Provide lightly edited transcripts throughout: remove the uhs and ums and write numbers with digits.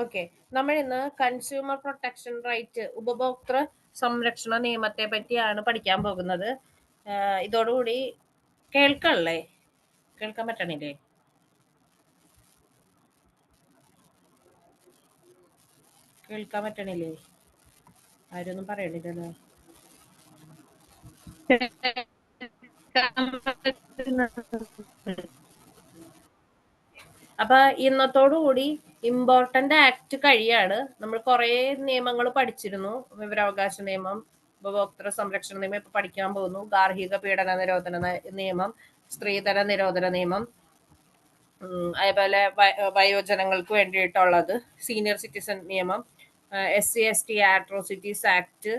Okay. നമ്മൾ ഇന്ന് consumer protection right ഉപഭോക്തൃ സംരക്ഷണ നിയമത്തെ പറ്റിയാണ് പഠിക്കാൻ പോകുന്നത്. ഇതോടുകൂടി കേൾക്കണല്ലേ? കേൾക്കാൻ പറ്റണില്ലേ? കേൾക്കാൻ പറ്റണില്ലേ? ആരൊന്നും പറയണില്ലല്ലോ. അപ്പൊ ഇന്നത്തോടു കൂടി ഇമ്പോർട്ടന്റ് ആക്ട് കഴിയാണ്. നമ്മൾ കുറെ നിയമങ്ങൾ പഠിച്ചിരുന്നു. വിവരാവകാശ നിയമം, ഉപഭോക്തൃ സംരക്ഷണ നിയമം ഇപ്പൊ പഠിക്കാൻ പോകുന്നു. ഗാർഹിക പീഡന നിരോധന നിയമം, സ്ത്രീധന നിരോധന നിയമം, അതേപോലെ വയോജനങ്ങൾക്ക് വേണ്ടിയിട്ടുള്ളത് സീനിയർ സിറ്റിസൺ നിയമം, SC/ST അട്രോസിറ്റീസ് ആക്ട്,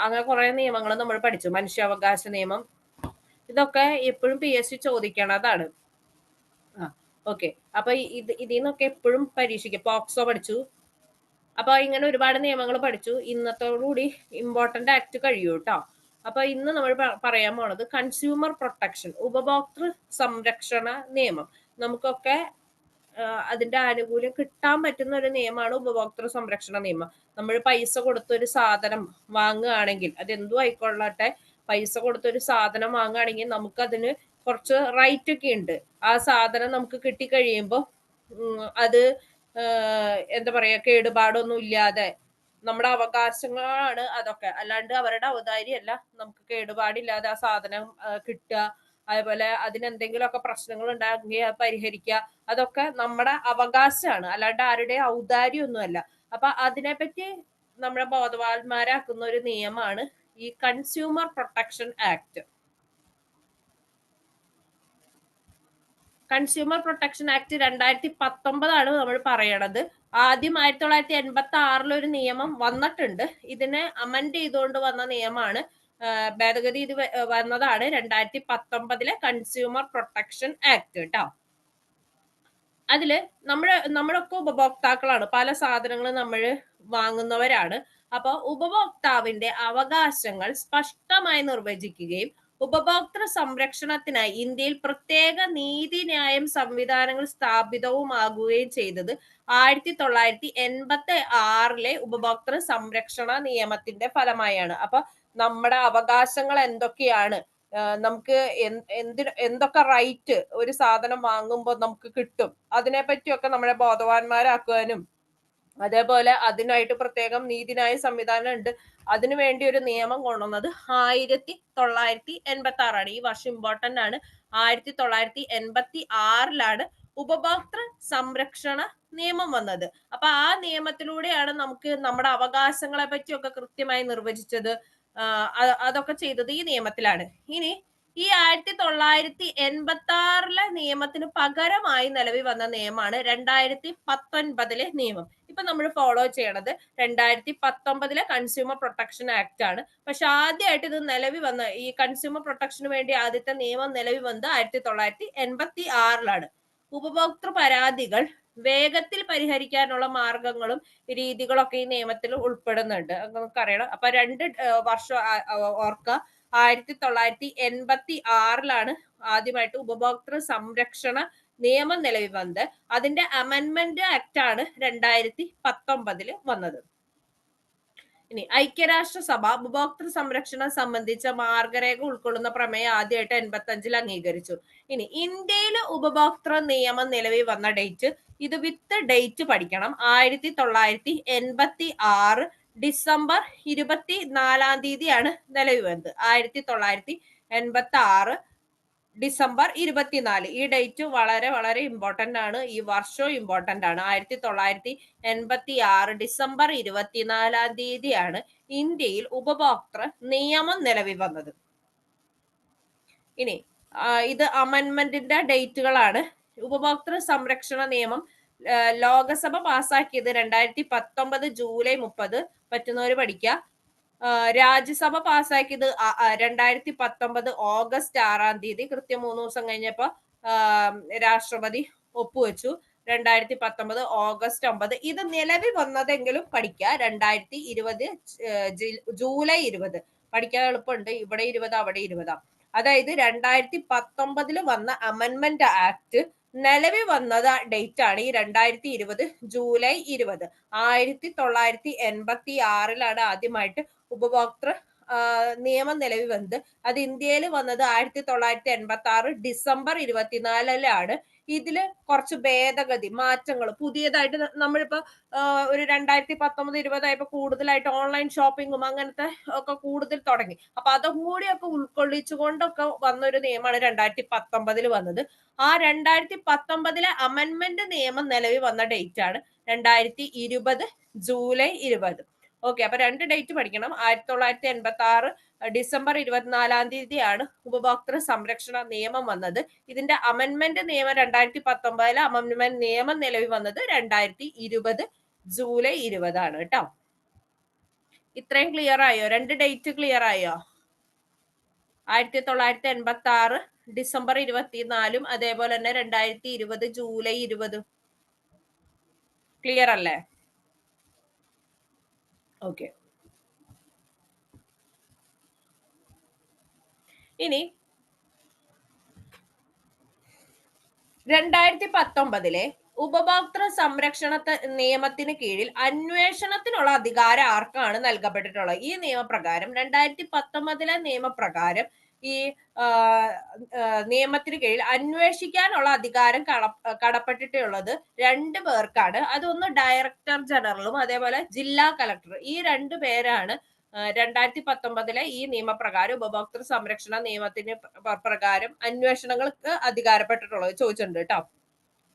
അങ്ങനെ കുറെ നിയമങ്ങൾ നമ്മൾ പഠിച്ചു. മനുഷ്യാവകാശ നിയമം, ഇതൊക്കെ എപ്പോഴും PSC ചോദിക്കണതാണ്. ഓക്കെ. അപ്പൊ ഇതിൽ നിന്നൊക്കെ എപ്പോഴും പരീക്ഷിക്കും. പോക്സോ പഠിച്ചു. അപ്പൊ ഇങ്ങനെ ഒരുപാട് നിയമങ്ങൾ പഠിച്ചു. ഇന്നത്തോടുകൂടി ഇമ്പോർട്ടന്റ് ആക്ട് കഴിയൂ കേട്ടോ. അപ്പൊ ഇന്ന് നമ്മൾ പറയാൻ പോണത് കൺസ്യൂമർ പ്രൊട്ടക്ഷൻ, ഉപഭോക്തൃ സംരക്ഷണ നിയമം. നമുക്കൊക്കെ അതിന്റെ ആനുകൂല്യം കിട്ടാൻ പറ്റുന്ന ഒരു നിയമമാണ് ഉപഭോക്തൃ സംരക്ഷണ നിയമം. നമ്മൾ പൈസ കൊടുത്തൊരു സാധനം വാങ്ങുകയാണെങ്കിൽ, അതെന്തും ആയിക്കൊള്ളട്ടെ, പൈസ കൊടുത്തൊരു സാധനം വാങ്ങുകയാണെങ്കിൽ നമുക്കതിന് കുറച്ച് റൈറ്റ് ഒക്കെ ഉണ്ട്. ആ സാധനം നമുക്ക് കിട്ടിക്കഴിയുമ്പോൾ അത് എന്താ പറയാ, കേടുപാടൊന്നും ഇല്ലാതെ നമ്മുടെ അവകാശങ്ങളാണ് അതൊക്കെ. അല്ലാണ്ട് അവരുടെ ഔദാര്യമല്ല. നമുക്ക് കേടുപാടില്ലാതെ ആ സാധനം കിട്ടുക, അതേപോലെ അതിനെന്തെങ്കിലുമൊക്കെ പ്രശ്നങ്ങൾ ഉണ്ടാകുകയോ പരിഹരിക്കുക, അതൊക്കെ നമ്മുടെ അവകാശമാണ്, അല്ലാണ്ട് ആരുടെ ഔദാര്യമൊന്നുമല്ല. അപ്പൊ അതിനെപ്പറ്റി നമ്മളെ ബോധവാന്മാരാക്കുന്ന ഒരു നിയമമാണ് ഈ consumer protection act. Consumer protection act 2019 നമ്മൾ പറയണത്. ആദ്യം 1986 ഒരു നിയമം വന്നിട്ടുണ്ട്. ഇതിനെ അമെൻഡ് ചെയ്തുകൊണ്ട് വന്ന നിയമമാണ്, ഭേദഗതി ഇത് വന്നതാണ് 2019 കൺസ്യൂമർ പ്രൊട്ടക്ഷൻ ആക്ട് കേട്ടോ. അതില് നമ്മളൊക്കെ ഉപഭോക്താക്കളാണ്. പല സാധനങ്ങളും നമ്മൾ വാങ്ങുന്നവരാണ്. അപ്പൊ ഉപഭോക്താവിന്റെ അവകാശങ്ങൾ സ്പഷ്ടമായി നിർവചിക്കുകയും ഉപഭോക്തൃ സംരക്ഷണത്തിനായി ഇന്ത്യയിൽ പ്രത്യേക നീതിന്യായം സംവിധാനങ്ങൾ സ്ഥാപിതവുമാകുകയും ചെയ്തത് 1986 ഉപഭോക്തൃ സംരക്ഷണ നിയമത്തിന്റെ ഫലമായാണ്. അപ്പൊ നമ്മുടെ അവകാശങ്ങൾ എന്തൊക്കെയാണ്, നമുക്ക് എന്തൊക്കെ റൈറ്റ് ഒരു സാധനം വാങ്ങുമ്പോൾ നമുക്ക് കിട്ടും, അതിനെ പറ്റിയൊക്കെ നമ്മളെ ബോധവാന്മാരാക്കുവാനും, അതേപോലെ അതിനായിട്ട് പ്രത്യേകം നീതിന്യായ സംവിധാനം ഉണ്ട്. അതിനു വേണ്ടി ഒരു നിയമം കൊണ്ടുവന്നത് 1986. ഈ വർഷം ഇമ്പോർട്ടന്റ് ആണ്. 1986 ഉപഭോക്തൃ സംരക്ഷണ നിയമം വന്നത്. അപ്പൊ ആ നിയമത്തിലൂടെയാണ് നമുക്ക് നമ്മുടെ അവകാശങ്ങളെ പറ്റിയൊക്കെ കൃത്യമായി നിർവചിച്ചത്. അതൊക്കെ ചെയ്തത് ഈ നിയമത്തിലാണ്. ഇനി ഈ 1986 നിയമത്തിന് പകരമായി നിലവിൽ വന്ന നിയമമാണ് 2019 നിയമം. ഇപ്പൊ നമ്മൾ ഫോളോ ചെയ്യണത് 2019 കൺസ്യൂമർ പ്രൊട്ടക്ഷൻ ആക്ട് ആണ്. പക്ഷെ ആദ്യമായിട്ട് ഇത് നിലവിൽ വന്ന, ഈ കൺസ്യൂമർ പ്രൊട്ടക്ഷന് വേണ്ടി ആദ്യത്തെ നിയമം നിലവിൽ വന്നത് 1986. ഉപഭോക്തൃ പരാതികൾ വേഗത്തിൽ പരിഹരിക്കാനുള്ള മാർഗങ്ങളും രീതികളൊക്കെ ഈ നിയമത്തിൽ ഉൾപ്പെടുന്നുണ്ട്. നമുക്കറിയണം. അപ്പൊ 2 വർഷം ഓർക്കുക. 1986 ആദ്യമായിട്ട് ഉപഭോക്തൃ സംരക്ഷണ നിയമം നിലവിൽ വന്നത്. അതിന്റെ അമെൻമെന്റ് ആക്ട് ആണ് 2019 വന്നത്. ഇനി ഐക്യരാഷ്ട്രസഭ ഉപഭോക്തൃ സംരക്ഷണം സംബന്ധിച്ച മാർഗരേഖ ഉൾക്കൊള്ളുന്ന പ്രമേയം ആദ്യമായിട്ട് 85 അംഗീകരിച്ചു. ഇനി ഇന്ത്യയിലെ ഉപഭോക്തൃ നിയമം നിലവിൽ വന്ന ഡേറ്റ്, ഇത് വിത്ത് ഡേറ്റ് പഠിക്കണം. 1986 ഡിസംബർ 24 നിലവിൽ വന്നത്. 1986 ഡിസംബർ 24. ഈ ഡേറ്റ് വളരെ വളരെ ഇമ്പോർട്ടന്റ് ആണ്. ഈ വർഷവും ഇമ്പോർട്ടന്റ് ആണ്. 1986 ഡിസംബർ 24 ഇന്ത്യയിൽ ഉപഭോക്തൃ നിയമം നിലവിൽ വന്നത്. ഇനി ഇത് അമെൻമെന്റിന്റെ ഡേറ്റുകളാണ്. ഉപഭോക്തൃ സംരക്ഷണ നിയമം ലോകസഭ പാസാക്കിയത് 2019 ജൂലൈ 30. പറ്റുന്നവര് പഠിക്കുക. രാജ്യസഭ പാസാക്കിയത് 2019 ഓഗസ്റ്റ് 6. കൃത്യം 3 ദിവസം കഴിഞ്ഞപ്പോ രാഷ്ട്രപതി ഒപ്പുവെച്ചു. 2019 ഓഗസ്റ്റ് 9. ഇത് നിലവിൽ വന്നതെങ്കിലും പഠിക്കുക 2020 ജൂലൈ 20. പഠിക്കാൻ എളുപ്പമുണ്ട്. ഇവിടെ 20, അവിടെ 20. അതായത് 2019 വന്ന അമെൻമെന്റ് ആക്ട് നിലവിൽ വന്നത് ഡേറ്റ് ആണ് ഈ 2020 ജൂലൈ 20. 1986 ആദ്യമായിട്ട് ഉപഭോക്തൃ നിയമം നിലവിൽ വന്നത്. അത് ഇന്ത്യയിൽ വന്നത് 1986 ഡിസംബർ 24 ഇതില് കുറച്ച് ഭേദഗതി മാറ്റങ്ങൾ പുതിയതായിട്ട് നമ്മളിപ്പോ ഒരു 2019-20 ആയപ്പോ കൂടുതലായിട്ട് ഓൺലൈൻ ഷോപ്പിങ്ങും അങ്ങനത്തെ ഒക്കെ കൂടുതൽ തുടങ്ങി. അപ്പൊ അതും കൂടിയൊക്കെ ഉൾക്കൊള്ളിച്ചുകൊണ്ടൊക്കെ വന്ന ഒരു നിയമമാണ് 2019 വന്നത്. ആ 2019 അമെന്റ്മെന്റ് നിയമം നിലവിൽ വന്ന ഡേറ്റ് ആണ് 2020 ജൂലൈ 20. ഓക്കെ, അപ്പൊ രണ്ട് ഡേറ്റ് പഠിക്കണം. 1986 ഡിസംബർ 24 ഉപഭോക്തൃ സംരക്ഷണ നിയമം വന്നത്. ഇതിന്റെ അമെന്റ്മെന്റ് നിയമം 2019, അമെന്റ്മെന്റ് നിയമം നിലവിൽ വന്നത് 2020 ജൂലൈ 20 കേട്ടോ. ഇത്രയും ക്ലിയർ ആയോ? രണ്ട് ഡേറ്റ് ക്ലിയർ ആയോ? 1986 ഡിസംബർ 24 അതേപോലെ തന്നെ 2020 ജൂലൈ 20. ക്ലിയർ അല്ലേ? ഓക്കെ. ഇനി 2019 ഉപഭോക്തൃ സംരക്ഷണ നിയമത്തിന് കീഴിൽ അന്വേഷണത്തിനുള്ള അധികാരം ആർക്കാണ് നൽകപ്പെട്ടിട്ടുള്ളത്? ഈ നിയമപ്രകാരം 2019 നിയമപ്രകാരം ഈ നിയമത്തിന് കീഴിൽ അന്വേഷിക്കാനുള്ള അധികാരം കടപ്പെട്ടിട്ടുള്ളത് 2 പേർക്കാണ്. അതൊന്ന് ഡയറക്ടർ ജനറലും അതേപോലെ ജില്ലാ കളക്ടർ. ഈ 2 പേരാണ് 2019 ഈ നിയമപ്രകാരം ഉപഭോക്തൃ സംരക്ഷണ നിയമത്തിന് പ്രകാരം അന്വേഷണങ്ങൾക്ക് അധികാരപ്പെട്ടിട്ടുള്ളത് ചോദിച്ചിട്ടുണ്ട് കേട്ടോ.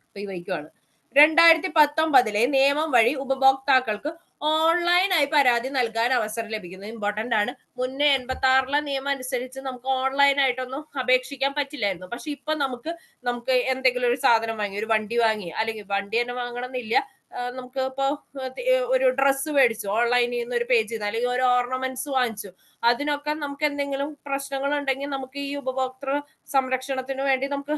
അപ്പൊ ഈ വയ്ക്കുവാണ് 2019 നിയമം വഴി ഉപഭോക്താക്കൾക്ക് ഓൺലൈനായി പരാതി നൽകാൻ അവസരം ലഭിക്കുന്നത്. ഇമ്പോർട്ടന്റ് ആണ്. മുന്നേ 86 നിയമം അനുസരിച്ച് നമുക്ക് ഓൺലൈൻ ആയിട്ടൊന്നും അപേക്ഷിക്കാൻ പറ്റില്ലായിരുന്നു. പക്ഷെ ഇപ്പൊ നമുക്ക് എന്തെങ്കിലും ഒരു സാധനം വാങ്ങി, ഒരു വണ്ടി വാങ്ങി, അല്ലെങ്കിൽ വണ്ടി തന്നെ വാങ്ങണം എന്നില്ല, നമുക്ക് ഇപ്പൊ ഒരു ഡ്രസ്സ് മേടിച്ചു ഓൺലൈനിൽ നിന്ന് ഒരു പേജ് ചെയ്ത്, അല്ലെങ്കിൽ ഒരു ഓർണമെന്റ്സ് വാങ്ങിച്ചു, അതിനൊക്കെ നമുക്ക് എന്തെങ്കിലും പ്രശ്നങ്ങൾ ഉണ്ടെങ്കിൽ നമുക്ക് ഈ ഉപഭോക്തൃ സംരക്ഷണത്തിന് വേണ്ടി നമുക്ക്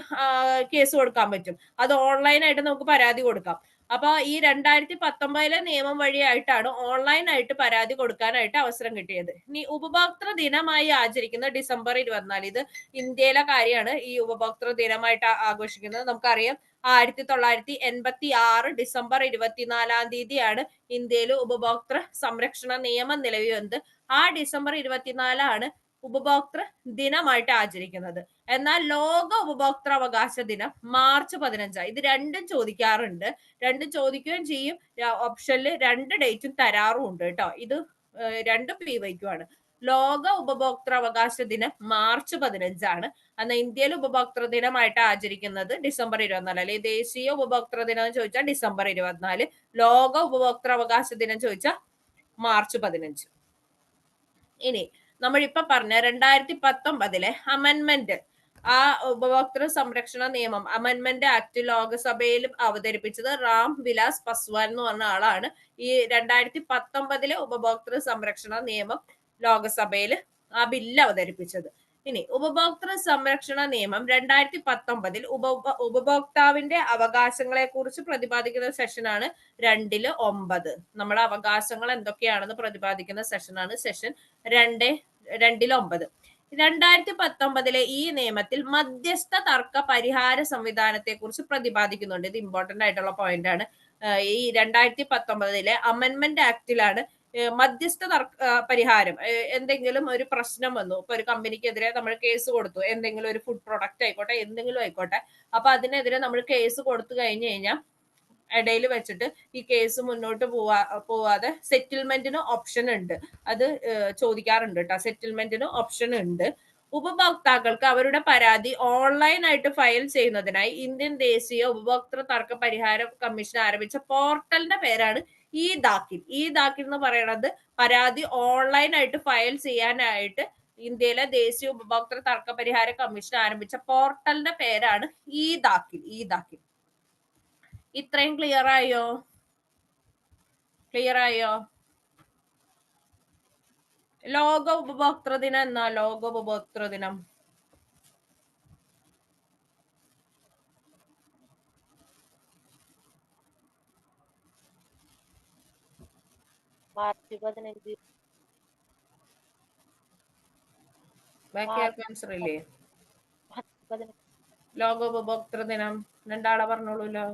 കേസ് കൊടുക്കാൻ പറ്റും. അത് ഓൺലൈനായിട്ട് നമുക്ക് പരാതി കൊടുക്കാം. അപ്പൊ ഈ 2019 നിയമം വഴിയായിട്ടാണ് ഓൺലൈനായിട്ട് പരാതി കൊടുക്കാനായിട്ട് അവസരം കിട്ടിയത്. ഇനി ഉപഭോക്തൃ ദിനമായി ആചരിക്കുന്ന ഡിസംബർ 24, ഇത് ഇന്ത്യയിലെ കാര്യമാണ്. ഈ ഉപഭോക്തൃ ദിനമായിട്ട് ആഘോഷിക്കുന്നത് നമുക്കറിയാം. 1986 ഡിസംബർ 24 ഇന്ത്യയിൽ ഉപഭോക്തൃ സംരക്ഷണ നിയമം നിലവിൽ വന്നത്. ആ ഡിസംബർ 24 ഉപഭോക്തൃ ദിനമായിട്ട് ആചരിക്കുന്നത്. എന്നാൽ ലോക ഉപഭോക്തൃ അവകാശ ദിനം മാർച്ച് 15. ഇത് രണ്ടും ചോദിക്കാറുണ്ട്, രണ്ടും ചോദിക്കുകയും ചെയ്യും. ഓപ്ഷനിൽ 2 ഡേറ്റും തരാറുമുണ്ട് കേട്ടോ. ഇത് രണ്ടും PYQ. ലോക ഉപഭോക്തൃ അവകാശ ദിനം മാർച്ച് 15. എന്നാൽ ഇന്ത്യയിൽ ഉപഭോക്തൃ ദിനമായിട്ട് ആചരിക്കുന്നത് ഡിസംബർ 24. അല്ലെങ്കിൽ ദേശീയ ഉപഭോക്തൃ ദിനം എന്ന് ചോദിച്ചാൽ ഡിസംബർ 24. ലോക ഉപഭോക്തൃ അവകാശ ദിനം ചോദിച്ചാൽ മാർച്ച് 15. ഇനി നമ്മളിപ്പോ പറഞ്ഞ 2019 അമെന്റ്മെന്റ്, ആ ഉപഭോക്തൃ സംരക്ഷണ നിയമം അമെന്റ്മെന്റ് ആക്ട് ലോകസഭയിൽ അവതരിപ്പിച്ചത് റാം വിലാസ് പസ്വാൻ എന്ന് പറഞ്ഞ ആളാണ്. ഈ 2019 ഉപഭോക്തൃ സംരക്ഷണ നിയമം ലോകസഭയിൽ ആ ബില്ല് അവതരിപ്പിച്ചത്. ഇനി ഉപഭോക്തൃ സംരക്ഷണ നിയമം 2019 ഉപഭോക്താവിന്റെ അവകാശങ്ങളെ കുറിച്ച് പ്രതിപാദിക്കുന്ന സെഷനാണ് 2-9. നമ്മുടെ അവകാശങ്ങൾ എന്തൊക്കെയാണെന്ന് പ്രതിപാദിക്കുന്ന സെഷനാണ് സെഷൻ 2-9. 2019 ഈ നിയമത്തിൽ മധ്യസ്ഥ തർക്ക പരിഹാര സംവിധാനത്തെ കുറിച്ച് പ്രതിപാദിക്കുന്നുണ്ട്. ഇത് ഇമ്പോർട്ടന്റ് ആയിട്ടുള്ള പോയിന്റ് ആണ്. ഈ 2019 അമെന്റ്മെന്റ് ആക്ടിലാണ് മധ്യസ്ഥ പരിഹാരം. എന്തെങ്കിലും ഒരു പ്രശ്നം വന്നു, ഇപ്പൊ ഒരു കമ്പനിക്കെതിരെ നമ്മൾ കേസ് കൊടുത്തു, എന്തെങ്കിലും ഒരു ഫുഡ് പ്രൊഡക്റ്റ് ആയിക്കോട്ടെ, എന്തെങ്കിലും ആയിക്കോട്ടെ, അപ്പൊ അതിനെതിരെ നമ്മൾ കേസ് കൊടുത്തു കഴിഞ്ഞു കഴിഞ്ഞാൽ ഇടയിൽ വെച്ചിട്ട് ഈ കേസ് മുന്നോട്ട് പോവാതെ സെറ്റിൽമെന്റിന് ഓപ്ഷൻ ഉണ്ട്. അത് ചോദിക്കാറുണ്ട് കേട്ടോ. സെറ്റിൽമെന്റിന് ഓപ്ഷൻ ഉണ്ട്. ഉപഭോക്താക്കൾക്ക് അവരുടെ പരാതി ഓൺലൈനായിട്ട് ഫയൽ ചെയ്യുന്നതിനായി ഇന്ത്യൻ ദേശീയ ഉപഭോക്തൃ തർക്ക പരിഹാര കമ്മീഷൻ ആരംഭിച്ച പോർട്ടലിന്റെ പേരാണ് ഇ-ദാഖിൽ. ഇ-ദാഖിൽ എന്ന് പറയുന്നത് പരാതി ഓൺലൈനായിട്ട് ഫയൽ ചെയ്യാനായിട്ട് ഇന്ത്യയിലെ ദേശീയ ഉപഭോക്തൃ തർക്ക പരിഹാര കമ്മീഷൻ ആരംഭിച്ച പോർട്ടലിന്റെ പേരാണ് ഇ-ദാഖിൽ. ഇ-ദാഖിൽ. ഇത്രയും ക്ലിയർ ആയോ? ക്ലിയർ ആയോ? ലോക ഉപഭോക്തൃ ദിനം എന്നാ? ലോക ഉപഭോക്തൃ ദിനം മാർച്ച് 15. ബാക്കി ആൻസർ ഇല്ലേ? ലോക ഉപഭോക്തൃ ദിനം? രണ്ടാളെ പറഞ്ഞോളൂല്ലോ.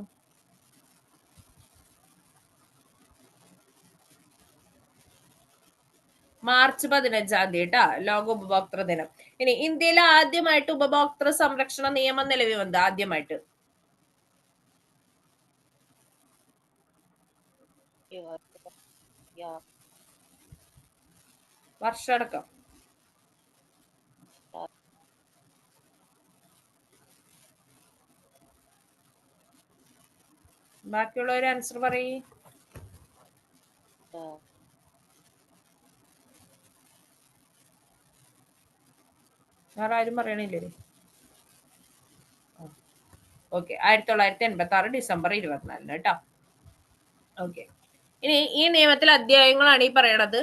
മാർച്ച് 15 കേട്ടാ ലോക ഉപഭോക്തൃ ദിനം. ഇനി ഇന്ത്യയിൽ ആദ്യമായിട്ട് ഉപഭോക്തൃ സംരക്ഷണ നിയമം നിലവിൽ വന്നത് ആദ്യമായിട്ട് വർഷടക്കം? ബാക്കിയുള്ളവര് ആൻസർ പറയ്. വേറെ ആരും പറയണില്ലേ? ഓക്കെ, 1986 ഡിസംബർ 24 കേട്ടോ. ഓക്കെ, ഇനി ഈ നിയമത്തിലെ അധ്യായങ്ങളാണ് ഈ പറയണത്.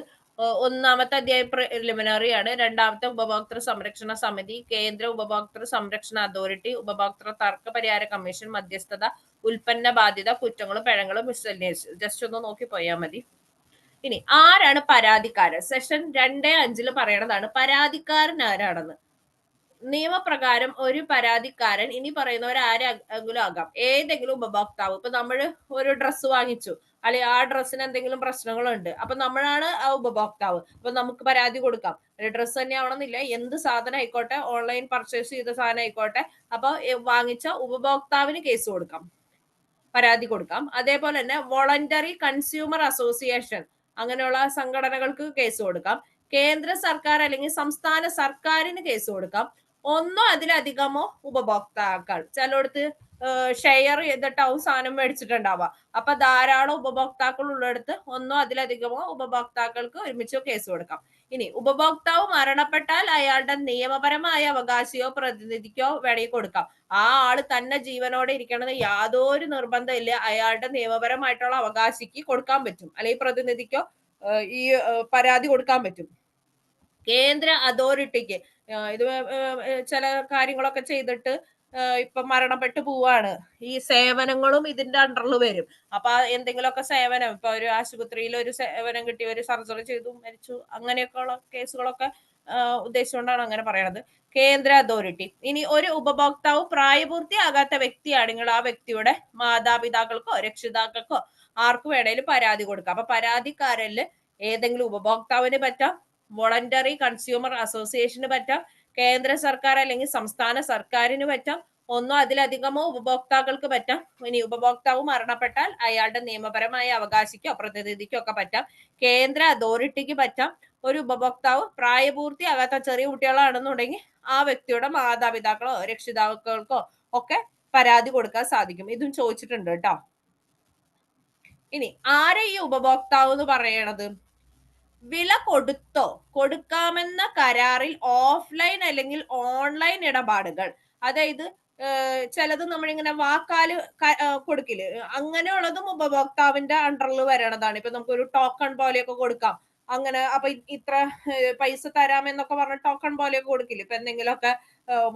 ഒന്നാമത്തെ അധ്യായം പ്രിലിമിനറി ആണ്. രണ്ടാമത്തെ ഉപഭോക്തൃ സംരക്ഷണ സമിതി, കേന്ദ്ര ഉപഭോക്തൃ സംരക്ഷണ അതോറിറ്റി, ഉപഭോക്തൃ തർക്ക പരിഹാര കമ്മീഷൻ, മധ്യസ്ഥത, ഉൽപ്പന്ന ബാധ്യത, കുറ്റങ്ങളും പിഴങ്ങളും, മിസ്സെല്ലേഴ്സ്. ജസ്റ്റ് ഒന്ന് നോക്കി പോയാൽ മതി. ഇനി ആരാണ് പരാതിക്കാരൻ? സെഷൻ 2.5 പറയണതാണ് പരാതിക്കാരൻ ആരാണെന്ന്. നിയമപ്രകാരം ഒരു പരാതിക്കാരൻ ഇനി പറയുന്നവർ ആരെങ്കിലും ആകാം. ഏതെങ്കിലും ഉപഭോക്താവ്. ഇപ്പൊ നമ്മൾ ഒരു ഡ്രസ്സ് വാങ്ങിച്ചു, അല്ലെങ്കിൽ ആ ഡ്രസ്സിന് എന്തെങ്കിലും പ്രശ്നങ്ങളുണ്ട്, അപ്പൊ നമ്മളാണ് ആ ഉപഭോക്താവ്. അപ്പൊ നമുക്ക് പരാതി കൊടുക്കാം. ഒരു ഡ്രസ്സ് തന്നെ ആവണമെന്നില്ല, എന്ത് സാധനം ആയിക്കോട്ടെ, ഓൺലൈൻ പർച്ചേസ് ചെയ്ത സാധനം ആയിക്കോട്ടെ. അപ്പൊ വാങ്ങിച്ച ഉപഭോക്താവിന് കേസ് കൊടുക്കാം, പരാതി കൊടുക്കാം. അതേപോലെ തന്നെ വോളണ്ടറി കൺസ്യൂമർ അസോസിയേഷൻ അങ്ങനെയുള്ള സംഘടനകൾക്ക് കേസ് കൊടുക്കാം. കേന്ദ്ര സർക്കാർ അല്ലെങ്കിൽ സംസ്ഥാന സർക്കാരിന് കേസ് കൊടുക്കാം. ഒന്നോ അതിലധികമോ ഉപഭോക്താക്കൾ, ചിലടത്ത് ഷെയർ ചെയ്തിട്ടാവും സാധനം മേടിച്ചിട്ടുണ്ടാവുക. അപ്പൊ ധാരാളം ഉപഭോക്താക്കൾ ഉള്ളിടത്ത് ഒന്നോ അതിലധികമോ ഉപഭോക്താക്കൾക്ക് ഒരുമിച്ച് കേസ് കൊടുക്കാം. ഇനി ഉപഭോക്താവ് മരണപ്പെട്ടാൽ അയാളുടെ നിയമപരമായ അവകാശിയോ പ്രതിനിധിക്കോ വേണമെങ്കിൽ കൊടുക്കാം. ആ ആള് തന്നെ ജീവനോടെ ഇരിക്കണമെന്ന് യാതൊരു നിർബന്ധമില്ല. അയാളുടെ നിയമപരമായിട്ടുള്ള അവകാശിക്ക് കൊടുക്കാൻ പറ്റും, അല്ലെങ്കിൽ പ്രതിനിധിക്കോ ഈ പരാതി കൊടുക്കാൻ പറ്റും. കേന്ദ്ര അതോറിറ്റിക്ക് ഇത് ചില കാര്യങ്ങളൊക്കെ ചെയ്തിട്ട് ഇപ്പൊ മരണപ്പെട്ടു പോവാണ്, ഈ സേവനങ്ങളും ഇതിന്റെ അണ്ടറിൽ വരും. അപ്പൊ എന്തെങ്കിലുമൊക്കെ സേവനം, ഇപ്പൊ ഒരു ആശുപത്രിയിൽ ഒരു സേവനം കിട്ടി, ഒരു സർജറി ചെയ്തു മരിച്ചു, അങ്ങനെയൊക്കെയുള്ള കേസുകളൊക്കെ ഉദ്ദേശിച്ചുകൊണ്ടാണ് അങ്ങനെ പറയണത്. കേന്ദ്ര അതോറിറ്റി. ഇനി ഒരു ഉപഭോക്താവ് പ്രായപൂർത്തിയാകാത്ത വ്യക്തിയാണെങ്കിൽ ആ വ്യക്തിയുടെ മാതാപിതാക്കൾക്കോ രക്ഷിതാക്കൾക്കോ ആർക്ക് വേണേലും പരാതി കൊടുക്കാം. അപ്പൊ പരാതിക്കാരനില് ഏതെങ്കിലും ഉപഭോക്താവിന് പറ്റാം, വോളണ്ടറി കൺസ്യൂമർ അസോസിയേഷന് പറ്റാം, കേന്ദ്ര സർക്കാർ അല്ലെങ്കിൽ സംസ്ഥാന സർക്കാരിന് പറ്റാം, ഒന്നോ അതിലധികമോ ഉപഭോക്താക്കൾക്ക് പറ്റാം. ഇനി ഉപഭോക്താവ് മരണപ്പെട്ടാൽ അയാളുടെ നിയമപരമായ അവകാശിക്കോ പ്രതിനിധിക്കോ ഒക്കെ പറ്റാം. കേന്ദ്ര അതോറിറ്റിക്ക് പറ്റാം. ഒരു ഉപഭോക്താവ് പ്രായപൂർത്തിയാകാത്ത ചെറിയ കുട്ടികളാണെന്നുണ്ടെങ്കിൽ ആ വ്യക്തിയുടെ മാതാപിതാക്കളോ രക്ഷിതാക്കൾക്കോ ഒക്കെ പരാതി കൊടുക്കാൻ സാധിക്കും. ഇതും ചോദിച്ചിട്ടുണ്ട് കേട്ടോ. ഇനി ആരെ ഈ ഉപഭോക്താവ് എന്ന് പറയണത്? വില കൊടുത്തോ കൊടുക്കാമെന്ന കരാറിൽ ഓഫ്ലൈൻ അല്ലെങ്കിൽ ഓൺലൈൻ ഇടപാടുകൾ, അതായത് ചിലത് നമ്മളിങ്ങനെ വാക്കാല് കൊടുക്കില്ലേ, അങ്ങനെയുള്ളതും ഉപഭോക്താവിന്റെ അണ്ടറിൽ വരണതാണ്. ഇപ്പൊ നമുക്കൊരു ടോക്കൺ പോലെയൊക്കെ കൊടുക്കാം. അങ്ങനെ അപ്പൊ ഇത്ര പൈസ തരാമെന്നൊക്കെ പറഞ്ഞ ടോക്കൺ പോലെയൊക്കെ കൊടുക്കില്ലേ. ഇപ്പൊ എന്തെങ്കിലുമൊക്കെ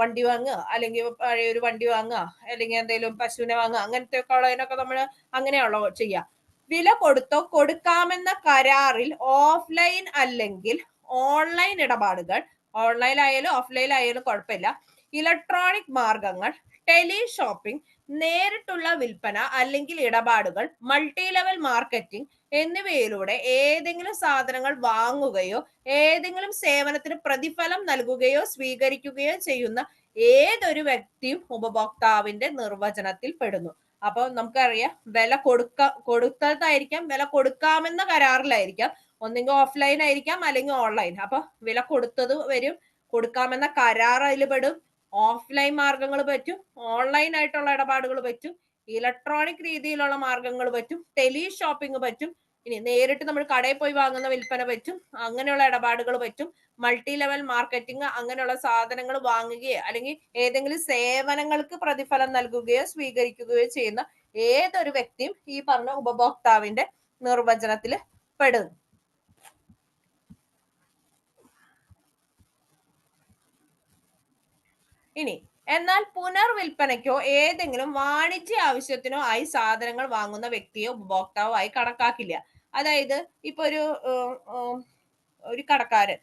വണ്ടി വാങ്ങുക, അല്ലെങ്കിൽ പഴയൊരു വണ്ടി വാങ്ങുക, അല്ലെങ്കിൽ എന്തെങ്കിലും പശുവിനെ വാങ്ങുക, അങ്ങനത്തെ ഒക്കെ ഉള്ളതിനൊക്കെ നമ്മൾ അങ്ങനെയാണല്ലോ ചെയ്യുക. വില കൊടുത്തോ കൊടുക്കാമെന്ന കരാറിൽ ഓഫ്ലൈൻ അല്ലെങ്കിൽ ഓൺലൈൻ ഇടപാടുകൾ, ഓൺലൈൻ ആയാലും ഓഫ്ലൈൻ ആയാലും കുഴപ്പമില്ല, ഇലക്ട്രോണിക് മാർഗങ്ങൾ, ടെലി ഷോപ്പിംഗ്, നേരിട്ടുള്ള വിൽപ്പന അല്ലെങ്കിൽ ഇടപാടുകൾ, മൾട്ടി ലെവൽ മാർക്കറ്റിംഗ് എന്നിവയിലൂടെ ഏതെങ്കിലും സാധനങ്ങൾ വാങ്ങുകയോ ഏതെങ്കിലും സേവനത്തിന് പ്രതിഫലം നൽകുകയോ സ്വീകരിക്കുകയോ ചെയ്യുന്ന ഏതൊരു വ്യക്തിയും ഉപഭോക്താവിന്റെ നിർവചനത്തിൽ പെടുന്നു. അപ്പൊ നമുക്കറിയാം, വില കൊടുത്തതായിരിക്കാം, വില കൊടുക്കാമെന്ന കരാറിലായിരിക്കാം, ഒന്നെങ്കിൽ ഓഫ്ലൈൻ ആയിരിക്കാം അല്ലെങ്കിൽ ഓൺലൈൻ. അപ്പൊ വില കൊടുത്തത് വരും, കൊടുക്കാമെന്ന കരാർ അതിൽ പെടും, ഓഫ്ലൈൻ മാർഗങ്ങൾ പറ്റും, ഓൺലൈൻ ആയിട്ടുള്ള ഇടപാടുകൾ പറ്റും, ഇലക്ട്രോണിക് രീതിയിലുള്ള മാർഗങ്ങൾ പറ്റും, ടെലി ഷോപ്പിംഗ് പറ്റും, ഇനി നേരിട്ട് നമ്മൾ കടയിൽ പോയി വാങ്ങുന്ന വിൽപ്പന പറ്റും, അങ്ങനെയുള്ള ഇടപാടുകൾ പറ്റും, മൾട്ടി ലെവൽ മാർക്കറ്റിംഗ്, അങ്ങനെയുള്ള സാധനങ്ങൾ വാങ്ങുകയോ അല്ലെങ്കിൽ ഏതെങ്കിലും സേവനങ്ങൾക്ക് പ്രതിഫലം നൽകുകയോ സ്വീകരിക്കുകയോ ചെയ്യുന്ന ഏതൊരു വ്യക്തിയും ഈ പറഞ്ഞ ഉപഭോക്താവിന്റെ നിർവചനത്തിൽ പെടും. ഇനി എന്നാൽ പുനർവിൽപ്പനയ്ക്കോ ഏതെങ്കിലും വാണിജ്യ ആവശ്യത്തിനോ ആയി സാധനങ്ങൾ വാങ്ങുന്ന വ്യക്തിയെ ഉപഭോക്താവായി കണക്കാക്കില്ല. അതായത് ഇപ്പൊ ഒരു കടക്കാരൻ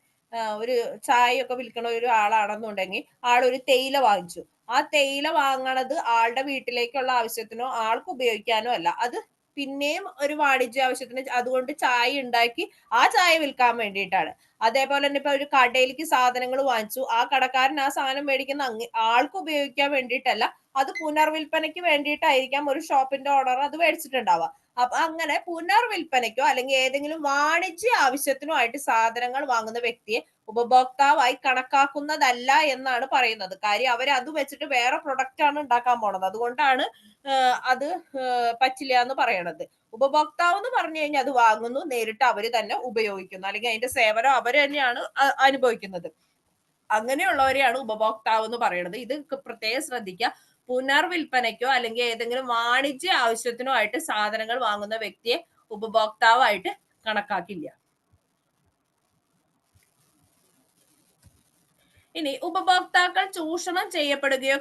ഒരു ചായയൊക്കെ വിൽക്കണ ഒരു ആളാണെന്നുണ്ടെങ്കിൽ ആളൊരു തേയില വാങ്ങിച്ചു. ആ തേയില വാങ്ങണത് ആളുടെ വീട്ടിലേക്കുള്ള ആവശ്യത്തിനോ ആൾക്ക് ഉപയോഗിക്കാനോ അല്ല. അത് പിന്നെയും ഒരു വാണിജ്യ ആവശ്യത്തിന് അതുകൊണ്ട് ചായ ഉണ്ടാക്കി ആ ചായ വിൽക്കാൻ വേണ്ടിയിട്ടാണ്. അതേപോലെ തന്നെ ഇപ്പൊ ഒരു കടയിലേക്ക് സാധനങ്ങൾ വാങ്ങിച്ചു. ആ കടക്കാരൻ ആ സാധനം മേടിക്കുന്ന ആൾക്ക് ഉപയോഗിക്കാൻ വേണ്ടിയിട്ടല്ല. അത് പുനർവിൽപ്പനയ്ക്ക് വേണ്ടിയിട്ടായിരിക്കാം ഒരു ഷോപ്പിന്റെ ഓണർ അത് മേടിച്ചിട്ടുണ്ടാവുക. അപ്പൊ അങ്ങനെ പുനർവിൽപ്പനയ്ക്കോ അല്ലെങ്കിൽ ഏതെങ്കിലും വാണിജ്യ ആവശ്യത്തിനോ ആയിട്ട് സാധനങ്ങൾ വാങ്ങുന്ന വ്യക്തിയെ ഉപഭോക്താവായി കണക്കാക്കുന്നതല്ല എന്നാണ് പറയുന്നത്. കാര്യം അവർ അത് വെച്ചിട്ട് വേറെ പ്രൊഡക്റ്റ് ആണ് ഉണ്ടാക്കാൻ പോണത്. അതുകൊണ്ടാണ് അത് പറ്റില്ല എന്ന് പറയണത്. ഉപഭോക്താവ് എന്ന് പറഞ്ഞു കഴിഞ്ഞാൽ അത് വാങ്ങുന്നു, നേരിട്ട് അവര് തന്നെ ഉപയോഗിക്കുന്നു, അല്ലെങ്കിൽ അതിന്റെ സേവനം അവർ തന്നെയാണ് അനുഭവിക്കുന്നത്. അങ്ങനെയുള്ളവരെയാണ് ഉപഭോക്താവ് എന്ന് പറയുന്നത്. ഇത് പ്രത്യേകം ശ്രദ്ധിക്കുക. പുനർവിൽപ്പനയ്ക്കോ അല്ലെങ്കിൽ ഏതെങ്കിലും വാണിജ്യ ആവശ്യത്തിനോ ആയിട്ട് സാധനങ്ങൾ വാങ്ങുന്ന വ്യക്തിയെ ഉപഭോക്താവായിട്ട് കണക്കാക്കില്ല. ഇനി ഉപഭോക്താക്കൾ ചൂഷണം ചെയ്യപ്പെടുകയോ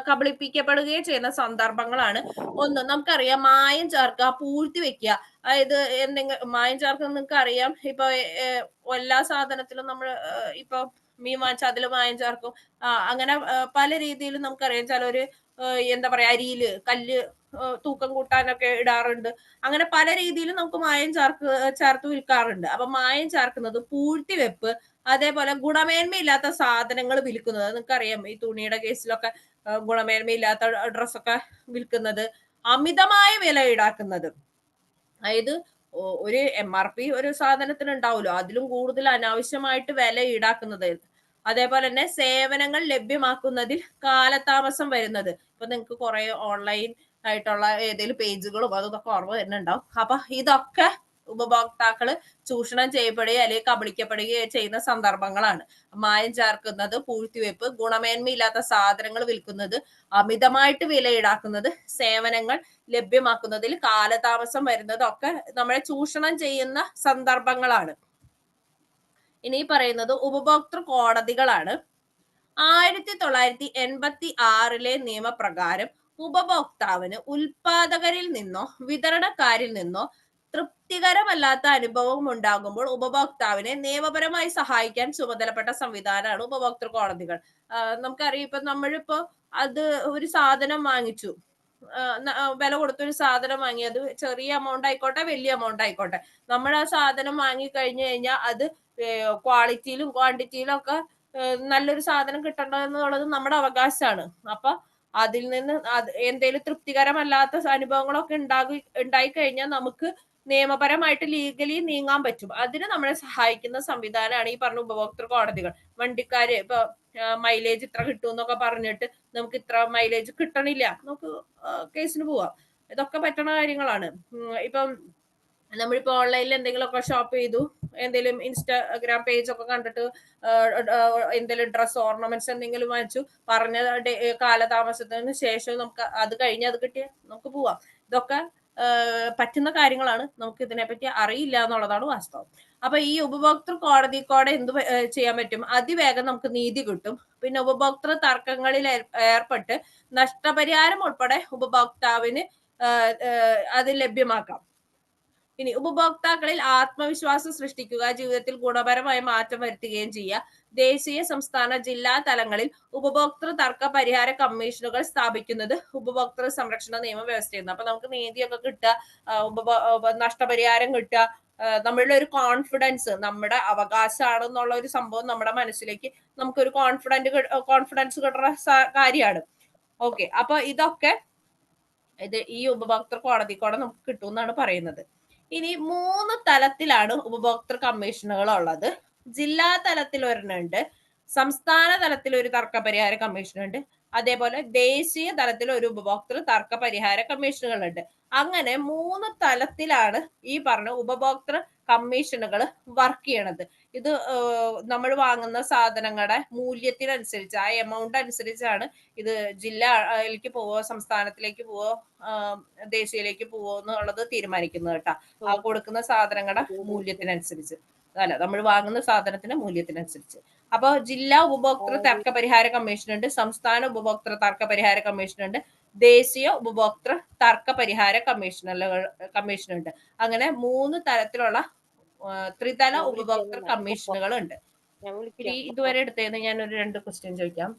കബളിപ്പിക്കപ്പെടുകയോ ചെയ്യുന്ന സന്ദർഭങ്ങളാണ്. ഒന്ന്, നമുക്കറിയാം മായം ചേർക്കുക, പൂഴ്ത്തി വെക്കുക. അതായത് എന്തെങ്കിലും മായം ചേർക്കുന്നത് നിങ്ങൾക്ക് അറിയാം. ഇപ്പൊ എല്ലാ സാധനത്തിലും നമ്മൾ ഇപ്പൊ മീൻ വാങ്ങിച്ചാൽ അതിൽ മായം ചേർക്കും. അങ്ങനെ പല രീതിയിലും നമുക്കറിയാം. ചിലര് എന്താ പറയാ, അരിയില് കല്ല് തൂക്കം കൂട്ടാനൊക്കെ ഇടാറുണ്ട്. അങ്ങനെ പല രീതിയിലും നമുക്ക് മായം ചേർത്ത് വിൽക്കാറുണ്ട്. അപ്പൊ മായം ചേർക്കുന്നത്, പൂഴ്ത്തി വെപ്പ്, അതേപോലെ ഗുണമേന്മയില്ലാത്ത സാധനങ്ങൾ വിൽക്കുന്നത്. നിങ്ങൾക്കറിയാം ഈ തുണിയുടെ കേസിലൊക്കെ ഗുണമേന്മയില്ലാത്ത ഡ്രസ്സൊക്കെ വിൽക്കുന്നത്, അമിതമായ വില ഈടാക്കുന്നത്. അതായത് ഒരു MRP ഒരു സാധനത്തിന് ഉണ്ടാവുമല്ലോ, അതിലും കൂടുതൽ അനാവശ്യമായിട്ട് വില ഈടാക്കുന്നത്. അതേപോലെ തന്നെ സേവനങ്ങൾ ലഭ്യമാക്കുന്നതിൽ കാലതാമസം വരുന്നത്. ഇപ്പൊ നിങ്ങൾക്ക് കുറെ ഓൺലൈൻ ആയിട്ടുള്ള ഏതെങ്കിലും പേജുകളും അതൊക്കെ ഓർമ്മ വരുന്നുണ്ടാവും. അപ്പൊ ഇതൊക്കെ ഉപഭോക്താക്കള് ചൂഷണം ചെയ്യപ്പെടുകയോ അല്ലെങ്കിൽ കബളിക്കപ്പെടുകയോ ചെയ്യുന്ന സന്ദർഭങ്ങളാണ്. മായം ചേർക്കുന്നത്, പൂഴ്ത്തിവെപ്പ്, ഗുണമേന്മയില്ലാത്ത സാധനങ്ങൾ വിൽക്കുന്നത്, അമിതമായിട്ട് വില ഈടാക്കുന്നത്, സേവനങ്ങൾ ലഭ്യമാക്കുന്നതിൽ കാലതാമസം വരുന്നതൊക്കെ നമ്മളെ ചൂഷണം ചെയ്യുന്ന സന്ദർഭങ്ങളാണ്. ഇനി പറയുന്നത് ഉപഭോക്തൃ കോടതികളാണ്. 1986 നിയമപ്രകാരം ഉപഭോക്താവിന് ഉൽപാദകരിൽ നിന്നോ വിതരണക്കാരിൽ നിന്നോ തൃപ്തികരമല്ലാത്ത അനുഭവം ഉണ്ടാകുമ്പോൾ ഉപഭോക്താവിനെ നിയമപരമായി സഹായിക്കാൻ ചുമതലപ്പെട്ട സംവിധാനമാണ് ഉപഭോക്തൃ കോടതികൾ. നമുക്കറിയാം, ഇപ്പൊ നമ്മളിപ്പോ അത് ഒരു സാധനം വാങ്ങിച്ചു, വില കൊടുത്തൊരു സാധനം വാങ്ങി, അത് ചെറിയ എമൗണ്ട് ആയിക്കോട്ടെ വലിയ എമൗണ്ട് ആയിക്കോട്ടെ, നമ്മൾ ആ സാധനം വാങ്ങി കഴിഞ്ഞു കഴിഞ്ഞാൽ അത് ക്വാളിറ്റിയിലും ക്വാണ്ടിറ്റിയിലും ഒക്കെ നല്ലൊരു സാധനം കിട്ടണമെന്നുള്ളത് നമ്മുടെ അവകാശമാണ്. അപ്പൊ അതിൽ നിന്ന് എന്തെങ്കിലും തൃപ്തികരമല്ലാത്ത അനുഭവങ്ങളൊക്കെ ഉണ്ടായി കഴിഞ്ഞാൽ നമുക്ക് നിയമപരമായിട്ട് ലീഗലി നീങ്ങാൻ പറ്റും. അതിന് നമ്മളെ സഹായിക്കുന്ന സംവിധാനമാണ് ഈ പറഞ്ഞ ഉപഭോക്തൃ കോടതികൾ. വണ്ടിക്കാര് ഇപ്പൊ മൈലേജ് ഇത്ര കിട്ടും എന്നൊക്കെ പറഞ്ഞിട്ട് നമുക്ക് ഇത്ര മൈലേജ് കിട്ടണില്ല, നമുക്ക് കേസിന് പോവാം. ഇതൊക്കെ പറ്റണ കാര്യങ്ങളാണ്. ഇപ്പം നമ്മളിപ്പോ ഓൺലൈനിൽ എന്തെങ്കിലുമൊക്കെ ഷോപ്പ് ചെയ്തു, എന്തെങ്കിലും ഇൻസ്റ്റാഗ്രാം പേജ് ഒക്കെ കണ്ടിട്ട് എന്തെങ്കിലും ഡ്രസ് ഓർണമെന്റ്സ് എന്തെങ്കിലും വാങ്ങിച്ചു, പറഞ്ഞ കാലതാമസത്തിന് ശേഷം നമുക്ക് അത് കഴിഞ്ഞ് അത് കിട്ടിയ നമുക്ക് പോവാം. ഇതൊക്കെ പറ്റുന്ന കാര്യങ്ങളാണ്. നമുക്ക് ഇതിനെപ്പറ്റി അറിയില്ല എന്നുള്ളതാണ് വാസ്തവം. അപ്പൊ ഈ ഉപഭോക്തൃ കോടതിക്കോടെ എന്ത് ചെയ്യാൻ പറ്റും? അതിവേഗം നമുക്ക് നീതി കിട്ടും. പിന്നെ ഉപഭോക്തൃ തർക്കങ്ങളിൽ ഏർപ്പെട്ട് നഷ്ടപരിഹാരം ഉൾപ്പെടെ ഉപഭോക്താവിന് അത് ലഭ്യമാക്കാം. ഇനി ഉപഭോക്താക്കളിൽ ആത്മവിശ്വാസം സൃഷ്ടിക്കുക, ജീവിതത്തിൽ ഗുണപരമായ മാറ്റം വരുത്തുകയും ചെയ്യുക. ദേശീയ, സംസ്ഥാന, ജില്ലാ തലങ്ങളിൽ ഉപഭോക്തൃ തർക്ക പരിഹാര കമ്മീഷനുകൾ സ്ഥാപിക്കുന്നത് ഉപഭോക്തൃ സംരക്ഷണ നിയമവ്യവസ്ഥയാണ്. അപ്പൊ നമുക്ക് നീതിയൊക്കെ കിട്ടുക, നഷ്ടപരിഹാരം കിട്ടുക, നമ്മളുടെ ഒരു കോൺഫിഡൻസ്, നമ്മുടെ അവകാശമാണെന്നുള്ള ഒരു സംഭവം നമ്മുടെ മനസ്സിലേക്ക് നമുക്കൊരു കോൺഫിഡൻസ് കിട്ടുന്ന കാര്യമാണ്. ഓക്കെ, അപ്പൊ ഇതൊക്കെ ഈ ഉപഭോക്തൃ കോടതിക്കൂടെ നമുക്ക് കിട്ടും എന്നാണ് പറയുന്നത്. ഇനി 3 തലത്തിലാണ് ഉപഭോക്തൃ കമ്മീഷനുകൾ ഉള്ളത്. ജില്ലാ തലത്തിൽ ഒരെണ്ണമുണ്ട്, സംസ്ഥാന തലത്തിൽ ഒരു തർക്ക പരിഹാര കമ്മീഷൻ ഉണ്ട്, അതേപോലെ ദേശീയ തലത്തിൽ ഒരു ഉപഭോക്തൃ തർക്ക പരിഹാര കമ്മീഷനുകളുണ്ട്. അങ്ങനെ 3 തലത്തിലാണ് ഈ പറഞ്ഞ ഉപഭോക്തൃ കമ്മീഷനുകൾ വർക്ക് ചെയ്യണത്. ഇത് നമ്മൾ വാങ്ങുന്ന സാധനങ്ങളുടെ മൂല്യത്തിനനുസരിച്ച്, ആ എമൗണ്ട് അനുസരിച്ചാണ് ഇത് ജില്ലയിലേക്ക് പോവോ, സംസ്ഥാനത്തിലേക്ക് പോവോ, ദേശീയയിലേക്ക് പോവോ എന്നുള്ളത് തീരുമാനിക്കുന്നത് കേട്ടോ. ആ കൊടുക്കുന്ന സാധനങ്ങളുടെ മൂല്യത്തിനനുസരിച്ച്, അല്ല നമ്മൾ വാങ്ങുന്ന സാധനത്തിന്റെ മൂല്യത്തിനനുസരിച്ച്. അപ്പൊ ജില്ലാ ഉപഭോക്തൃ തർക്ക പരിഹാര കമ്മീഷൻ ഉണ്ട്, സംസ്ഥാന ഉപഭോക്തൃ തർക്ക പരിഹാര കമ്മീഷൻ ഉണ്ട്, ദേശീയ ഉപഭോക്തൃ തർക്ക പരിഹാര കമ്മീഷൻ ഉണ്ട്. അങ്ങനെ 3 തരത്തിലുള്ള ത്രിതല ഉപഭോക്തൃ കമ്മീഷനുകൾ ഉണ്ട്. ഞാൻ ഇനി വിളിക്കാം അപ്പൊ. ഇതുവരെ എടുത്തതെന്ന് ഞാൻ ഒരു 2 ക്വസ്റ്റ്യൻ ചോദിക്കാം.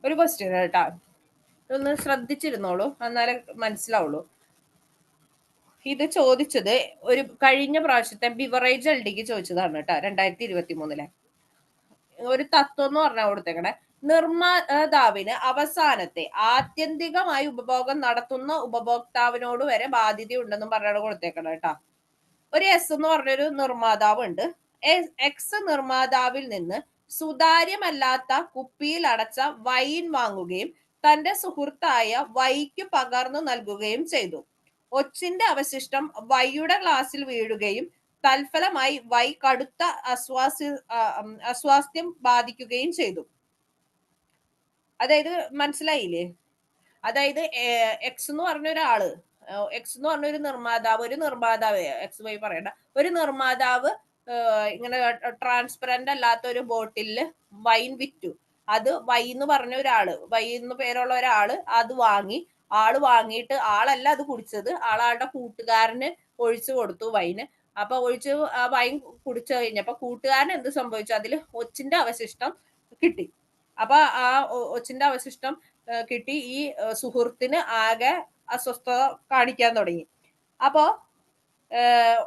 ഒരു ക്വസ്റ്റ്യൻ കേട്ടാ, ഒന്ന് ശ്രദ്ധിച്ചിരുന്നോളൂ, എന്നാലേ മനസ്സിലാവുള്ളൂ. ഇത് ചോദിച്ചത് ഒരു കഴിഞ്ഞ പ്രാവശ്യത്തെ ബിവറേജ് എൽ ഡിക്ക് ചോദിച്ചതാണ് കേട്ടോ, 2023. ഒരു തത്വം എന്ന് പറഞ്ഞാൽ കൊടുത്തേക്കണേ, നിർമ്മാതാവിന് അവസാനത്തെ ആത്യന്തികമായി ഉപഭോഗം നടത്തുന്ന ഉപഭോക്താവിനോട് വരെ ബാധ്യതയുണ്ടെന്നും പറഞ്ഞാണ് കൊടുത്തേക്കണം കേട്ടോ. ഒരു എസ് എന്ന് പറഞ്ഞൊരു നിർമ്മാതാവ് ഉണ്ട്. എക്സ് നിർമ്മാതാവിൽ നിന്ന് സുതാര്യമല്ലാത്ത കുപ്പിയിൽ അടച്ച വൈൻ വാങ്ങുകയും തന്റെ സുഹൃത്തായ വൈക്ക് പകർന്നു നൽകുകയും ചെയ്തു. ഒച്ചിന്റെ അവശിഷ്ടം വൈയുടെ ഗ്ലാസ്സിൽ വീഴുകയും തൽഫലമായി വൈ കടുത്ത അസ്വാസ്ഥ്യം ബാധിക്കുകയും ചെയ്തു. അതായത് മനസ്സിലായില്ലേ? അതായത് എക്സ് എന്ന് പറഞ്ഞ ഒരാള്, എക്സ് എന്ന് പറഞ്ഞ ഒരു നിർമ്മാതാവ് എക്സ് വൈ പറയണ്ട, ഒരു നിർമ്മാതാവ് ഇങ്ങനെ ട്രാൻസ്പെറന്റ് അല്ലാത്ത ഒരു ബോട്ടിലില് വൈൻ വിറ്റു. അത് വൈ എന്ന് പറഞ്ഞ ഒരാള്, വൈ എന്ന് പേരുള്ള ഒരാള് അത് വാങ്ങി. ആള് വാങ്ങിയിട്ട് ആളല്ല അത് കുടിച്ചത്, ആളുടെ കൂട്ടുകാരന് ഒഴിച്ചു കൊടുത്തു വൈന്. അപ്പൊ ഒഴിച്ച് ആ വൈൻ കുടിച്ചു കഴിഞ്ഞപ്പോ കൂട്ടുകാരന് എന്ത് സംഭവിച്ചു, അതിൽ ഒച്ചിന്റെ അവശിഷ്ടം കിട്ടി. അപ്പൊ ആ ഒച്ചിന്റെ അവശിഷ്ടം കിട്ടി. ഈ സുഹൃത്തിന് ആകെ അസ്വസ്ഥത കാണിക്കാൻ തുടങ്ങി. അപ്പോ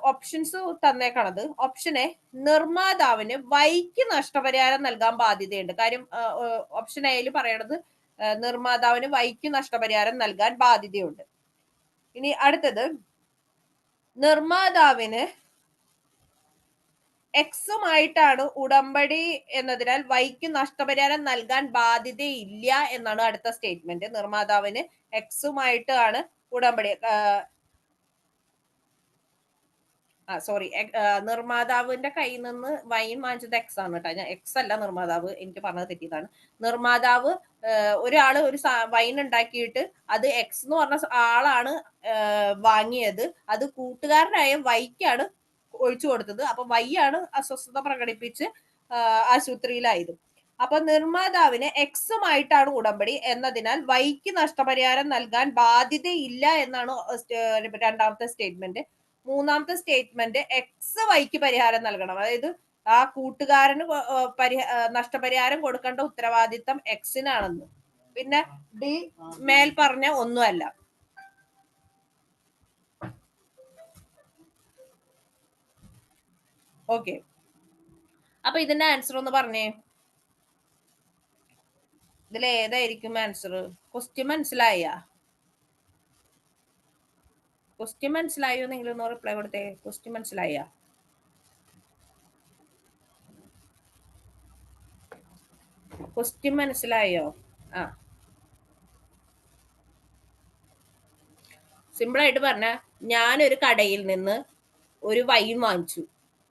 ഓപ്ഷൻസ് തന്നേക്കണത്, ഓപ്ഷൻ എ, നിർമ്മാതാവിന് വൈക്ക് നഷ്ടപരിഹാരം നൽകാൻ ബാധ്യതയുണ്ട്. കാര്യം ഓപ്ഷൻ എയിൽ പറയണത് നിർമ്മാതാവിന് വൈക്ക് നഷ്ടപരിഹാരം നൽകാൻ ബാധ്യതയുണ്ട്. ഇനി അടുത്തത്, നിർമ്മാതാവിന് എക്സുമായിട്ടാണ് ഉടമ്പടി എന്നതിനാൽ വൈക്ക് നഷ്ടപരിഹാരം നൽകാൻ ബാധ്യതയില്ല എന്നാണ് അടുത്ത സ്റ്റേറ്റ്മെന്റ്. നിർമ്മാതാവിന് എക്സുമായിട്ടാണ് ഉടമ്പടി, സോറി, നിർമ്മാതാവിന്റെ കയ്യിൽ നിന്ന് വൈൻ വാങ്ങിച്ചത് എക്സ് ആണ് കേട്ടോ. ഞാൻ എക്സ് അല്ല നിർമ്മാതാവ്, എനിക്ക് പറഞ്ഞത് തെറ്റിയതാണ്. നിർമ്മാതാവ് ഒരാള് ഒരു വൈൻ ഉണ്ടാക്കിയിട്ട് അത് എക്സ് എന്ന് പറഞ്ഞ ആളാണ് വാങ്ങിയത്. അത് കൂട്ടുകാരനായ വൈക്കാണ് ഒഴിച്ചു കൊടുത്തത്. അപ്പൊ വൈ ആണ് അസ്വസ്ഥത പ്രകടിപ്പിച്ച് ആശുപത്രിയിലായത്. അപ്പൊ നിർമ്മാതാവിന് എക്സുമായിട്ടാണ് ഉടമ്പടി എന്നതിനാൽ വൈക്ക് നഷ്ടപരിഹാരം നൽകാൻ ബാധ്യതയില്ല എന്നാണ് രണ്ടാമത്തെ സ്റ്റേറ്റ്മെന്റ്. മൂന്നാമത്തെ സ്റ്റേറ്റ്മെന്റ്, എക്സ് വൈക്ക് പരിഹാരം നൽകണം. അതായത് ആ കൂട്ടുകാരന് നഷ്ടപരിഹാരം കൊടുക്കേണ്ട ഉത്തരവാദിത്തം എക്സിനാണെന്ന്. പിന്നെ ഡി മേൽ പറഞ്ഞ ഒന്നുമല്ല. ഓക്കെ, അപ്പൊ ഇതിന്റെ ആൻസർ ഒന്ന് പറഞ്ഞേ. ഇതിൽ ഏതായിരിക്കും ആൻസർ? ക്വസ്റ്റ്യൻ മനസ്സിലായ? ക്വസ്റ്റ്യൻ മനസ്സിലായോ? നിങ്ങൾ ഒന്ന് റിപ്ലൈ കൊടുത്തേ. ക്വസ്റ്റ്യൻ മനസ്സിലായ? ക്വസ്റ്റ്യൻ മനസ്സിലായോ? ആ, സിമ്പിൾ ആയിട്ട് പറഞ്ഞ, ഞാനൊരു കടയിൽ നിന്ന് ഒരു വൈൻ വാങ്ങിച്ചു.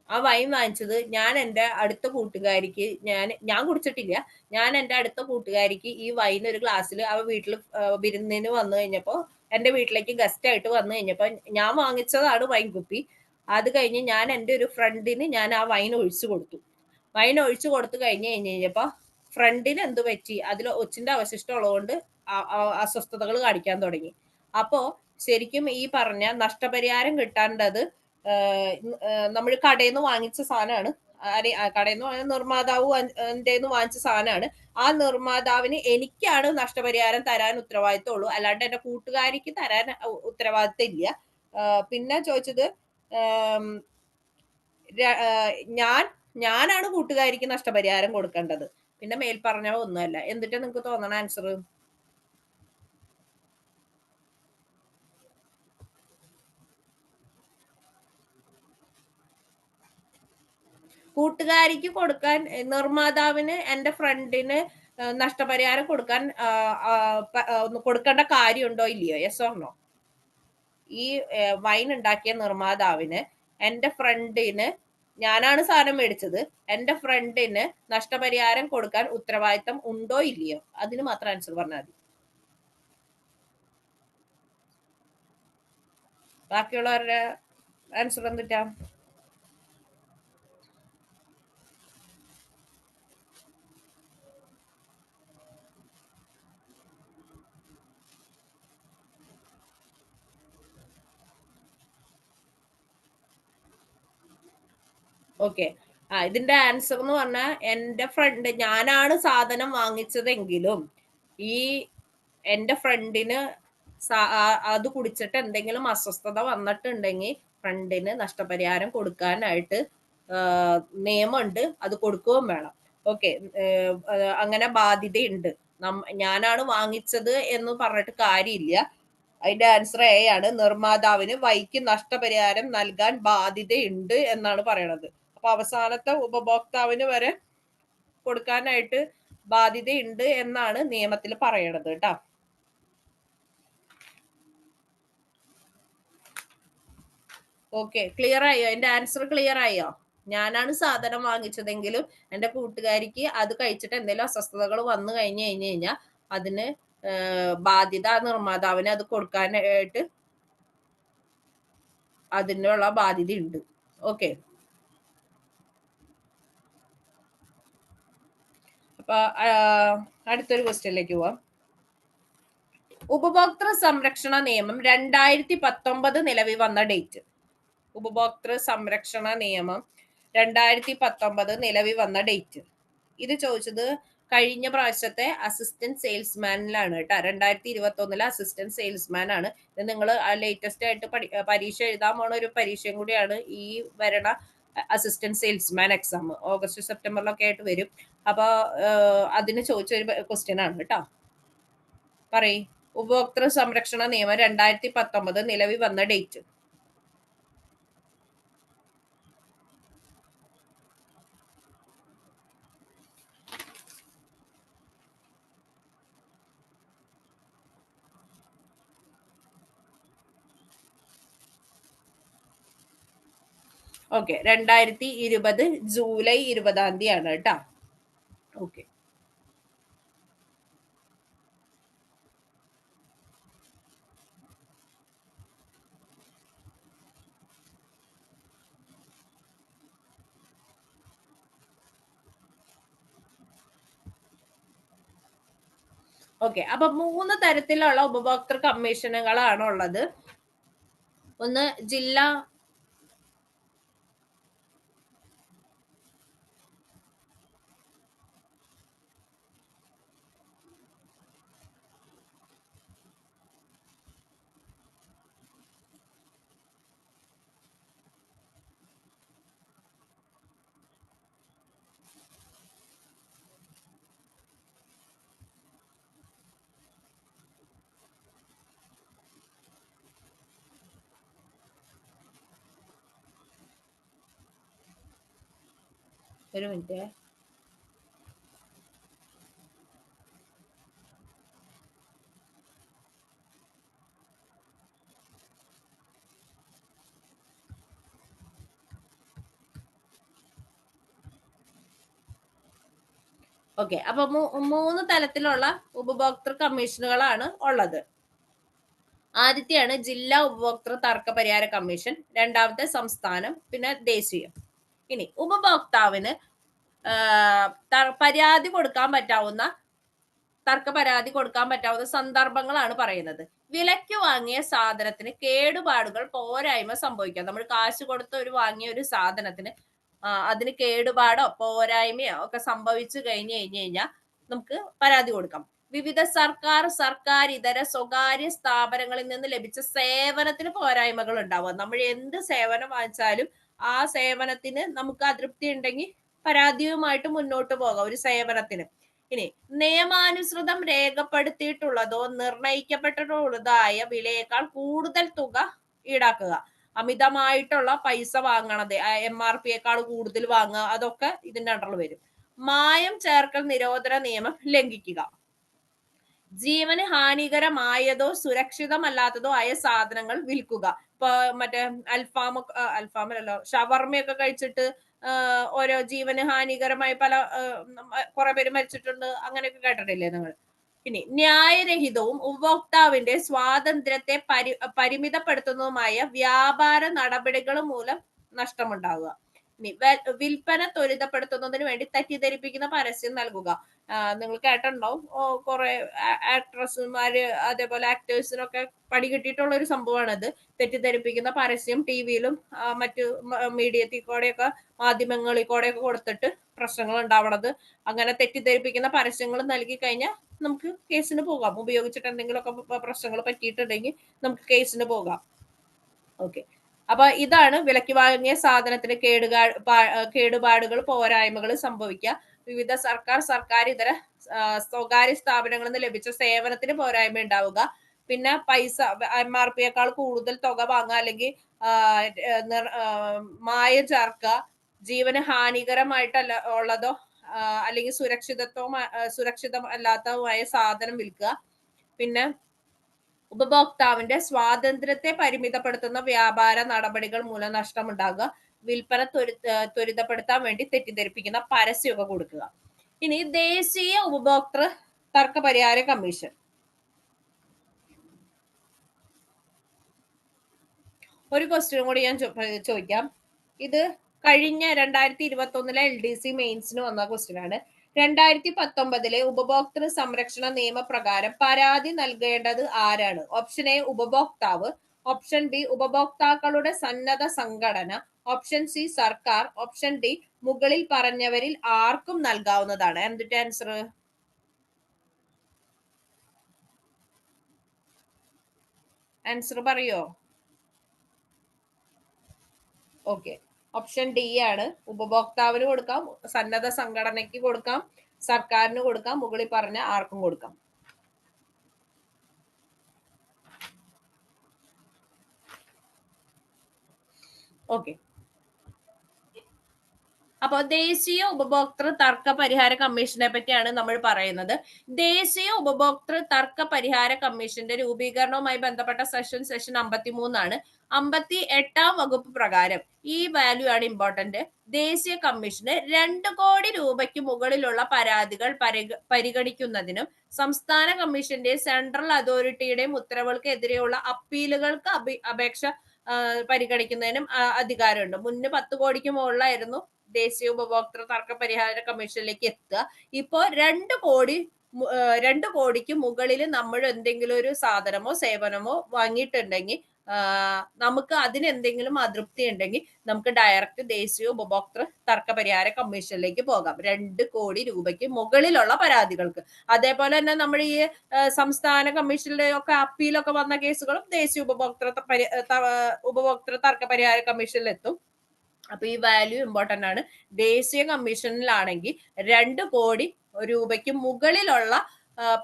ആ വൈൻ വാങ്ങിച്ചത് ഞാൻ എൻ്റെ അടുത്ത കൂട്ടുകാരിക്ക്, ഞാൻ കുടിച്ചിട്ടില്ല, ഞാൻ എൻ്റെ അടുത്ത കൂട്ടുകാരിക്ക് ഈ വൈൻ ഒരു ഗ്ലാസ്സിൽ അവ വീട്ടിൽ വിരുന്നിന് വന്നു കഴിഞ്ഞപ്പോൾ, എൻ്റെ വീട്ടിലേക്ക് ഗസ്റ്റ് ആയിട്ട് വന്നു കഴിഞ്ഞപ്പോൾ ഞാൻ വാങ്ങിച്ചതാണ് വൈൻ കുപ്പി. അത് കഴിഞ്ഞ് ഞാൻ എൻ്റെ ഒരു ഫ്രണ്ടിന് ഞാൻ ആ വൈൻ ഒഴിച്ചു കൊടുത്തു. വൈൻ ഒഴിച്ചു കൊടുത്തു കഴിഞ്ഞപ്പോൾ ഫ്രണ്ടിന് എന്ത് പറ്റി, അതിൽ ഒച്ചിന്റെ അവശിഷ്ടം ഉള്ളതുകൊണ്ട് അസ്വസ്ഥതകൾ കാണിക്കാൻ തുടങ്ങി. അപ്പോ ശരിക്കും ഈ പറഞ്ഞ നഷ്ടപരിഹാരം കിട്ടാണ്ടത് നമ്മൾ കടയിൽ നിന്ന് വാങ്ങിച്ച സാധനമാണ്. കടയിൽ നിന്ന് നിർമ്മാതാവ് വാങ്ങിച്ച സാധനമാണ്. ആ നിർമ്മാതാവിന് എനിക്കാണ് നഷ്ടപരിഹാരം തരാൻ ഉത്തരവാദിത്തം ഉള്ളൂ, അല്ലാണ്ട് എന്റെ കൂട്ടുകാരിക്ക് തരാൻ ഉത്തരവാദിത്തം ഇല്ല. പിന്നെ ചോദിച്ചത്, ഞാനാണ് കൂട്ടുകാരിക്ക് നഷ്ടപരിഹാരം കൊടുക്കേണ്ടത്. പിന്നെ മേൽ പറഞ്ഞ ഒന്നുമല്ല. എന്നിട്ട് നിങ്ങൾക്ക് തോന്നണ ആൻസർ? കൂട്ടുകാരിക്ക് കൊടുക്കാൻ, നിർമ്മാതാവിന് എന്റെ ഫ്രണ്ടിന് നഷ്ടപരിഹാരം കൊടുക്കാൻ കൊടുക്കേണ്ട കാര്യമുണ്ടോ ഇല്ലയോ? Yes or no? ഈ വൈൻ ഉണ്ടാക്കിയ നിർമ്മാതാവിന് എന്റെ ഫ്രണ്ടിന്, ഞാനാണ് സാധനം മേടിച്ചത്, എന്റെ ഫ്രണ്ടിന് നഷ്ടപരിഹാരം കൊടുക്കാൻ ഉത്തരവാദിത്തം ഉണ്ടോ ഇല്ലയോ? അതിന് മാത്രം ആൻസർ പറഞ്ഞാൽ മതി. ബാക്കിയുള്ളവരുടെ ആൻസർ എന്തിട്ടാ? ഓക്കെ. ഇതിന്റെ ആൻസർ എന്ന് പറഞ്ഞാൽ എന്റെ ഫ്രണ്ട്, ഞാനാണ് സാധനം വാങ്ങിച്ചതെങ്കിലും ഈ എന്റെ ഫ്രണ്ടിന് അത് കുടിച്ചിട്ട് എന്തെങ്കിലും അസ്വസ്ഥത വന്നിട്ടുണ്ടെങ്കിൽ ഫ്രണ്ടിന് നഷ്ടപരിഹാരം കൊടുക്കാനായിട്ട് നിയമമുണ്ട്, അത് കൊടുക്കുകയും വേണം. ഓക്കെ. അങ്ങനെ ബാധ്യതയുണ്ട്. ഞാനാണ് വാങ്ങിച്ചത് എന്ന് പറഞ്ഞിട്ട് കാര്യമില്ല. അതിന്റെ ആൻസർ എ ആണ്. നിർമ്മാതാവിന് വൈക്ക് നഷ്ടപരിഹാരം നൽകാൻ ബാധ്യതയുണ്ട് എന്നാണ് പറയണത്. അപ്പൊ അവസാനത്തെ ഉപഭോക്താവിന് വരെ കൊടുക്കാനായിട്ട് ബാധ്യതയുണ്ട് എന്നാണ് നിയമത്തിൽ പറയണത് കേട്ടോ. ഓക്കെ, ക്ലിയർ ആയോ? എന്റെ ആൻസർ ക്ലിയർ ആയോ? ഞാനാണ് സാധനം വാങ്ങിച്ചതെങ്കിലും എന്റെ കൂട്ടുകാരിക്ക് അത് കഴിച്ചിട്ട് എന്തെങ്കിലും അസ്വസ്ഥതകൾ വന്നു കഴിഞ്ഞു കഴിഞ്ഞാൽ അതിന് ബാധ്യത നിർമ്മാതാവിന് അത് കൊടുക്കാനായിട്ട് അതിനുള്ള ബാധ്യത ഉണ്ട്. ഓക്കെ. അപ്പൊ അടുത്തൊരു ക്വസ്റ്റ്യനിലേക്ക് പോവാം. ഉപഭോക്തൃ സംരക്ഷണ നിയമം 2019 നിലവിൽ വന്ന ഡേറ്റ്. ഉപഭോക്തൃ സംരക്ഷണ നിയമം 2019 നിലവിൽ വന്ന ഡേറ്റ്. ഇത് ചോദിച്ചത് കഴിഞ്ഞ പ്രാവശ്യത്തെ അസിസ്റ്റന്റ് സെയിൽസ്മാനിലാണ് കേട്ടോ. 2021 അസിസ്റ്റന്റ് സെയിൽസ്മാൻ ആണ്. ഇത് നിങ്ങൾ ലേറ്റസ്റ്റ് ആയിട്ട് പരീക്ഷ എഴുതാൻ പോണ ഒരു പരീക്ഷയും കൂടിയാണ് ഈ വരണ അസിസ്റ്റന്റ് സെയിൽസ്മാൻ എക്സാം. ഓഗസ്റ്റ് സെപ്റ്റംബറിലൊക്കെ ആയിട്ട് വരും. അപ്പൊ അതിന് ചോദിച്ച ഒരു ക്വസ്റ്റ്യൻ ആണ് കേട്ടോ. പറയ്, ഉപഭോക്തൃ സംരക്ഷണ നിയമം 2019 നിലവിൽ വന്ന ഡേറ്റ്. ഓക്കെ, 2020 ജൂലൈ 20 ആണ് കേട്ടോ. ഓക്കെ. ഓക്കെ, അപ്പൊ 3 തരത്തിലുള്ള ഉപഭോക്തൃ കമ്മീഷനുകളാണ് ഉള്ളത്. ഒന്ന് ജില്ലാ ഒരു മിനിറ്റ്. ഓക്കെ, അപ്പൊ 3 തലത്തിലുള്ള ഉപഭോക്തൃ കമ്മീഷനുകളാണ് ഉള്ളത്. ആദ്യത്തെയാണ് ജില്ലാ ഉപഭോക്തൃ തർക്ക പരിഹാര കമ്മീഷൻ, രണ്ടാമത്തെ സംസ്ഥാനം, പിന്നെ ദേശീയം. ഇനി ഉപഭോക്താവിന് പരാതി കൊടുക്കാൻ പറ്റാവുന്ന സന്ദർഭങ്ങളാണ് പറയുന്നത്. വിലയ്ക്ക് വാങ്ങിയ സാധനത്തിന് കേടുപാടുകൾ പോരായ്മ സംഭവിക്കാം. നമ്മൾ കാശ് കൊടുത്ത് വാങ്ങിയ ഒരു സാധനത്തിന് അതിന് കേടുപാടോ പോരായ്മയോ ഒക്കെ സംഭവിച്ചു കഴിഞ്ഞു കഴിഞ്ഞാൽ നമുക്ക് പരാതി കൊടുക്കാം. വിവിധ സർക്കാർ ഇതര സ്വകാര്യ സ്ഥാപനങ്ങളിൽ നിന്ന് ലഭിച്ച സേവനത്തിന് പോരായ്മകൾ ഉണ്ടാവുക. നമ്മൾ എന്ത് സേവനം വാങ്ങിച്ചാലും ആ സേവനത്തിന് നമുക്ക് അതൃപ്തി ഉണ്ടെങ്കിൽ പരാതിയുമായിട്ട് മുന്നോട്ട് പോകാം ഒരു സേവനത്തിന്. ഇനി നിയമാനുസൃതം രേഖപ്പെടുത്തിയിട്ടുള്ളതോ നിർണയിക്കപ്പെട്ടിട്ടുള്ളതായ വിലയേക്കാൾ കൂടുതൽ തുക ഈടാക്കുക. അമിതമായിട്ടുള്ള പൈസ വാങ്ങണത്, MRP കൂടുതൽ വാങ്ങുക, അതൊക്കെ ഇതിന്റെ അണ്ടറിൽ വരും. മായം ചേർക്കൽ നിരോധന നിയമം ലംഘിക്കുക. ജീവന് ഹാനികരമായതോ സുരക്ഷിതമല്ലാത്തതോ ആയ സാധനങ്ങൾ വിൽക്കുക. ഇപ്പൊ മറ്റേ അൽഫാമല്ലോ ഷവർമയൊക്കെ കഴിച്ചിട്ട് ഓരോ ജീവന് ഹാനികരമായി കുറെ പേര് മരിച്ചിട്ടുണ്ട്, അങ്ങനെയൊക്കെ കേട്ടിട്ടില്ലേ നിങ്ങൾ? ഇനി ന്യായരഹിതവും ഉപഭോക്താവിന്റെ സ്വാതന്ത്ര്യത്തെ പരിമിതപ്പെടുത്തുന്നതുമായ വ്യാപാര നടപടികൾ മൂലം നഷ്ടമുണ്ടാവുക. ഇനി വിൽപ്പന ത്വരിതപ്പെടുത്തുന്നതിന് വേണ്ടി തെറ്റിദ്ധരിപ്പിക്കുന്ന പരസ്യം നൽകുക. നിങ്ങൾ കേട്ടിട്ടുണ്ടാവും, കുറെ ആക്ട്രസുമാര് അതേപോലെ ആക്ടേഴ്സിനൊക്കെ പണി കിട്ടിയിട്ടുള്ള ഒരു സംഭവമാണത്. തെറ്റിദ്ധരിപ്പിക്കുന്ന പരസ്യം ടിവിയിലും മറ്റു മീഡിയത്തിൽ കൂടെയൊക്കെ മാധ്യമങ്ങളിൽ കൂടെയൊക്കെ കൊടുത്തിട്ട് പ്രശ്നങ്ങൾ ഉണ്ടാവണത്. അങ്ങനെ തെറ്റിദ്ധരിപ്പിക്കുന്ന പരസ്യങ്ങൾ നൽകി കഴിഞ്ഞാൽ നമുക്ക് കേസിന് പോകാം. ഉപയോഗിച്ചിട്ട് എന്തെങ്കിലുമൊക്കെ പ്രശ്നങ്ങൾ പറ്റിയിട്ടുണ്ടെങ്കിൽ നമുക്ക് കേസിന് പോകാം. ഓക്കെ. അപ്പൊ ഇതാണ് വിലക്ക് വാങ്ങിയ സാധനത്തിന് കേടുപാടുകൾ പോരായ്മകൾ സംഭവിക്കുക. വിവിധ സർക്കാർ ഇതര സ്വകാര്യ സ്ഥാപനങ്ങളിൽ നിന്ന് ലഭിച്ച സേവനത്തിന് പോരായ്മ ഉണ്ടാവുക. പിന്നെ പൈസ MRP കൂടുതൽ തുക വാങ്ങുക, അല്ലെങ്കിൽ മായം ചേർക്കുക, ജീവന് ഹാനികരമായിട്ടല്ല ഉള്ളതോ അല്ലെങ്കിൽ സുരക്ഷിതമല്ലാത്തതുമായ സാധനം വിൽക്കുക. പിന്നെ ഉപഭോക്താവിന്റെ സ്വാതന്ത്ര്യത്തെ പരിമിതപ്പെടുത്തുന്ന വ്യാപാര നടപടികൾ മൂലം നഷ്ടമുണ്ടാകുക. വിൽപ്പന ത്വരിതപ്പെടുത്താൻ വേണ്ടി തെറ്റിദ്ധരിപ്പിക്കുന്ന പരസ്യമൊക്കെ കൊടുക്കുക. ഇനി ദേശീയ ഉപഭോക്തൃ തർക്ക പരിഹാര കമ്മീഷൻ. ഒരു ക്വസ്റ്റ്യൻ കൂടി ഞാൻ ചോദിക്കാം. ഇത് കഴിഞ്ഞ 2021 LDC മെയിൻസിന് വന്ന ക്വസ്റ്റ്യൻ ആണ്. 2019 ഉപഭോക്തൃ സംരക്ഷണ നിയമപ്രകാരം പരാതി നൽകേണ്ടത് ആരാണ്? ഓപ്ഷൻ എ ഉപഭോക്താവ്, ഓപ്ഷൻ ബി ഉപഭോക്താക്കളുടെ സന്നദ്ധ സംഘടന, ഓപ്ഷൻ സി സർക്കാർ, ഓപ്ഷൻ ഡി മുകളിൽ പറഞ്ഞവരിൽ ആർക്കും നൽകാവുന്നതാണ്. എന്തിന്റെ ആൻസർ? ആൻസർ പറയോ? ഓക്കെ, ഓപ്ഷൻ ഡി ആണ്. ഉപഭോക്താവിന് കൊടുക്കാം, സന്നദ്ധ സംഘടനയ്ക്ക് കൊടുക്കാം, സർക്കാരിന് കൊടുക്കാം, മുകളിൽ പറഞ്ഞ ആർക്കും കൊടുക്കാം. ഓക്കെ. അപ്പൊ ദേശീയ ഉപഭോക്തൃ തർക്ക പരിഹാര കമ്മീഷനെ പറ്റിയാണ് നമ്മൾ പറയുന്നത്. ദേശീയ ഉപഭോക്തൃ തർക്ക പരിഹാര കമ്മീഷന്റെ രൂപീകരണവുമായി ബന്ധപ്പെട്ട സെഷൻ 53 58-ാം വകുപ്പ് പ്രകാരം ഈ വാല്യൂ ആണ് ഇമ്പോർട്ടന്റ്. ദേശീയ കമ്മീഷന് 2 കോടി രൂപയ്ക്ക് മുകളിലുള്ള പരാതികൾ പരിഗണിക്കുന്നതിനും സംസ്ഥാന കമ്മീഷന്റെയും സെൻട്രൽ അതോറിറ്റിയുടെയും ഉത്തരവുകൾക്കെതിരെയുള്ള അപ്പീലുകൾക്ക് അപേക്ഷ പരിഗണിക്കുന്നതിനും അധികാരമുണ്ട്. മുന്നേ 10 കോടിക്ക് മുകളിലായിരുന്നു ദേശീയ ഉപഭോക്തൃ തർക്ക പരിഹാര കമ്മീഷനിലേക്ക് എത്തുക. ഇപ്പോ 2 കോടിക്ക് മുകളിൽ നമ്മൾ എന്തെങ്കിലും ഒരു സാധനമോ സേവനമോ വാങ്ങിയിട്ടുണ്ടെങ്കിൽ നമുക്ക് അതിന് എന്തെങ്കിലും അതൃപ്തി ഉണ്ടെങ്കിൽ നമുക്ക് ഡയറക്റ്റ് ദേശീയ ഉപഭോക്തൃ തർക്ക പരിഹാര കമ്മീഷനിലേക്ക് പോകാം, 2 കോടി രൂപയ്ക്ക് മുകളിലുള്ള പരാതികൾക്ക്. അതേപോലെ തന്നെ നമ്മൾ ഈ സംസ്ഥാന കമ്മീഷനിലെ ഒക്കെ അപ്പീലൊക്കെ വന്ന കേസുകളും ദേശീയ ഉപഭോക്തൃ തർക്ക പരിഹാര കമ്മീഷനിൽ എത്തും. അപ്പൊ ഈ വാല്യൂ ഇമ്പോർട്ടന്റ് ആണ്. ദേശീയ കമ്മീഷനിലാണെങ്കിൽ 2 കോടി രൂപയ്ക്ക് മുകളിലുള്ള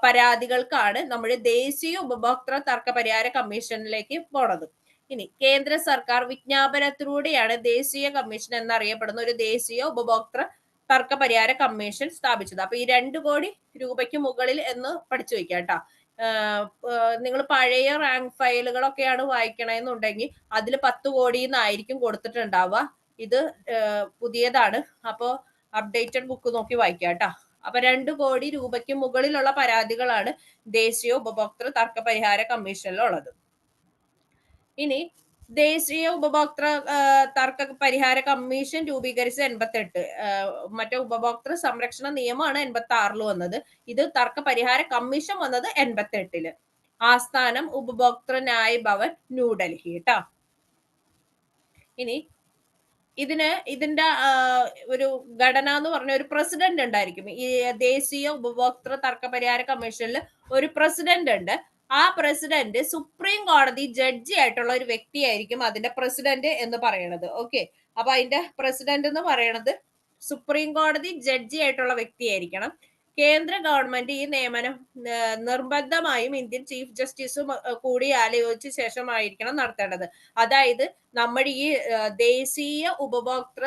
പരാതികൾക്കാണ് നമ്മൾ ദേശീയ ഉപഭോക്തൃ തർക്ക പരിഹാര കമ്മീഷനിലേക്ക് പോണത്. ഇനി കേന്ദ്ര സർക്കാർ വിജ്ഞാപനത്തിലൂടെയാണ് ദേശീയ കമ്മീഷൻ എന്നറിയപ്പെടുന്ന ഒരു ദേശീയ ഉപഭോക്തൃ തർക്ക പരിഹാര കമ്മീഷൻ സ്ഥാപിച്ചത്. അപ്പൊ ഈ 2 കോടി രൂപയ്ക്ക് മുകളിൽ എന്ന് പഠിച്ചു വെക്കാം കേട്ടോ. നിങ്ങൾ പഴയ റാങ്ക് ഫയലുകളൊക്കെയാണ് വായിക്കണമെന്നുണ്ടെങ്കിൽ അതിൽ 10 കോടി എന്നായിരിക്കും കൊടുത്തിട്ടുണ്ടാവുക. ഇത് പുതിയതാണ്, അപ്പോ അപ്ഡേറ്റഡ് ബുക്ക് നോക്കി വായിക്കാം കേട്ടോ. അപ്പൊ 2 കോടി രൂപയ്ക്ക് മുകളിലുള്ള പരാതികളാണ് ദേശീയ ഉപഭോക്തൃ തർക്ക പരിഹാര കമ്മീഷനിലുള്ളത്. ഇനി ദേശീയ ഉപഭോക്തൃ തർക്ക പരിഹാര കമ്മീഷൻ രൂപീകരിച്ച 88, മറ്റേ ഉപഭോക്തൃ സംരക്ഷണ നിയമമാണ് 86 വന്നത്. ഇത് തർക്ക പരിഹാര കമ്മീഷൻ വന്നത് 88. ആസ്ഥാനം ഉപഭോക്തൃ ന്യായ ഭവൻ, ന്യൂഡൽഹി കേട്ടോ. ഇനി ഇതിന്റെ ഒരു ഘടന എന്ന് പറഞ്ഞ ഒരു പ്രസിഡന്റ് ഉണ്ടായിരിക്കും. ഈ ദേശീയ ഉപഭോക്തൃ തർക്ക പരിഹാര കമ്മീഷനിൽ ഒരു പ്രസിഡന്റ് ഉണ്ട്. ആ പ്രസിഡന്റ് സുപ്രീം കോടതി ജഡ്ജി ആയിട്ടുള്ള ഒരു വ്യക്തിയായിരിക്കും അതിന്റെ പ്രസിഡന്റ് എന്ന് പറയുന്നത്. ഓക്കെ, അപ്പൊ അതിന്റെ പ്രസിഡന്റ് എന്ന് പറയുന്നത് സുപ്രീം കോടതി ജഡ്ജി ആയിട്ടുള്ള വ്യക്തിയായിരിക്കണം. കേന്ദ്ര ഗവൺമെന്റ് ഈ നിയമനം നിർബന്ധമായും ഇന്ത്യൻ ചീഫ് ജസ്റ്റിസും കൂടി ആലോചിച്ച ശേഷമായിരിക്കണം നടത്തേണ്ടത്. അതായത് നമ്മുടെ ഈ ദേശീയ ഉപഭോക്തൃ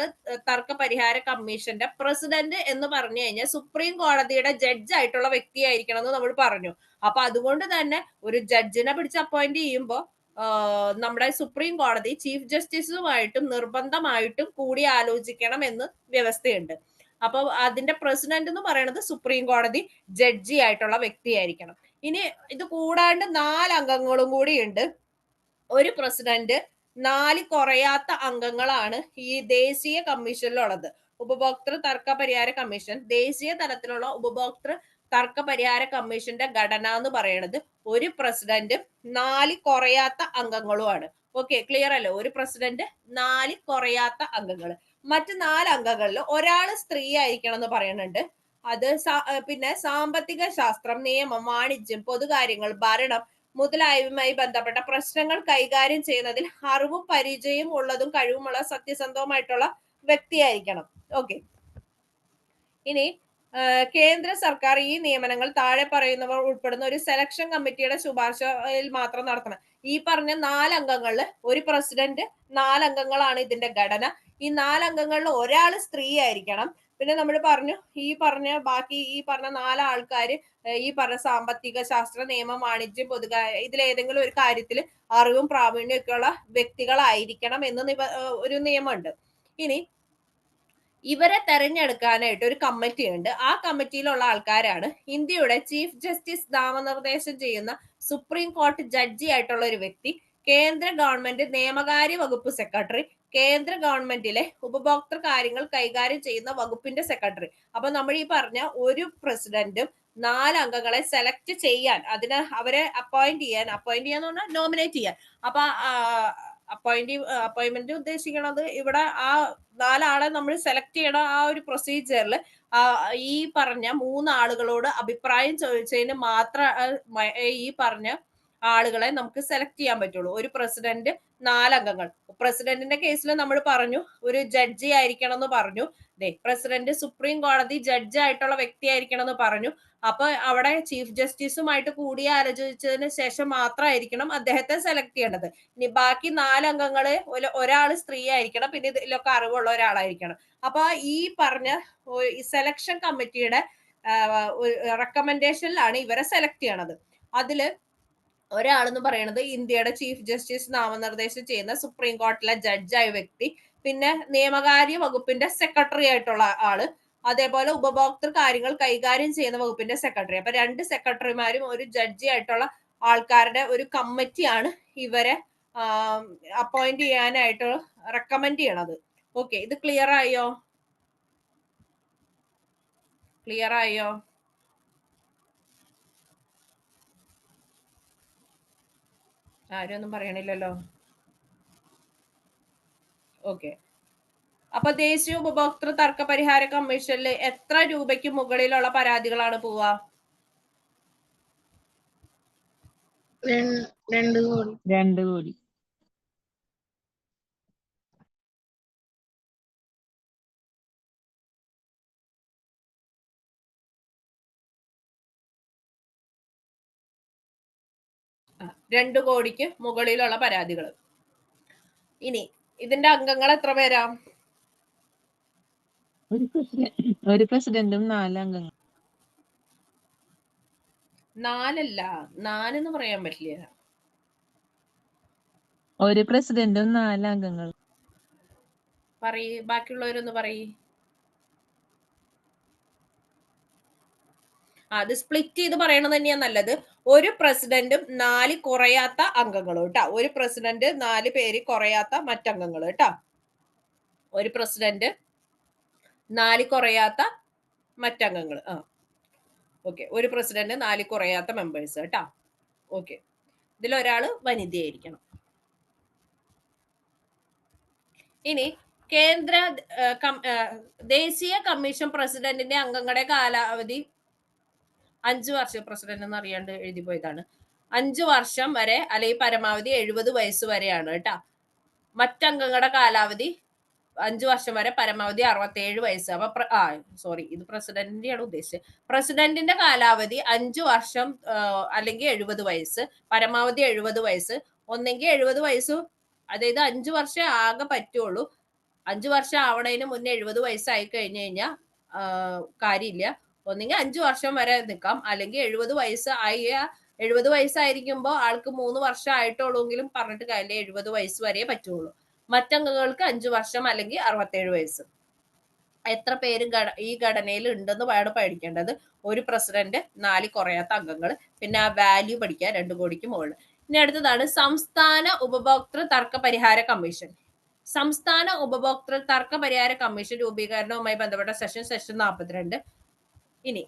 തർക്ക പരിഹാര കമ്മീഷന്റെ പ്രസിഡന്റ് എന്ന് പറഞ്ഞു കഴിഞ്ഞാൽ സുപ്രീം കോടതിയുടെ ജഡ്ജ് ആയിട്ടുള്ള വ്യക്തിയായിരിക്കണം എന്ന് നമ്മൾ പറഞ്ഞു. അപ്പൊ അതുകൊണ്ട് തന്നെ ഒരു ജഡ്ജിനെ പിടിച്ച് അപ്പോയിന്റ് ചെയ്യുമ്പോൾ നമ്മുടെ സുപ്രീം കോടതി ചീഫ് ജസ്റ്റിസുമായിട്ടും നിർബന്ധമായിട്ടും കൂടി ആലോചിക്കണം എന്ന് വ്യവസ്ഥയുണ്ട്. അപ്പൊ അതിന്റെ പ്രസിഡന്റ് എന്ന് പറയുന്നത് സുപ്രീം കോടതി ജഡ്ജി ആയിട്ടുള്ള വ്യക്തിയായിരിക്കണം. ഇനി ഇത് കൂടാണ്ട് 4 അംഗങ്ങളും കൂടി ഉണ്ട്. ഒരു പ്രസിഡന്റ്, 4 കുറയാത്ത അംഗങ്ങളാണ് ഈ ദേശീയ കമ്മീഷനിലുള്ളത്. ഉപഭോക്തൃ തർക്ക പരിഹാര കമ്മീഷൻ, ദേശീയ തലത്തിലുള്ള ഉപഭോക്തൃ തർക്ക പരിഹാര കമ്മീഷന്റെ ഘടന എന്ന് പറയുന്നത് ഒരു പ്രസിഡന്റും 4 കുറയാത്ത അംഗങ്ങളുമാണ്. ഓക്കെ, ക്ലിയർ അല്ലേ? ഒരു പ്രസിഡന്റ്, 4 കുറയാത്ത അംഗങ്ങൾ. മറ്റ് 4 അംഗങ്ങളിൽ ഒരാള് സ്ത്രീ ആയിരിക്കണം എന്ന് പറയുന്നുണ്ട്. അത് പിന്നെ സാമ്പത്തിക ശാസ്ത്രം, നിയമം, വാണിജ്യം, പൊതുകാര്യങ്ങൾ, ഭരണം മുതലായവയുമായി ബന്ധപ്പെട്ട പ്രശ്നങ്ങൾ കൈകാര്യം ചെയ്യുന്നതിൽ അറിവും പരിചയവും ഉള്ളതും കഴിവുമുള്ള സത്യസന്ധവുമായിട്ടുള്ള വ്യക്തിയായിരിക്കണം. ഓക്കെ, ഇനി കേന്ദ്ര സർക്കാർ ഈ നിയമനങ്ങൾ താഴെ പറയുന്നവർ ഉൾപ്പെടുന്ന ഒരു സെലക്ഷൻ കമ്മിറ്റിയുടെ ശുപാർശയിൽ മാത്രം നടത്തണം. ഈ പറഞ്ഞ 4 അംഗങ്ങളിൽ ഒരു പ്രസിഡന്റ്, 4 അംഗങ്ങളാണ് ഇതിന്റെ ഘടന. ഈ 4 അംഗങ്ങളിൽ ഒരാൾ സ്ത്രീ ആയിരിക്കണം. പിന്നെ നമ്മൾ പറഞ്ഞു ബാക്കി ഈ പറഞ്ഞ 4 ആൾക്കാർ ഈ പറഞ്ഞ സാമ്പത്തിക ശാസ്ത്ര, നിയമം, വാണിജ്യം, ഇതിലേതെങ്കിലും ഒരു കാര്യത്തിൽ അറിവും പ്രാവീണ്യം ഒക്കെ ഉള്ള വ്യക്തികളായിരിക്കണം എന്ന് ഒരു നിയമമുണ്ട്. ഇനി ഇവരെ തെരഞ്ഞെടുക്കാനായിട്ട് ഒരു കമ്മിറ്റി ഉണ്ട്. ആ കമ്മിറ്റിയിലുള്ള ആൾക്കാരാണ് ഇന്ത്യയുടെ ചീഫ് ജസ്റ്റിസ് നാമനിർദ്ദേശം ചെയ്യുന്ന സുപ്രീം കോടതി ജഡ്ജി ആയിട്ടുള്ള ഒരു വ്യക്തി, കേന്ദ്ര ഗവൺമെന്റ് നിയമകാര്യ വകുപ്പ് സെക്രട്ടറി, കേന്ദ്ര ഗവൺമെന്റിലെ ഉപഭോക്തൃ കാര്യങ്ങൾ കൈകാര്യം ചെയ്യുന്ന വകുപ്പിന്റെ സെക്രട്ടറി. അപ്പൊ നമ്മൾ ഈ പറഞ്ഞ ഒരു പ്രസിഡന്റും 4 അംഗങ്ങളെ സെലക്ട് ചെയ്യാൻ, അതിന് അവരെ അപ്പോയിന്റ് ചെയ്യാന്ന് പറഞ്ഞാൽ നോമിനേറ്റ് ചെയ്യാൻ. അപ്പൊ അപ്പോയിന്റ്മെന്റ് ഉദ്ദേശിക്കുന്നത് ഇവിടെ ആ 4 ആളെ നമ്മൾ സെലക്ട് ചെയ്യണ ആ ഒരു പ്രൊസീജിയറിൽ ഈ പറഞ്ഞ 3 ആളുകളോട് അഭിപ്രായം ചോദിച്ചതിന് മാത്രം ഈ പറഞ്ഞ ആളുകളെ നമുക്ക് സെലക്ട് ചെയ്യാൻ പറ്റുള്ളൂ. ഒരു പ്രസിഡന്റ്, 4 അംഗങ്ങൾ. പ്രസിഡന്റിന്റെ കേസിൽ നമ്മൾ പറഞ്ഞു ഒരു ജഡ്ജി ആയിരിക്കണം എന്ന് പറഞ്ഞു. പ്രസിഡന്റ് സുപ്രീം കോടതി ജഡ്ജി ആയിട്ടുള്ള വ്യക്തി ആയിരിക്കണം എന്ന് പറഞ്ഞു. അപ്പൊ അവിടെ ചീഫ് ജസ്റ്റിസുമായിട്ട് കൂടിയാലോചിച്ചതിന് ശേഷം മാത്രമായിരിക്കണം അദ്ദേഹത്തെ സെലക്ട് ചെയ്യേണ്ടത്. ഇനി ബാക്കി 4 അംഗങ്ങള് ഒരാൾ സ്ത്രീ ആയിരിക്കണം, പിന്നെ ഇതിലൊക്കെ അറിവുള്ള ഒരാളായിരിക്കണം. അപ്പൊ ഈ പറഞ്ഞ സെലക്ഷൻ കമ്മിറ്റിയുടെ റെക്കമെൻഡേഷനിലാണ് ഇവരെ സെലക്ട് ചെയ്യണത്. അതില് ഒരാളെന്ന് പറയുന്നത് ഇന്ത്യയുടെ ചീഫ് ജസ്റ്റിസ് നാമനിർദ്ദേശം ചെയ്യുന്ന സുപ്രീം കോടതിയിലെ ജഡ്ജായ വ്യക്തി, പിന്നെ നിയമകാര്യ വകുപ്പിന്റെ സെക്രട്ടറി ആയിട്ടുള്ള ആള്, അതേപോലെ ഉപഭോക്തൃ കാര്യങ്ങൾ കൈകാര്യം ചെയ്യുന്ന വകുപ്പിന്റെ സെക്രട്ടറി. അപ്പൊ 2 സെക്രട്ടറിമാരും ഒരു ജഡ്ജി ആയിട്ടുള്ള ആൾക്കാരുടെ ഒരു കമ്മിറ്റിയാണ് ഇവരെ അപ്പോയിന്റ് ചെയ്യാനായിട്ട് റെക്കമെൻഡ് ചെയ്യണത്. ഓക്കെ, ഇത് ക്ലിയർ ആയോ? ക്ലിയർ ആയോ? ആരും ഒന്നും പറയണില്ലല്ലോ. ഓക്കെ, അപ്പൊ ദേശീയ ഉപഭോക്തൃ തർക്ക പരിഹാര കമ്മീഷനിൽ എത്ര രൂപയ്ക്ക് മുകളിലുള്ള പരാതികളാണ് പോവാ? 2 കോടി. 2 കോടി. ആ, 2 കോടിക്ക് മുകളിലുള്ള പരാതികൾ. ഇനി ഇതിന്റെ അംഗങ്ങൾ എത്ര പേരാ? ഒരു പ്രസിഡന്റും 4 അംഗങ്ങൾ. 4 അല്ല, 4 എന്ന് പറയാൻ പറ്റില്ല. ഒരു പ്രസിഡന്റും 4 അംഗങ്ങൾ. പറയ്, ബാക്കിയുള്ളവരൊന്ന് പറയ്. അത് സ്പ്ലിറ്റ് ചെയ്ത് പറയണത് തന്നെയാ നല്ലത്. ഒരു പ്രസിഡന്റും 4 കുറയാത്ത അംഗങ്ങളും കേട്ടാ. ഒരു പ്രസിഡന്റ് 4 പേര് കുറയാത്ത മറ്റംഗങ്ങൾ കേട്ടാ. ഒരു പ്രസിഡന്റ് 4 കുറയാത്ത മറ്റംഗങ്ങൾ. ഓക്കെ, ഒരു പ്രസിഡന്റ് 4 കുറയാത്ത മെമ്പേഴ്സ് കേട്ടാ. ഓക്കെ, ഇതിലൊരാള് വനിതയായിരിക്കണം. ഇനി കേന്ദ്ര ദേശീയ കമ്മീഷൻ പ്രസിഡന്റിന്റെ അംഗങ്ങളുടെ കാലാവധി 5 വർഷം. പ്രസിഡന്റ് എന്ന് അറിയാണ്ട് എഴുതി പോയതാണ്. 5 വർഷം വരെ, അല്ലെങ്കിൽ പരമാവധി 70 വയസ്സ് വരെയാണ് കേട്ടാ. മറ്റംഗങ്ങളുടെ കാലാവധി 5 വർഷം വരെ, പരമാവധി 67 വയസ്സ്. അപ്പൊ സോറി, ഇത് പ്രസിഡന്റിന്റെയാണ് ഉദ്ദേശിച്ചത്. പ്രസിഡന്റിന്റെ കാലാവധി 5 വർഷം അല്ലെങ്കിൽ 70 വയസ്സ്, പരമാവധി 70 വയസ്സ്. ഒന്നെങ്കിൽ 70 വയസ്സ്, അതായത് 5 വർഷം ആകെ പറ്റുള്ളൂ. 5 വർഷം ആവണതിന് മുന്നേ 70 വയസ്സായി കഴിഞ്ഞു കഴിഞ്ഞാൽ കാര്യമില്ല. ഒന്നെങ്കിൽ 5 വർഷം വരെ നിൽക്കാം, അല്ലെങ്കിൽ 70 വയസ്സായിരിക്കുമ്പോൾ ആൾക്ക് 3 വർഷം ആയിട്ടുള്ളൂങ്കിലും പറഞ്ഞിട്ട് കാര്യമില്ല, 70 വയസ്സ് വരെ പറ്റുള്ളൂ. മറ്റംഗങ്ങൾക്ക് 5 വർഷം അല്ലെങ്കിൽ 67 വയസ്സ്. എത്ര പേര് ഈ ഘടനയിൽ ഉണ്ടെന്ന് വേണം പഠിക്കേണ്ടത്. ഒരു പ്രസിഡന്റ്, 4 കുറയാത്ത അംഗങ്ങൾ, പിന്നെ ആ വാല്യൂ പഠിക്കുക 2 കോടിക്ക് മുകളിൽ. ഇനി അടുത്തതാണ് സംസ്ഥാന ഉപഭോക്തൃ തർക്ക പരിഹാര കമ്മീഷൻ. സംസ്ഥാന ഉപഭോക്തൃ തർക്ക പരിഹാര കമ്മീഷൻ രൂപീകരണവുമായി ബന്ധപ്പെട്ട സെഷൻ 42. ഇനി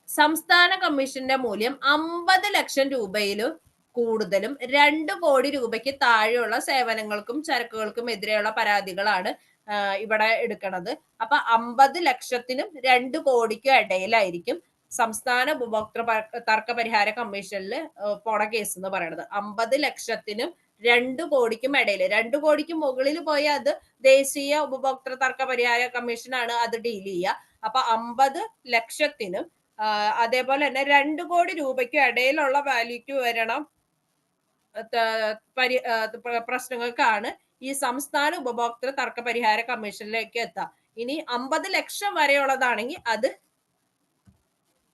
സംസ്ഥാന കമ്മീഷന്റെ മൂല്യം 50 ലക്ഷം രൂപയിലും കൂടുതലും 2 കോടി രൂപയ്ക്ക് താഴെയുള്ള സേവനങ്ങൾക്കും ചരക്കുകൾക്കും എതിരെയുള്ള പരാതികളാണ് ഇവിടെ എടുക്കുന്നത്. അപ്പൊ 50 ലക്ഷത്തിനും 2 കോടിക്കും ഇടയിലായിരിക്കും സംസ്ഥാന ഉപഭോക്തൃ തർക്ക പരിഹാര കമ്മീഷനിൽ പോണ കേസ് എന്ന് പറയുന്നത്. 50 ലക്ഷത്തിനും 2 കോടിക്കും ഇടയിൽ, 2 കോടിക്ക് മുകളിൽ പോയാൽ അത് ദേശീയ ഉപഭോക്തൃ തർക്ക പരിഹാര കമ്മീഷനാണ് അത് ഡീൽ ചെയ്യുക. അപ്പൊ 50 ലക്ഷത്തിനും അതേപോലെ തന്നെ 2 കോടി രൂപയ്ക്കും ഇടയിലുള്ള വാല്യൂക്ക് വരണം പ്രശ്നങ്ങൾക്കാണ് ഈ സംസ്ഥാന ഉപഭോക്തൃ തർക്ക പരിഹാര കമ്മീഷനിലേക്ക് എത്താം. ഇനി 50 ലക്ഷം വരെയുള്ളതാണെങ്കിൽ അത്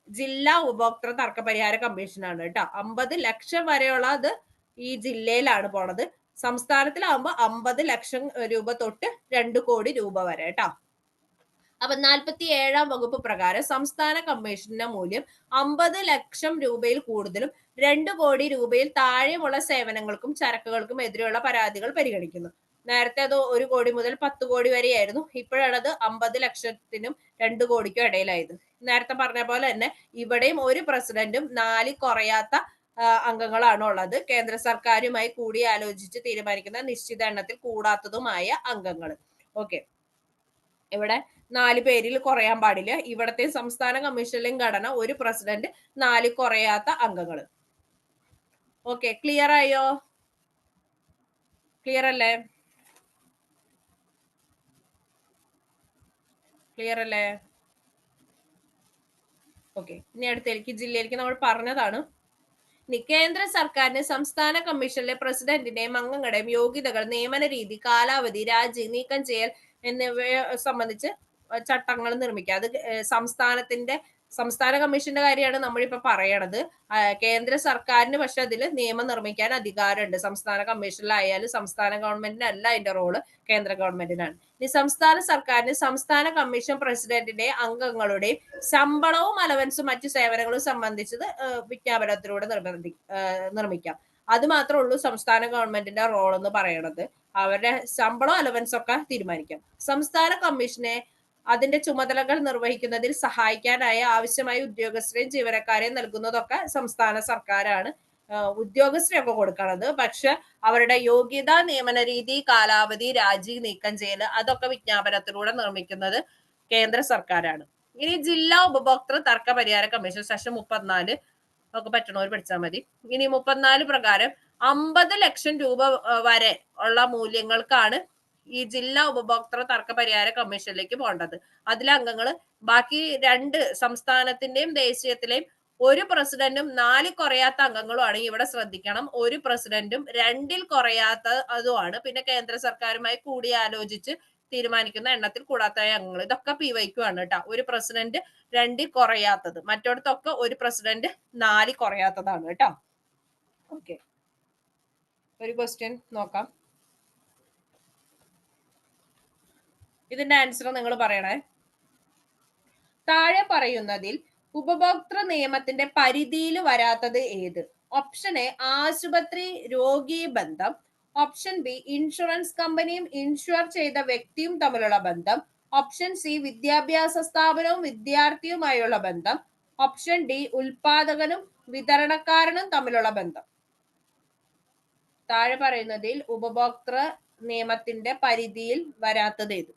ജില്ലാ ഉപഭോക്തൃ തർക്ക പരിഹാര കമ്മീഷനാണ് കേട്ടോ. 50 ലക്ഷം വരെയുള്ള അത് ഈ ജില്ലയിലാണ് പോണത്. സംസ്ഥാനത്തിലാവുമ്പോ 50 ലക്ഷം രൂപ തൊട്ട് 2 കോടി രൂപ വരെ കേട്ടോ. അപ്പൊ 47-ാം വകുപ്പ് പ്രകാരം സംസ്ഥാന കമ്മീഷന്റെ മൂല്യം 50 ലക്ഷം രൂപയിൽ കൂടുതലും 2 കോടി രൂപയിൽ താഴെയുമുള്ള സേവനങ്ങൾക്കും ചരക്കുകൾക്കും എതിരെയുള്ള പരാതികൾ പരിഗണിക്കുന്നു. നേരത്തെ അത് 1 കോടി മുതൽ 10 കോടി വരെയായിരുന്നു. ഇപ്പോഴാണത് 50 ലക്ഷത്തിനും 2 കോടിക്കും ഇടയിലായത്. നേരത്തെ പറഞ്ഞ പോലെ തന്നെ ഇവിടെയും ഒരു പ്രസിഡന്റും 4 കുറയാത്ത അംഗങ്ങളാണ് ഉള്ളത്. കേന്ദ്ര സർക്കാരുമായി കൂടിയാലോചിച്ച് തീരുമാനിക്കുന്ന നിശ്ചിത എണ്ണത്തിൽ കൂടാത്തതുമായ അംഗങ്ങൾ. ഓക്കെ, ഇവിടെ 4 പേരിൽ കുറയാൻ പാടില്ല. ഇവിടത്തെ സംസ്ഥാന കമ്മീഷനിലെയും ഘടന ഒരു പ്രസിഡന്റ് 4 കുറയാത്ത അംഗങ്ങൾ. ഓക്കെ, ക്ലിയർ ആയോ? ക്ലിയർ അല്ലേ? ക്ലിയർ അല്ലേ? ഓക്കെ, ഇനി അടുത്തേക്ക് ജില്ലയിലേക്ക് നമ്മൾ പറഞ്ഞതാണ്. ഇനി കേന്ദ്ര സർക്കാരിന് സംസ്ഥാന കമ്മീഷനിലെ പ്രസിഡന്റിന്റെയും അംഗങ്ങളുടെയും യോഗ്യതകൾ, നിയമന രീതി, കാലാവധി, രാജി, നീക്കം ചെയ്യൽ എന്നിവയെ സംബന്ധിച്ച് ചട്ടങ്ങൾ നിർമ്മിക്കുക. അത് സംസ്ഥാന കമ്മീഷന്റെ കാര്യമാണ് നമ്മളിപ്പോ പറയണത്. കേന്ദ്ര സർക്കാരിന് പക്ഷെ അതിൽ നിയമം നിർമ്മിക്കാൻ അധികാരമുണ്ട്. സംസ്ഥാന കമ്മീഷനിലായാലും സംസ്ഥാന ഗവൺമെന്റിനല്ല അതിന്റെ റോള്, കേന്ദ്ര ഗവൺമെന്റിനാണ്. ഇനി സംസ്ഥാന സർക്കാരിന് സംസ്ഥാന കമ്മീഷൻ പ്രസിഡന്റിന്റെ അംഗങ്ങളുടെയും ശമ്പളവും അലവൻസും മറ്റു സേവനങ്ങളും സംബന്ധിച്ചത് വിജ്ഞാപനത്തിലൂടെ നിർമ്മിക്കാം. അത് മാത്രമേ ഉള്ളൂ സംസ്ഥാന ഗവൺമെന്റിന്റെ റോൾ എന്ന് പറയുന്നത്. അവരുടെ ശമ്പളം അലവൻസ് ഒക്കെ തീരുമാനിക്കാം. സംസ്ഥാന കമ്മീഷനെ അതിന്റെ ചുമതലകൾ നിർവഹിക്കുന്നതിൽ സഹായിക്കാനായ ആവശ്യമായ ഉദ്യോഗസ്ഥരെയും ജീവനക്കാരെയും നൽകുന്നതൊക്കെ സംസ്ഥാന സർക്കാരാണ് ഉദ്യോഗസ്ഥരെയൊക്കെ കൊടുക്കണത്. പക്ഷെ അവരുടെ യോഗ്യത, നിയമന രീതി, കാലാവധി, രാജി, നീക്കം ചെയ്യൽ അതൊക്കെ വിജ്ഞാപനത്തിലൂടെ നിർമ്മിക്കുന്നത് കേന്ദ്ര സർക്കാരാണ്. ഇനി ജില്ലാ ഉപഭോക്തൃ തർക്ക പരിഹാര കമ്മീഷൻ സെഷൻ 34 ഒക്കെ പറ്റണവർ പഠിച്ചാൽ മതി. ഇനി 34 പ്രകാരം 50 ലക്ഷം രൂപ വരെ ഉള്ള മൂല്യങ്ങൾക്കാണ് ഈ ജില്ലാ ഉപഭോക്തൃ തർക്ക പരിഹാര കമ്മീഷനിലേക്ക് പോകേണ്ടത്. അതിലെ അംഗങ്ങൾ ബാക്കി 2 സംസ്ഥാനത്തിന്റെയും ദേശീയത്തിലെയും ഒരു പ്രസിഡന്റും 4 കുറയാത്ത അംഗങ്ങളുമാണ്. ഇവിടെ ശ്രദ്ധിക്കണം, ഒരു പ്രസിഡന്റും 2-ൽ കുറയാത്ത അതുമാണ്. പിന്നെ കേന്ദ്ര സർക്കാരുമായി കൂടിയാലോചിച്ച് തീരുമാനിക്കുന്ന എണ്ണത്തിൽ കൂടാത്ത അംഗങ്ങൾ. ഇതൊക്കെ PYQ ആണ് കേട്ടോ. ഒരു പ്രസിഡന്റ് 2-ൽ കുറയാത്തത്, മറ്റോടത്തൊക്കെ ഒരു പ്രസിഡന്റ് 4-ൽ കുറയാത്തതാണ് കേട്ടോ. ഓക്കെ, ഒരു ക്വസ്റ്റ്യൻ നോക്കാം. ഇതിന്റെ ആൻസർ നിങ്ങൾ പറയണേ. താഴെ പറയുന്നതിൽ ഉപഭോക്തൃ നിയമത്തിന്റെ പരിധിയിൽ വരാത്തത് ഏത്? ഓപ്ഷൻ എ ആശുപത്രി രോഗി ബന്ധം, ഓപ്ഷൻ ബി ഇൻഷുറൻസ് കമ്പനിയും ഇൻഷുർ ചെയ്ത വ്യക്തിയും തമ്മിലുള്ള ബന്ധം, ഓപ്ഷൻ സി വിദ്യാഭ്യാസ സ്ഥാപനവും വിദ്യാർത്ഥിയുമായുള്ള ബന്ധം, ഓപ്ഷൻ ഡി ഉൽപാദകനും വിതരണക്കാരനും തമ്മിലുള്ള ബന്ധം. താഴെ പറയുന്നതിൽ ഉപഭോക്തൃ നിയമത്തിന്റെ പരിധിയിൽ വരാത്തത് ഏത്?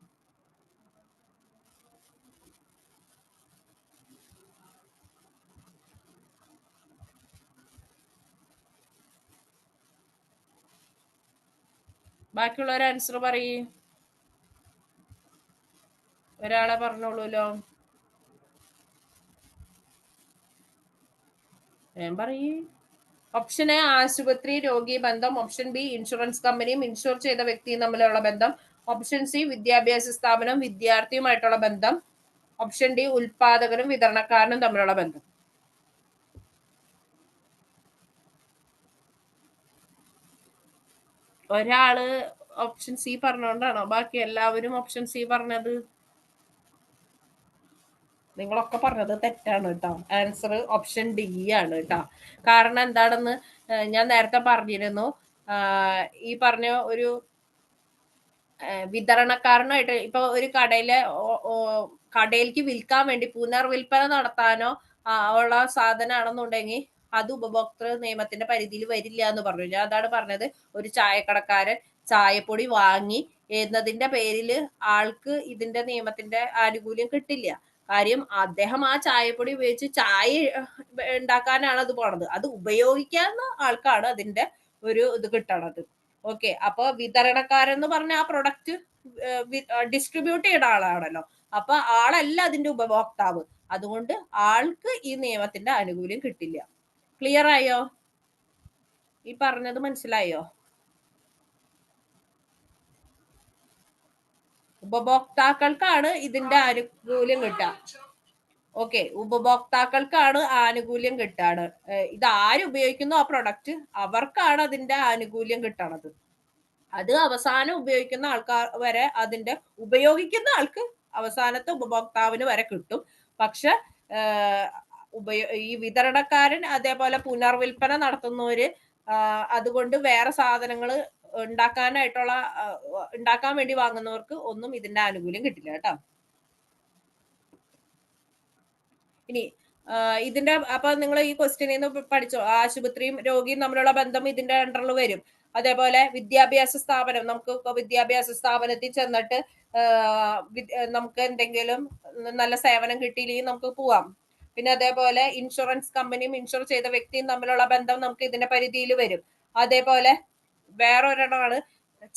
ബാക്കിയുള്ളവർ ആൻസർ പറയേ. ഒരാളെ പറഞ്ഞോളൂല്ലോ. ഞാൻ പറയേ. ഓപ്ഷൻ എ ആശുപത്രി രോഗി ബന്ധം, ഓപ്ഷൻ ബി ഇൻഷുറൻസ് കമ്പനിയും ഇൻഷുർ ചെയ്ത വ്യക്തിയും തമ്മിലുള്ള ബന്ധം, ഓപ്ഷൻ സി വിദ്യാഭ്യാസ സ്ഥാപനം വിദ്യാർത്ഥിയുമായിട്ടുള്ള ബന്ധം, ഓപ്ഷൻ ഡി ഉൽപാദകനും വിതരണക്കാരനും തമ്മിലുള്ള ബന്ധം. ഒരാള് ഓപ്ഷൻ സി പറഞ്ഞോണ്ടാണോ ബാക്കി എല്ലാവരും ഓപ്ഷൻ സി പറഞ്ഞത്? നിങ്ങളൊക്കെ പറഞ്ഞത് തെറ്റാണ് കേട്ടോ. ആൻസർ ഓപ്ഷൻ ഡി ആണ് കേട്ടോ. കാരണം എന്താണെന്ന് ഞാൻ നേരത്തെ പറഞ്ഞിരുന്നു. ഈ പറഞ്ഞ ഒരു വിതരണക്കാരനായിട്ട് ഇപ്പൊ ഒരു കടയിലേക്ക് വിൽക്കാൻ വേണ്ടി പുനർവിൽപ്പന നടത്താനോ ഉള്ള സാധനമാണെന്നുണ്ടെങ്കിൽ അത് ഉപഭോക്തൃ നിയമത്തിന്റെ പരിധിയിൽ വരില്ല എന്ന് പറഞ്ഞു. ഞാൻ അതാണ് പറഞ്ഞത്. ഒരു ചായക്കടക്കാരൻ ചായപ്പൊടി വാങ്ങി എന്നതിന്റെ പേരിൽ ആൾക്ക് ഇതിന്റെ നിയമത്തിന്റെ ആനുകൂല്യം കിട്ടില്ല. കാര്യം അദ്ദേഹം ആ ചായപ്പൊടി ഉപയോഗിച്ച് ചായ ഉണ്ടാക്കാനാണ് അത് പോണത്. അത് ഉപയോഗിക്കാവുന്ന ആൾക്കാണ് അതിന്റെ ഒരു ഇത് കിട്ടണത്. ഓക്കെ, അപ്പൊ വിതരണക്കാരൻ എന്ന് പറഞ്ഞ ആ പ്രൊഡക്റ്റ് ഡിസ്ട്രിബ്യൂട്ട് ചെയ്യുന്ന ആളാണല്ലോ. അപ്പൊ ആളല്ല അതിന്റെ ഉപഭോക്താവ്. അതുകൊണ്ട് ആൾക്ക് ഈ നിയമത്തിന്റെ ആനുകൂല്യം കിട്ടില്ല. ക്ലിയർ ആയോ? ഈ പറഞ്ഞത് മനസ്സിലായോ? ഉപഭോക്താക്കൾക്കാണ് ഇതിന്റെ ആനുകൂല്യം കിട്ടുക. ഓക്കെ, ഉപഭോക്താക്കൾക്കാണ് ആനുകൂല്യം കിട്ടാണ്. ഇത് ആരുപയോഗിക്കുന്നു ആ പ്രൊഡക്റ്റ് അവർക്കാണ് അതിന്റെ ആനുകൂല്യം കിട്ടണത്. അത് അവസാനം ഉപയോഗിക്കുന്ന ആൾക്കാർ വരെ അതിന്റെ ഉപയോഗിക്കുന്ന ആൾക്ക് അവസാനത്തെ ഉപഭോക്താവിന് വരെ കിട്ടും. പക്ഷെ ഈ വിതരണക്കാരൻ അതേപോലെ പുനർവിൽപ്പന നടത്തുന്നവര് അതുകൊണ്ട് വേറെ സാധനങ്ങൾ ഉണ്ടാക്കാൻ വേണ്ടി വാങ്ങുന്നവർക്ക് ഒന്നും ഇതിന്റെ ആനുകൂല്യം കിട്ടില്ല കേട്ടോ. ഇനി ഇതിന്റെ അപ്പൊ നിങ്ങൾ ഈ ക്വസ്റ്റ്യനിൽ നിന്ന് പഠിച്ചോ, ആശുപത്രിയും രോഗിയും തമ്മിലുള്ള ബന്ധം ഇതിന്റെ അണ്ടറിൽ വരും. അതേപോലെ വിദ്യാഭ്യാസ സ്ഥാപനം, നമുക്ക് ഇപ്പൊ വിദ്യാഭ്യാസ സ്ഥാപനത്തിൽ ചെന്നിട്ട് നമുക്ക് എന്തെങ്കിലും നല്ല സേവനം കിട്ടിയില്ലെങ്കിൽ നമുക്ക് പോവാം. പിന്നെ അതേപോലെ ഇൻഷുറൻസ് കമ്പനിയും ഇൻഷുർ ചെയ്ത വ്യക്തിയും തമ്മിലുള്ള ബന്ധം നമുക്ക് ഇതിന്റെ പരിധിയിൽ വരും. അതേപോലെ വേറൊരെണ്ണമാണ്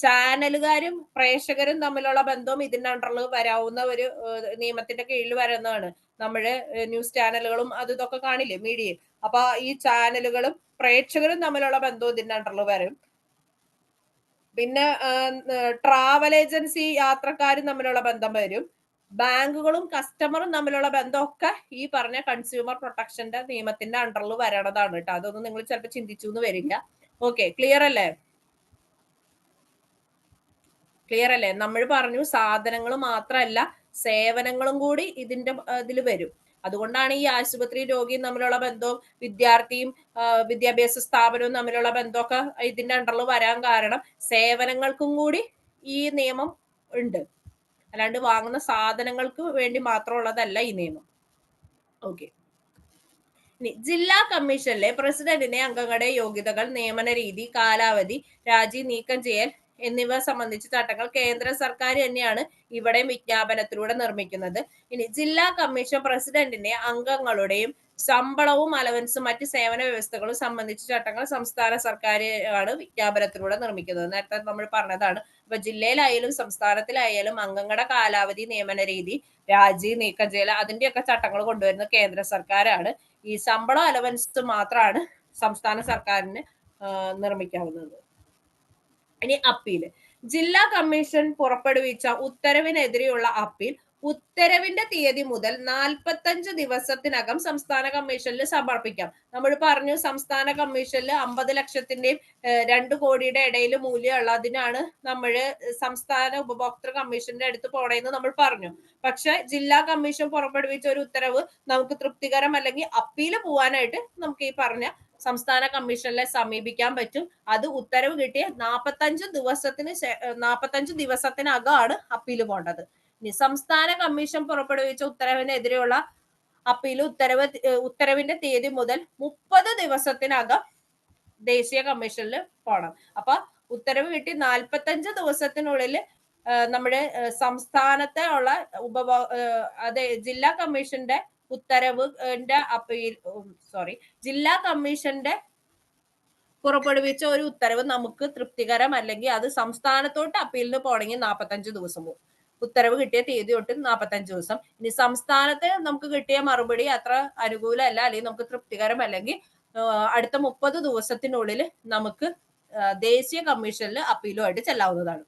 ചാനലുകാരും പ്രേക്ഷകരും തമ്മിലുള്ള ബന്ധവും ഇതിന്റെ അണ്ടറിൽ വരാവുന്ന ഒരു നിയമത്തിന്റെ കീഴിൽ വരുന്നതാണ്. നമ്മള് ന്യൂസ് ചാനലുകളും അത് ഇതൊക്കെ കാണില്ലേ മീഡിയയും. അപ്പൊ ഈ ചാനലുകളും പ്രേക്ഷകരും തമ്മിലുള്ള ബന്ധവും ഇതിന്റെ അണ്ടറിൽ വരും. പിന്നെ ട്രാവൽ ഏജൻസി യാത്രക്കാരും തമ്മിലുള്ള ബന്ധം വരും. ബാങ്കുകളും കസ്റ്റമറും തമ്മിലുള്ള ബന്ധമൊക്കെ ഈ പറഞ്ഞ കൺസ്യൂമർ പ്രൊട്ടക്ഷന്റെ നിയമത്തിന്റെ അണ്ടറിൽ വരണതാണ് കേട്ടോ. അതൊന്നും നിങ്ങൾ ചിലപ്പോൾ ചിന്തിച്ചു എന്ന് വരില്ല. ഓക്കെ, ക്ലിയർ അല്ലേ? ക്ലിയർ അല്ലേ? നമ്മൾ പറഞ്ഞു സാധനങ്ങൾ മാത്രമല്ല സേവനങ്ങളും കൂടി ഇതിന്റെ ഇതിൽ വരും. അതുകൊണ്ടാണ് ഈ ആശുപത്രി രോഗിയും തമ്മിലുള്ള ബന്ധവും വിദ്യാർത്ഥിയും വിദ്യാഭ്യാസ സ്ഥാപനവും തമ്മിലുള്ള ബന്ധമൊക്കെ ഇതിന്റെ അണ്ടറിൽ വരാൻ കാരണം സേവനങ്ങൾക്കും കൂടി ഈ നിയമം ഉണ്ട്. അല്ലാണ്ട് വാങ്ങുന്ന സാധനങ്ങൾക്ക് വേണ്ടി മാത്രമുള്ളതല്ല ഈ നിയമം. ഓക്കെ, ജില്ലാ കമ്മീഷനിലെ പ്രസിഡന്റിനെ അംഗങ്ങളുടെ യോഗ്യതകൾ, നിയമന രീതി, കാലാവധി, രാജി, നീക്കം ചെയ്യൽ എന്നിവ സംബന്ധിച്ച ചട്ടങ്ങൾ കേന്ദ്ര സർക്കാർ തന്നെയാണ് ഇവിടെ വിജ്ഞാപനത്തിലൂടെ നിർമ്മിക്കുന്നത്. ഇനി ജില്ലാ കമ്മീഷൻ പ്രസിഡന്റിന്റെ അംഗങ്ങളുടെയും ശമ്പളവും അലവൻസും മറ്റ് സേവന വ്യവസ്ഥകളും സംബന്ധിച്ച ചട്ടങ്ങൾ സംസ്ഥാന സർക്കാരാണ് വിജ്ഞാപനത്തിലൂടെ നിർമ്മിക്കുന്നത്. നേരത്തെ നമ്മൾ പറഞ്ഞതാണ്. ഇപ്പൊ ജില്ലയിലായാലും സംസ്ഥാനത്തിലായാലും അംഗങ്ങളുടെ കാലാവധി, നിയമന രീതി, രാജി, നീക്കം ചെയ്യൽ അതിന്റെയൊക്കെ ചട്ടങ്ങൾ കൊണ്ടുവരുന്നത് കേന്ദ്ര സർക്കാരാണ്. ഈ ശമ്പളം അലവൻസ് മാത്രമാണ് സംസ്ഥാന സർക്കാരിന് നിർമ്മിക്കാവുന്നത്. ഇനി അപ്പീൽ. ജില്ലാ കമ്മീഷൻ പുറപ്പെടുവിച്ച ഉത്തരവിനെതിരെയുള്ള അപ്പീൽ ഉത്തരവിന്റെ തീയതി മുതൽ 45 ദിവസത്തിനകം സംസ്ഥാന കമ്മീഷനിൽ സമർപ്പിക്കാം. നമ്മൾ പറഞ്ഞു സംസ്ഥാന കമ്മീഷനിൽ 50 ലക്ഷത്തിന്റെയും 2 കോടിയുടെ ഇടയിൽ മൂല്യമുള്ളതിനാണ് നമ്മൾ സംസ്ഥാന ഉപഭോക്തൃ കമ്മീഷന്റെ അടുത്ത് പോണേന്ന് നമ്മൾ പറഞ്ഞു. പക്ഷെ ജില്ലാ കമ്മീഷൻ പുറപ്പെടുവിച്ച ഒരു ഉത്തരവ് നമുക്ക് തൃപ്തികരം അല്ലെങ്കിൽ അപ്പീൽ പോവാനായിട്ട് നമുക്ക് ഈ പറഞ്ഞ സംസ്ഥാന കമ്മീഷനിലെ സമീപിക്കാൻ പറ്റും. അത് ഉത്തരവ് കിട്ടിയ 45 ദിവസത്തിനകമാണ് അപ്പീൽ പോകേണ്ടത്. ഇനി സംസ്ഥാന കമ്മീഷൻ പുറപ്പെടുവിച്ച ഉത്തരവിനെതിരെയുള്ള അപ്പീൽ ഉത്തരവിന്റെ തീയതി മുതൽ 30 ദിവസത്തിനകം ദേശീയ കമ്മീഷനിൽ പോകണം. അപ്പൊ ഉത്തരവ് കിട്ടി 45 ദിവസത്തിനുള്ളിൽ നമ്മുടെ സംസ്ഥാനത്തെ ഉള്ള അതെ ജില്ലാ കമ്മീഷന്റെ ഉത്തരവിന്റെ അപ്പീൽ ജില്ലാ കമ്മീഷന്റെ പുറപ്പെടുവിച്ച ഒരു ഉത്തരവ് നമുക്ക് തൃപ്തികരം അല്ലെങ്കിൽ അത് സംസ്ഥാനത്തോട്ട് അപ്പീലിന് പോകണമെങ്കിൽ 45 ദിവസം പോകും. ഉത്തരവ് കിട്ടിയ തീയതി തൊട്ട് 45 ദിവസം. ഇനി സംസ്ഥാനത്ത് നമുക്ക് കിട്ടിയ മറുപടി അത്ര അനുകൂലമല്ല അല്ലെങ്കിൽ നമുക്ക് തൃപ്തികരം അല്ലെങ്കിൽ അടുത്ത 30 ദിവസത്തിനുള്ളിൽ നമുക്ക് ദേശീയ കമ്മീഷനിൽ അപ്പീലുമായിട്ട് ചെല്ലാവുന്നതാണ്.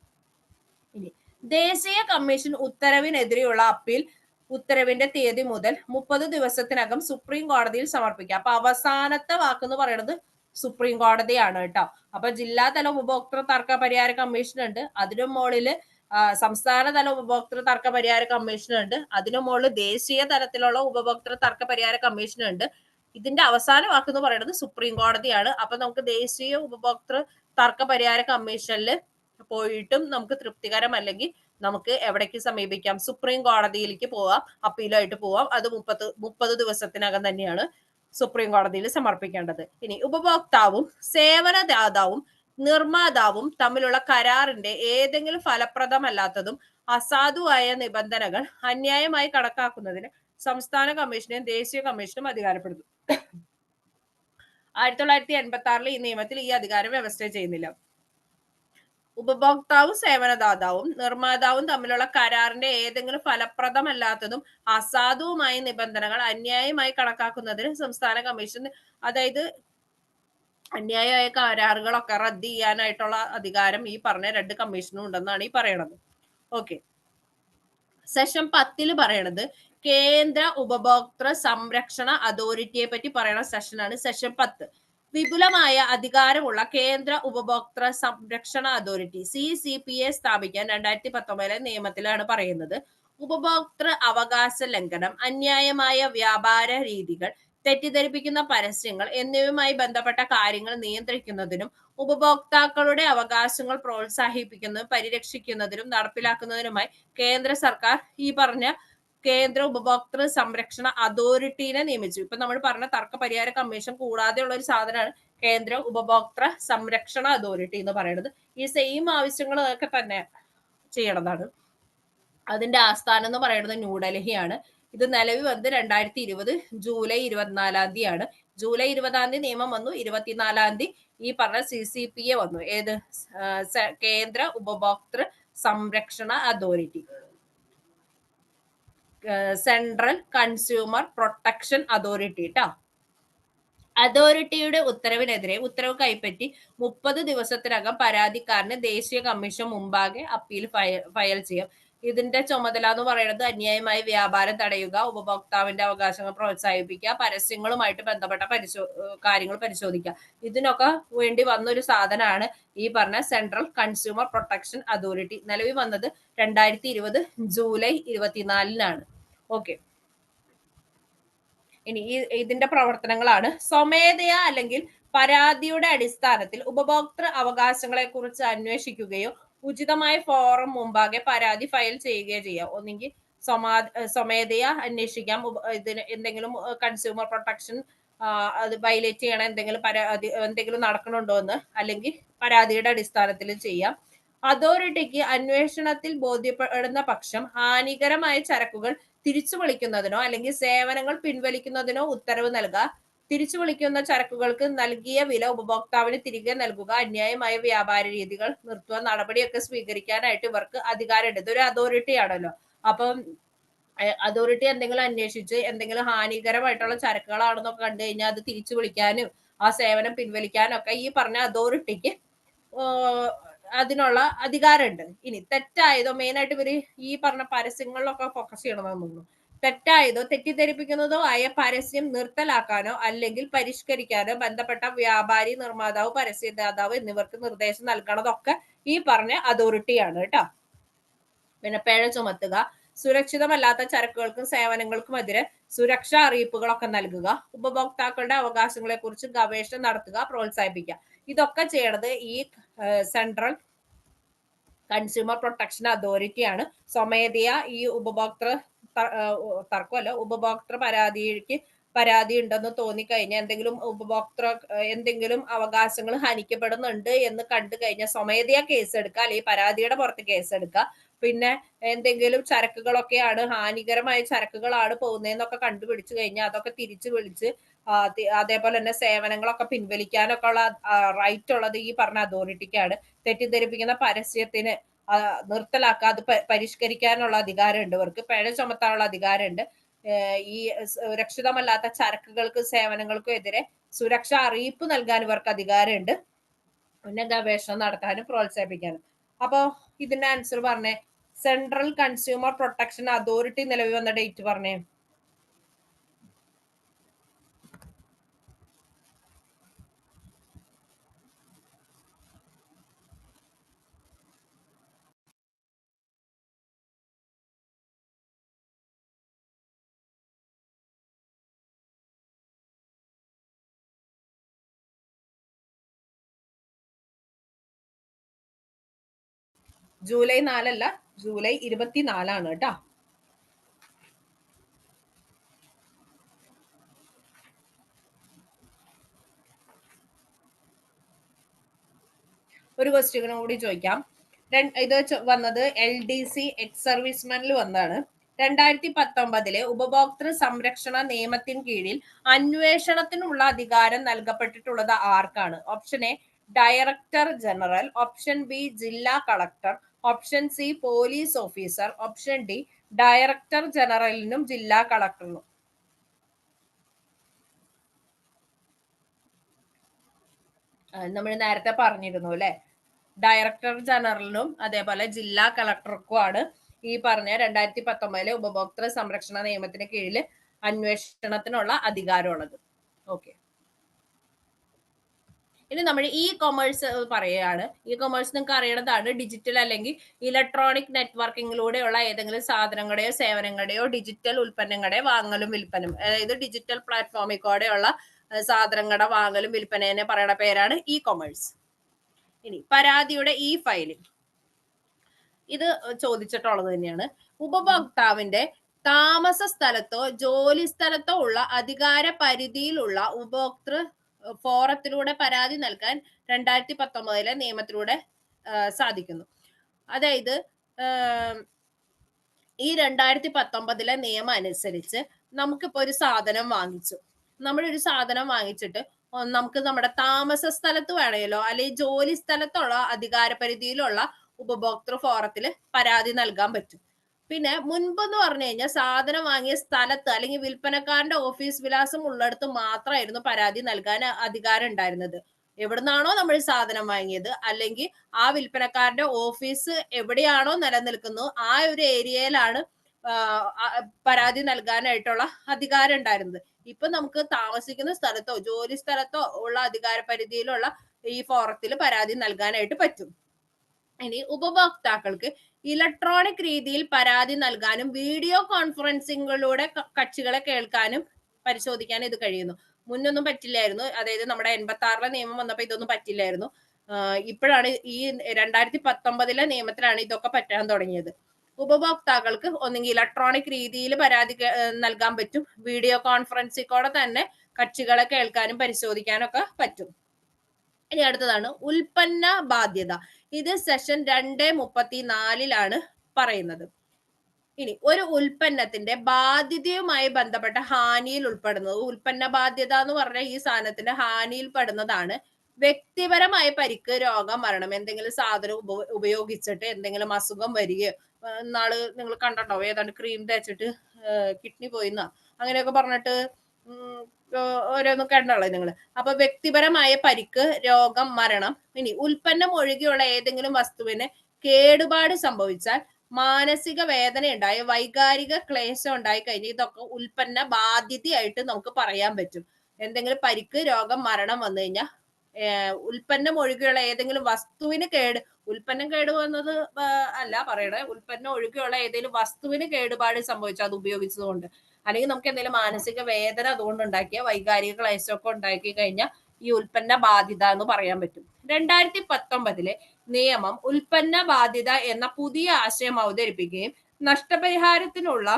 ഇനി ദേശീയ കമ്മീഷൻ ഉത്തരവിനെതിരെയുള്ള അപ്പീൽ ഉത്തരവിന്റെ തീയതി മുതൽ 30 ദിവസത്തിനകം സുപ്രീം കോടതിയിൽ സമർപ്പിക്കാം. അപ്പൊ അവസാനത്തെ വാക്കെന്ന് പറയുന്നത് സുപ്രീം കോടതിയാണ് കേട്ടോ. അപ്പൊ ജില്ലാതല ഉപഭോക്തൃ തർക്ക പരിഹാര കമ്മീഷൻ ഉണ്ട്. അതിനും മുകളിൽ സംസ്ഥാന തല ഉപഭോക്തൃ തർക്ക പരിഹാര കമ്മീഷനുണ്ട്, അതിനു മുകളിൽ ദേശീയ തലത്തിലുള്ള ഉപഭോക്തൃ തർക്ക പരിഹാര കമ്മീഷനുണ്ട്. ഇതിന്റെ അവസാന വാക്ക് എന്ന് പറയുന്നത് സുപ്രീം കോടതിയാണ്. അപ്പൊ നമുക്ക് ദേശീയ ഉപഭോക്തൃ തർക്ക പരിഹാര കമ്മീഷനിൽ പോയിട്ടും നമുക്ക് തൃപ്തികരമല്ലെങ്കിൽ നമുക്ക് എവിടേക്ക് സമീപിക്കാം? സുപ്രീം കോടതിയിലേക്ക് പോവാം, അപ്പീലായിട്ട് പോവാം. അത് 30 ദിവസത്തിനകം തന്നെയാണ് സുപ്രീം കോടതിയിൽ സമർപ്പിക്കേണ്ടത്. ഇനി ഉപഭോക്താവും സേവനദാതാവും നിർമ്മാതാവും തമ്മിലുള്ള കരാറിന്റെ ഏതെങ്കിലും ഫലപ്രദമല്ലാത്തതും അസാധുവായ നിബന്ധനകൾ അന്യായമായി കണക്കാക്കുന്നതിന് സംസ്ഥാന കമ്മീഷനെയും ദേശീയ കമ്മീഷനും അധികാരപ്പെടുന്നു. 1986 ഈ നിയമത്തിൽ ഈ അധികാരം വ്യവസ്ഥ ചെയ്യുന്നില്ല. ഉപഭോക്താവും സേവനദാതാവും നിർമ്മാതാവും തമ്മിലുള്ള കരാറിന്റെ ഏതെങ്കിലും ഫലപ്രദമല്ലാത്തതും അസാധുവുമായ നിബന്ധനകൾ അന്യായമായി കണക്കാക്കുന്നതിന് സംസ്ഥാന കമ്മീഷൻ, അതായത് അന്യായമായ കരാറുകളൊക്കെ റദ്ദ് ചെയ്യാനായിട്ടുള്ള അധികാരം ഈ പറഞ്ഞ 2 കമ്മീഷനും ഉണ്ടെന്നാണ് ഈ പറയണത്. ഓക്കെ, സെഷൻ 10 പറയണത് കേന്ദ്ര ഉപഭോക്തൃ സംരക്ഷണ അതോറിറ്റിയെ പറ്റി പറയുന്ന സെഷനാണ് സെഷൻ 10. വിപുലമായ അധികാരമുള്ള കേന്ദ്ര ഉപഭോക്തൃ സംരക്ഷണ അതോറിറ്റി CCPA സ്ഥാപിക്കാൻ 2019 നിയമത്തിലാണ് പറയുന്നത്. ഉപഭോക്തൃ അവകാശ ലംഘനം, അന്യായമായ വ്യാപാര രീതികൾ, തെറ്റിദ്ധരിപ്പിക്കുന്ന പരസ്യങ്ങൾ എന്നിവയുമായി ബന്ധപ്പെട്ട കാര്യങ്ങൾ നിയന്ത്രിക്കുന്നതിനും ഉപഭോക്താക്കളുടെ അവകാശങ്ങൾ പ്രോത്സാഹിപ്പിക്കുന്നതിനും പരിരക്ഷിക്കുന്നതിനും നടപ്പിലാക്കുന്നതിനുമായി കേന്ദ്ര സർക്കാർ ഈ പറഞ്ഞ കേന്ദ്ര ഉപഭോക്തൃ സംരക്ഷണ അതോറിറ്റിനെ നിയമിച്ചു. ഇപ്പൊ നമ്മൾ പറഞ്ഞ തർക്ക പരിഹാര കമ്മീഷൻ കൂടാതെയുള്ള ഒരു സാധനമാണ് കേന്ദ്ര ഉപഭോക്തൃ സംരക്ഷണ അതോറിറ്റി എന്ന് പറയുന്നത്. ഈ സെയിം ആവശ്യങ്ങളൊക്കെ തന്നെ ചെയ്യണതാണ്. അതിന്റെ ആസ്ഥാനം എന്ന് പറയുന്നത് ന്യൂഡൽഹിയാണ്. ഇത് നിലവിൽ വന്നത് 2020 ജൂലൈ 24 ജൂലൈ 20 നിയമം വന്നു, 24 ഈ പറഞ്ഞ CCPA വന്നു. ഏത്? കേന്ദ്ര ഉപഭോക്തൃ സംരക്ഷണ authority, central consumer protection authority ട്ടോ. അതോറിറ്റിയുടെ ഉത്തരവിനെതിരെ ഉത്തരവ് കൈപ്പറ്റി 30 ദിവസത്തിനകം പരാതിക്കാരന് ദേശീയ കമ്മീഷൻ മുമ്പാകെ അപ്പീൽ ഫയൽ ചെയ്യാം. ഇതിന്റെ ചുമതല എന്ന് പറയുന്നത് അന്യായമായ വ്യാപാരം തടയുക, ഉപഭോക്താവിന്റെ അവകാശങ്ങൾ പ്രോത്സാഹിപ്പിക്കുക, പരസ്യങ്ങളുമായിട്ട് ബന്ധപ്പെട്ട കാര്യങ്ങൾ പരിശോധിക്കുക. ഇതിനൊക്കെ വേണ്ടി വന്നൊരു സാധനമാണ് ഈ പറഞ്ഞ സെൻട്രൽ കൺസ്യൂമർ പ്രൊട്ടക്ഷൻ അതോറിറ്റി. നിലവിൽ വന്നത് 2020 ജൂലൈ 24 ഓക്കെ. ഇനി ഇതിന്റെ പ്രവർത്തനങ്ങളാണ്. സ്വമേധയാ അല്ലെങ്കിൽ പരാതിയുടെ അടിസ്ഥാനത്തിൽ ഉപഭോക്തൃ അവകാശങ്ങളെ കുറിച്ച് അന്വേഷിക്കുകയോ ഉചിതമായ ഫോറം മുമ്പാകെ പരാതി ഫയൽ ചെയ്യുകയോ ചെയ്യാം. ഒന്നെങ്കിൽ സ്വമേധയാ അന്വേഷിക്കാം, ഇതിന് എന്തെങ്കിലും കൺസ്യൂമർ പ്രൊട്ടക്ഷൻ അത് വയലേറ്റ് ചെയ്യണ എന്തെങ്കിലും നടക്കണുണ്ടോ എന്ന്, അല്ലെങ്കിൽ പരാതിയുടെ അടിസ്ഥാനത്തിൽ ചെയ്യാം. അതോറിറ്റിക്ക് അന്വേഷണത്തിൽ ബോധ്യപ്പെടുന്ന പക്ഷം ഹാനികരമായ ചരക്കുകൾ തിരിച്ചു വിളിക്കുന്നതിനോ അല്ലെങ്കിൽ സേവനങ്ങൾ പിൻവലിക്കുന്നതിനോ ഉത്തരവ് നൽകുക, തിരിച്ചു വിളിക്കുന്ന ചരക്കുകൾക്ക് നൽകിയ വില ഉപഭോക്താവിന് തിരികെ നൽകുക, അന്യായമായ വ്യാപാര രീതികൾ നിർത്തുക, നടപടിയൊക്കെ സ്വീകരിക്കാനായിട്ട് ഇവർക്ക് അധികാരമുണ്ട്. ഇതൊരു അതോറിറ്റി ആണല്ലോ. അപ്പം അതോറിറ്റി എന്തെങ്കിലും അന്വേഷിച്ച് എന്തെങ്കിലും ഹാനികരമായിട്ടുള്ള ചരക്കുകളാണെന്നൊക്കെ കണ്ടു കഴിഞ്ഞാൽ അത് തിരിച്ചു വിളിക്കാനും ആ സേവനം പിൻവലിക്കാനും ഒക്കെ ഈ പറഞ്ഞ അതോറിറ്റിക്ക് അതിനുള്ള അധികാരമുണ്ട്. ഇനി തെറ്റായതോ, മെയിനായിട്ട് ഇവര് ഈ പറഞ്ഞ പരസ്യങ്ങളിലൊക്കെ ഫോക്കസ് ചെയ്യണമെന്ന് തോന്നുന്നു. തെറ്റായതോ തെറ്റിദ്ധരിപ്പിക്കുന്നതോ ആയ പരസ്യം നിർത്തലാക്കാനോ അല്ലെങ്കിൽ പരിഷ്കരിക്കാനോ ബന്ധപ്പെട്ട വ്യാപാരി, നിർമ്മാതാവ്, പരസ്യദാതാവ് എന്നിവർക്ക് നിർദ്ദേശം നൽകണതൊക്കെ ഈ പറഞ്ഞ അതോറിറ്റിയാണ് കേട്ടോ. പിന്നെ പിഴ ചുമത്തുക, സുരക്ഷിതമല്ലാത്ത ചരക്കുകൾക്കും സേവനങ്ങൾക്കുമെതിരെ സുരക്ഷാ അറിയിപ്പുകളൊക്കെ നൽകുക, ഉപഭോക്താക്കളുടെ അവകാശങ്ങളെ കുറിച്ച് ഗവേഷണം നടത്തുക, പ്രോത്സാഹിപ്പിക്കുക. ഇതൊക്കെ ചെയ്യണത് ഈ സെൻട്രൽ കൺസ്യൂമർ പ്രൊട്ടക്ഷൻ അതോറിറ്റിയാണ്. സ്വമേധയാ ഈ ഉപഭോക്തൃ തർക്കമല്ല, ഉപഭോക്തൃ പരാതി ഉണ്ടെന്ന് തോന്നിക്കഴിഞ്ഞാൽ, എന്തെങ്കിലും അവകാശങ്ങൾ ഹനിക്കപ്പെടുന്നുണ്ട് എന്ന് കണ്ടു കഴിഞ്ഞാൽ സ്വമേധയാ കേസ് എടുക്കുക, അല്ലെങ്കിൽ പരാതിയുടെ പുറത്ത് കേസ് എടുക്കുക. പിന്നെ എന്തെങ്കിലും ചരക്കുകളൊക്കെയാണ് ഹാനികരമായ ചരക്കുകളാണ് പോകുന്നതെന്നൊക്കെ കണ്ടുപിടിച്ചു കഴിഞ്ഞാൽ അതൊക്കെ തിരിച്ചു വിളിച്ച് അതേപോലെ തന്നെ സേവനങ്ങളൊക്കെ പിൻവലിക്കാനൊക്കെ ഉള്ള റൈറ്റ് ഉള്ളത് ഈ പറഞ്ഞ അതോറിറ്റിക്കാണ്. തെറ്റിദ്ധരിപ്പിക്കുന്ന പരസ്യത്തിന് നിർത്തലാക്കുക, അത് പരിഷ്കരിക്കാനുള്ള അധികാരമുണ്ട് ഇവർക്ക്. പിഴ ചുമത്താനുള്ള അധികാരമുണ്ട്. ഈ സുരക്ഷിതമല്ലാത്ത ചരക്കുകൾക്കും സേവനങ്ങൾക്കും എതിരെ സുരക്ഷാ അറിയിപ്പ് നൽകാൻ ഇവർക്ക് അധികാരമുണ്ട്. പിന്നെ ഗവേഷണം നടത്താനും പ്രോത്സാഹിപ്പിക്കാനും. അപ്പൊ ഇതിന്റെ ആൻസർ പറഞ്ഞേ. സെൻട്രൽ കൺസ്യൂമർ പ്രൊട്ടക്ഷൻ അതോറിറ്റി നിലവിൽ വന്ന ഡേറ്റ് പറഞ്ഞേ. ജൂലൈ 4 ജൂലൈ 24 കേട്ടോ. ഒരു ക്വസ്റ്റ്യൻ കൂടി ചോദിക്കാം. ഇത് വന്നത് LDC എക്സ് സർവീസ്മാനിൽ വന്നതാണ്. 2019 ഉപഭോക്തൃ സംരക്ഷണ നിയമത്തിന് കീഴിൽ അന്വേഷണത്തിനുള്ള അധികാരം നൽകപ്പെട്ടിട്ടുള്ളത് ആർക്കാണ്? Option A director general, option B ജില്ലാ collector, option C police officer, option D director ജനറലിനും ജില്ലാ കളക്ടറിനും. നമ്മൾ നേരത്തെ പറഞ്ഞിരുന്നു അല്ലെ, ഡയറക്ടർ ജനറലിനും അതേപോലെ ജില്ലാ കളക്ടർക്കുമാണ് ഈ പറഞ്ഞ 2019 ഉപഭോക്തൃ സംരക്ഷണ നിയമത്തിന് കീഴിൽ അന്വേഷണത്തിനുള്ള അധികാരമുള്ളത്. ഓക്കെ, ഇനി നമ്മൾ ഇ കൊമേഴ്സ് പറയുകയാണ്. ഇ കൊമേഴ്സ് നിങ്ങൾക്ക് അറിയണതാണ്, ഡിജിറ്റൽ അല്ലെങ്കിൽ ഇലക്ട്രോണിക് നെറ്റ്വർക്കിങ്ങിലൂടെയുള്ള ഏതെങ്കിലും സാധനങ്ങളുടെയോ സേവനങ്ങളുടെയോ ഡിജിറ്റൽ ഉൽപ്പന്നങ്ങളുടെ വാങ്ങലും വിൽപ്പനും, അതായത് ഡിജിറ്റൽ പ്ലാറ്റ്ഫോമിൽ കൂടെയുള്ള സാധനങ്ങളുടെ വാങ്ങലും വിൽപ്പനേനെ പറയുന്ന പേരാണ് ഇ കൊമേഴ്സ്. ഇനി പരാതിയുടെ ഇ ഫയലിംഗ്, ഇത് ചോദിച്ചിട്ടുള്ളത് തന്നെയാണ്. ഉപഭോക്താവിന്റെ താമസ സ്ഥലത്തോ ജോലി സ്ഥലത്തോ ഉള്ള അധികാര പരിധിയിലുള്ള ഉപഭോക്തൃ ഫോറത്തിലൂടെ പരാതി നൽകാൻ 2019 നിയമത്തിലൂടെ സാധിക്കുന്നു. അതായത് ഈ 2019 നിയമം അനുസരിച്ച് നമുക്കിപ്പോ ഒരു സാധനം വാങ്ങിച്ചു, നമ്മളൊരു സാധനം വാങ്ങിച്ചിട്ട് നമുക്ക് നമ്മുടെ താമസ സ്ഥലത്ത് വേണമല്ലോ അല്ലെങ്കിൽ ജോലി സ്ഥലത്തുള്ള അധികാര പരിധിയിലുള്ള ഉപഭോക്തൃ ഫോറത്തിൽ പരാതി നൽകാൻ പറ്റും. പിന്നെ മുൻപെന്ന് പറഞ്ഞു കഴിഞ്ഞാൽ സാധനം വാങ്ങിയ സ്ഥലത്ത് അല്ലെങ്കിൽ വിൽപ്പനക്കാരന്റെ ഓഫീസ് വിലാസം ഉള്ളിടത്ത് മാത്രമായിരുന്നു പരാതി നൽകാൻ അധികാരം ഉണ്ടായിരുന്നത്. എവിടുന്നാണോ നമ്മൾ സാധനം വാങ്ങിയത് അല്ലെങ്കിൽ ആ വിൽപ്പനക്കാരന്റെ ഓഫീസ് എവിടെയാണോ നിലനിൽക്കുന്നു ആ ഒരു ഏരിയയിലാണ് പരാതി നൽകാനായിട്ടുള്ള അധികാരം ഉണ്ടായിരുന്നത്. ഇപ്പൊ നമുക്ക് താമസിക്കുന്ന സ്ഥലത്തോ ജോലി സ്ഥലത്തോ ഉള്ള അധികാര പരിധിയിലുള്ള ഈ ഫോറത്തിൽ പരാതി നൽകാനായിട്ട് പറ്റും. ഇനി ഉപഭോക്താക്കൾക്ക് ഇലക്ട്രോണിക് രീതിയിൽ പരാതി നൽകാനും വീഡിയോ കോൺഫറൻസിങ്ങിലൂടെ കക്ഷികളെ കേൾക്കാനും പരിശോധിക്കാനും ഇത് കഴിയുന്നു. മുന്നൊന്നും പറ്റില്ലായിരുന്നു, അതായത് നമ്മുടെ 86 നിയമം വന്നപ്പോ ഇതൊന്നും പറ്റില്ലായിരുന്നു. ഇപ്പോഴാണ് ഈ 2019 നിയമത്തിലാണ് ഇതൊക്കെ പറ്റാൻ തുടങ്ങിയത്. ഉപഭോക്താക്കൾക്ക് ഒന്നെങ്കിൽ ഇലക്ട്രോണിക് രീതിയിൽ പരാതി നൽകാൻ പറ്റും, വീഡിയോ കോൺഫറൻസിൽ കൂടെ തന്നെ കക്ഷികളെ കേൾക്കാനും പരിശോധിക്കാനും ഒക്കെ പറ്റും. ഇനി അടുത്തതാണ് ഉൽപ്പന്ന ബാധ്യത. ഇത് സെഷൻ 234 പറയുന്നത്. ഇനി ഒരു ഉൽപ്പന്നത്തിന്റെ ബാധ്യതയുമായി ബന്ധപ്പെട്ട ഹാനിയിൽ ഉൾപ്പെടുന്നത്, ഉൽപ്പന്ന ബാധ്യത എന്ന് പറഞ്ഞാൽ ഈ സാധനത്തിന്റെ ഹാനിയിൽ പെടുന്നതാണ് വ്യക്തിപരമായ പരിക്ക്, രോഗം, മരണം. എന്തെങ്കിലും സാധനം ഉപയോഗിച്ചിട്ട് എന്തെങ്കിലും അസുഖം വരികയോ, നാള് നിങ്ങൾ കണ്ടിട്ടുണ്ടാവും ഏതാണ്ട് ക്രീം തേച്ചിട്ട് കിഡ്നി പോയിന്ന അങ്ങനെയൊക്കെ പറഞ്ഞിട്ട് ഓരോന്നും കണ്ടോളൂ നിങ്ങൾ. അപ്പൊ വ്യക്തിപരമായ പരിക്ക്, രോഗം, മരണം. ഇനി ഉൽപ്പന്നം ഒഴികെയുള്ള ഏതെങ്കിലും വസ്തുവിന് കേടുപാട് സംഭവിച്ചാൽ, മാനസിക വേദന ഉണ്ടായി, വൈകാരിക ക്ലേശം ഉണ്ടായി കഴിഞ്ഞാൽ ഇതൊക്കെ ഉൽപ്പന്ന ബാധ്യതയായിട്ട് നമുക്ക് പറയാൻ പറ്റും. എന്തെങ്കിലും പരിക്ക്, രോഗം, മരണം വന്നു കഴിഞ്ഞാൽ ഉൽപ്പന്നം ഒഴികെയുള്ള ഏതെങ്കിലും വസ്തുവിന് ഉൽപ്പന്നം കേടുവന്നത് അല്ല പറയണേ, ഉൽപ്പന്നം ഒഴികെയുള്ള ഏതെങ്കിലും വസ്തുവിന് കേടുപാട് സംഭവിച്ചാൽ അത് ഉപയോഗിച്ചതുകൊണ്ട്, അല്ലെങ്കിൽ നമുക്ക് എന്തെങ്കിലും മാനസിക വേദന അതുകൊണ്ട് ഉണ്ടാക്കിയ വൈകാരിക ക്ലേശമൊക്കെ ഉണ്ടാക്കി കഴിഞ്ഞാൽ ഈ ഉൽപ്പന്ന ബാധ്യത എന്ന് പറയാൻ പറ്റും. 2019 നിയമം ഉൽപ്പന്ന ബാധ്യത എന്ന പുതിയ ആശയം അവതരിപ്പിക്കുകയും നഷ്ടപരിഹാരത്തിനുള്ള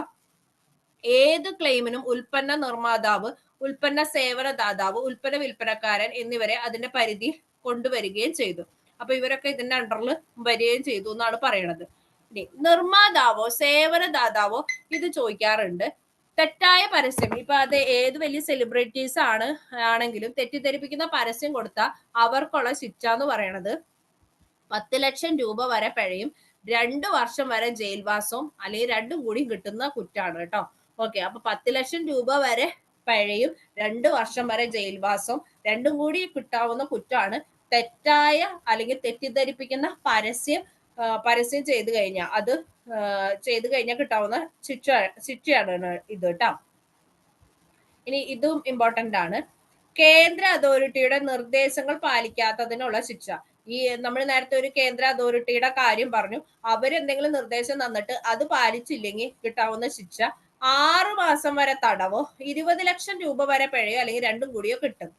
ഏത് ക്ലെയിമിനും ഉൽപ്പന്ന നിർമ്മാതാവ്, ഉൽപ്പന്ന സേവനദാതാവ്, ഉൽപ്പന്ന വിൽപ്പനക്കാരൻ എന്നിവരെ അതിന്റെ പരിധി കൊണ്ടുവരികയും ചെയ്തു. അപ്പൊ ഇവരൊക്കെ ഇതിന്റെ അണ്ടറിൽ വരികയും ചെയ്തു എന്നാണ് പറയണത്. ഇനി നിർമ്മാതാവോ സേവനദാതാവോ ഇത് ചോദിക്കാറുണ്ട്. തെറ്റായ പരസ്യം, ഇപ്പൊ അത് ഏത് വലിയ സെലിബ്രിറ്റീസ് ആണെങ്കിലും തെറ്റിദ്ധരിപ്പിക്കുന്ന പരസ്യം കൊടുത്താൽ അവർക്കുള്ള ശിക്ഷ എന്ന് പറയണത് 10 ലക്ഷം രൂപ വരെ പിഴയും 2 വർഷം വരെ ജയിൽവാസവും അല്ലെങ്കിൽ രണ്ടും കൂടി കിട്ടുന്ന കുറ്റാണ് കേട്ടോ. ഓക്കെ, അപ്പൊ 10 ലക്ഷം രൂപ വരെ പിഴയും 2 വർഷം വരെ ജയിൽവാസവും രണ്ടും കൂടി കിട്ടാവുന്ന കുറ്റാണ് തെറ്റായ അല്ലെങ്കിൽ തെറ്റിദ്ധരിപ്പിക്കുന്ന പരസ്യം ചെയ്തു കഴിഞ്ഞാൽ കിട്ടാവുന്ന ശിക്ഷയാണ് ഇത് കേട്ടോ. ഇനി ഇതും ഇമ്പോർട്ടന്റ് ആണ്. കേന്ദ്ര അതോറിറ്റിയുടെ നിർദ്ദേശങ്ങൾ പാലിക്കാത്തതിനുള്ള ശിക്ഷ. ഈ നമ്മൾ നേരത്തെ ഒരു കേന്ദ്ര അതോറിറ്റിയുടെ കാര്യം പറഞ്ഞു, അവരെന്തെങ്കിലും നിർദ്ദേശം തന്നിട്ട് അത് പാലിച്ചില്ലെങ്കിൽ കിട്ടാവുന്ന ശിക്ഷ 6 മാസം വരെ തടവോ 20 ലക്ഷം രൂപ വരെ പിഴയോ അല്ലെങ്കിൽ രണ്ടും കൂടിയോ കിട്ടും.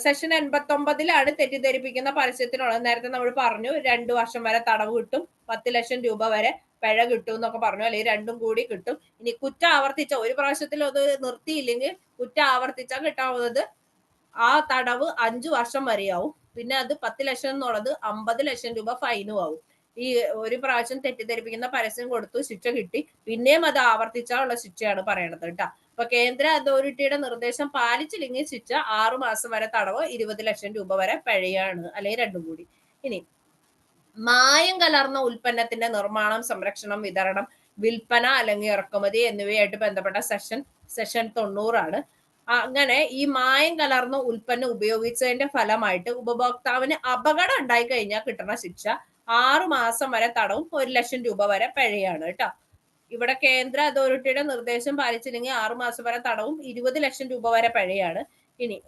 സെഷൻ 89 തെറ്റിദ്ധരിപ്പിക്കുന്ന പരസ്യത്തിനുള്ളത്. നേരത്തെ നമ്മൾ പറഞ്ഞു 2 വർഷം വരെ തടവ് കിട്ടും, 10 ലക്ഷം രൂപ വരെ പിഴ കിട്ടും എന്നൊക്കെ പറഞ്ഞു, അല്ലെങ്കിൽ രണ്ടും കൂടി കിട്ടും. ഇനി കുറ്റം ആവർത്തിച്ച ഒരു പ്രാവശ്യത്തിൽ അത് നിർത്തിയില്ലെങ്കിൽ കുറ്റം ആവർത്തിച്ചാൽ കിട്ടാവുന്നത് ആ തടവ് 5 വർഷം വരെയാവും. പിന്നെ അത് 10 ലക്ഷം എന്നുള്ളത് 50 ലക്ഷം രൂപ ഫൈനും ആവും. ഈ ഒരു പ്രാവശ്യം തെറ്റിദ്ധരിപ്പിക്കുന്ന പരസ്യം കൊടുത്തു, ശിക്ഷ കിട്ടി, പിന്നെയും അത് ആവർത്തിച്ചാലുള്ള ശിക്ഷയാണ് പറയണത് കേട്ടോ. അപ്പൊ കേന്ദ്ര അതോറിറ്റിയുടെ നിർദ്ദേശം പാലിച്ചില്ലെങ്കിൽ ശിക്ഷ 6 മാസം വരെ തടവ്, 20 ലക്ഷം രൂപ വരെ പിഴയാണ്, അല്ലെങ്കിൽ രണ്ടും കൂടി. ഇനി മായം കലർന്ന ഉൽപ്പന്നത്തിന്റെ നിർമ്മാണം, സംരക്ഷണം, വിതരണം, വിൽപ്പന അല്ലെങ്കിൽ ഇറക്കുമതി എന്നിവയായിട്ട് ബന്ധപ്പെട്ട സെഷൻ 90 അങ്ങനെ ഈ മായം കലർന്ന ഉൽപ്പന്നം ഉപയോഗിച്ചതിന്റെ ഫലമായിട്ട് ഉപഭോക്താവിന് അപകടം ഉണ്ടായി കഴിഞ്ഞാൽ കിട്ടുന്ന ശിക്ഷ 6 മാസം വരെ തടവും, 1 ലക്ഷം രൂപ വരെ പിഴയാണ് കേട്ടോ. ഇവിടെ കേന്ദ്ര അതോറിറ്റിയുടെ നിർദ്ദേശം പാലിച്ചില്ലെങ്കിൽ 6 മാസം വരെ തടവും, 20 ലക്ഷം രൂപ വരെ പിഴയാണ്. ഇനി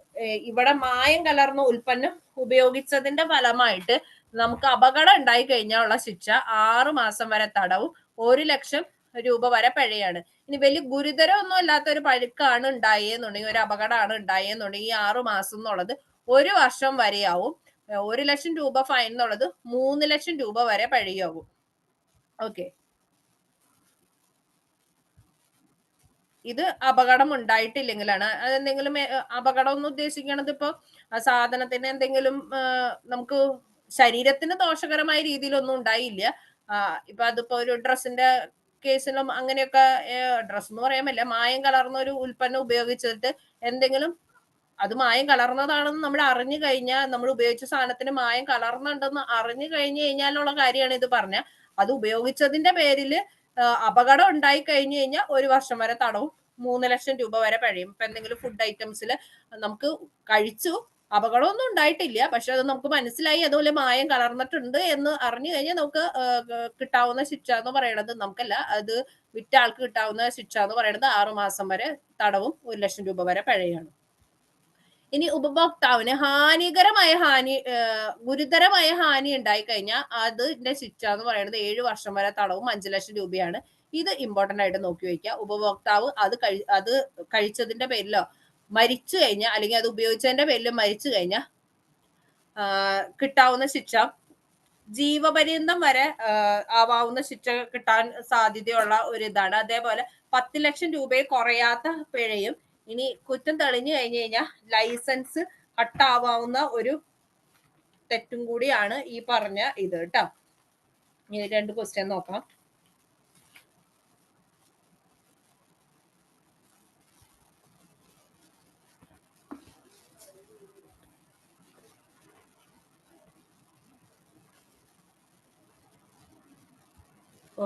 ഇവിടെ മായം കലർന്ന ഉൽപ്പന്നം ഉപയോഗിച്ചതിന്റെ ഫലമായിട്ട് നമുക്ക് അപകടം ഉണ്ടായി കഴിഞ്ഞാൽ ഉള്ള ശിക്ഷ 6 മാസം വരെ തടവും, 1 ലക്ഷം രൂപ വരെ പിഴയാണ്. ഇനി വലിയ ഗുരുതരമൊന്നും അല്ലാത്ത ഒരു പഴുക്കാണ് ഉണ്ടായെന്നുണ്ടെങ്കിൽ, ഒരു അപകടമാണ് ഉണ്ടായെന്നുണ്ടെങ്കിൽ ഈ 6 മാസം എന്നുള്ളത് 1 വർഷം വരെയാവും. 1 ലക്ഷം രൂപ ഫൈൻ എന്നുള്ളത് 3 ലക്ഷം രൂപ വരെ പിഴയാവും. ഓക്കെ, ഇത് അപകടം ഉണ്ടായിട്ടില്ലെങ്കിലാണ്. അതെന്തെങ്കിലും അപകടം എന്ന് ഉദ്ദേശിക്കണത് ഇപ്പൊ സാധനത്തിന് എന്തെങ്കിലും നമുക്ക് ശരീരത്തിന് ദോഷകരമായ രീതിയിലൊന്നും ഉണ്ടായില്ല. ഇപ്പൊ അതിപ്പോ ഒരു ഡ്രസ്സിന്റെ കേസിലും അങ്ങനെയൊക്കെ, ഡ്രസ് എന്ന് പറയാൻ പറ്റില്ല, മായം കലർന്ന ഒരു ഉൽപ്പന്നം ഉപയോഗിച്ചിട്ട് എന്തെങ്കിലും അത് മായം കലർന്നതാണെന്ന് നമ്മൾ അറിഞ്ഞു കഴിഞ്ഞാൽ, നമ്മൾ ഉപയോഗിച്ച സാധനത്തിന് മായം കലർന്നുണ്ടെന്ന് അറിഞ്ഞു കഴിഞ്ഞാലുള്ള കാര്യമാണ് ഇത് പറഞ്ഞ. അത് ഉപയോഗിച്ചതിന്റെ പേരിൽ അപകടം ഉണ്ടായി കഴിഞ്ഞു കഴിഞ്ഞാൽ 1 വർഷം വരെ തടവും, 3 ലക്ഷം രൂപ വരെ പിഴയും. ഇപ്പൊ എന്തെങ്കിലും ഫുഡ് ഐറ്റംസിൽ നമുക്ക് കഴിച്ചു, അപകടമൊന്നും ഉണ്ടായിട്ടില്ല, പക്ഷെ അത് നമുക്ക് മനസ്സിലായി അതുപോലെ മായം കലർന്നിട്ടുണ്ട് എന്ന് അറിഞ്ഞു കഴിഞ്ഞാൽ നമുക്ക് കിട്ടാവുന്ന ശിക്ഷ എന്ന് പറയുന്നത്, നമുക്കല്ല, അത് വിറ്റ ആൾക്ക് കിട്ടാവുന്ന ശിക്ഷ എന്ന് പറയുന്നത് 6 മാസം വരെ തടവും, 1 ലക്ഷം രൂപ വരെ പിഴയാണ്. ഇനി ഉപഭോക്താവിന് ഗുരുതരമായ ഹാനി ഉണ്ടായി കഴിഞ്ഞാൽ അതിന്റെ ശിക്ഷ എന്ന് പറയുന്നത് 7 വർഷം വരെ തടവും, 5 ലക്ഷം രൂപയാണ്. ഇത് ഇമ്പോർട്ടന്റ് ആയിട്ട് നോക്കി വയ്ക്കുക. ഉപഭോക്താവ് അത് കഴിച്ചതിന്റെ പേരിലോ മരിച്ചു കഴിഞ്ഞാൽ, അല്ലെങ്കിൽ അത് ഉപയോഗിച്ചതിന്റെ പേരിൽ മരിച്ചു കഴിഞ്ഞാൽ കിട്ടാവുന്ന ശിക്ഷ ജീവപര്യന്തം വരെ ആവാവുന്ന ശിക്ഷ കിട്ടാൻ സാധ്യതയുള്ള ഒരു ഇതാണ്. അതേപോലെ 10 ലക്ഷം രൂപയെ കുറയാത്ത പിഴയും. ഇനി കുറ്റം തെളിഞ്ഞു കഴിഞ്ഞു കഴിഞ്ഞാൽ ലൈസൻസ് കട്ടാവാവുന്ന ഒരു തെറ്റും കൂടിയാണ് ഈ പറഞ്ഞ ഇത് കേട്ടോ. ഇനി 2 ക്വസ്റ്റ്യൻ നോക്കാം.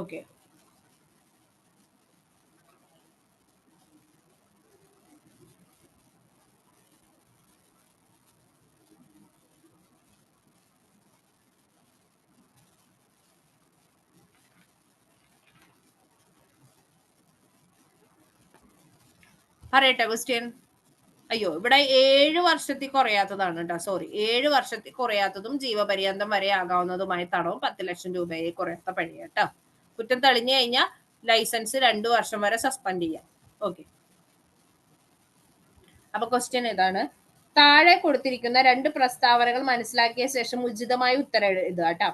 ഓക്കെ, പറയട്ടെ ക്വസ്റ്റ്യൻ. അയ്യോ, ഇവിടെ 7 വർഷത്തിൽ കുറയാത്തതാണ് കേട്ടോ, സോറി. 7 വർഷത്തിൽ കുറയാത്തതും ജീവപര്യന്തം വരെ ആകാവുന്നതുമായ തടവും, 10 ലക്ഷം രൂപയെ കുറയാത്ത പിഴ കേട്ടോ. കുറ്റം തെളിഞ്ഞു കഴിഞ്ഞാൽ ലൈസൻസ് 2 വർഷം വരെ സസ്പെൻഡ് ചെയ്യാം. ഓക്കെ, അപ്പൊ ക്വസ്റ്റ്യൻ ഇതാണ്. താഴെ കൊടുത്തിരിക്കുന്ന 2 പ്രസ്താവനകൾ മനസ്സിലാക്കിയ ശേഷം ഉചിതമായ ഉത്തരം എഴുതുക കേട്ടോ.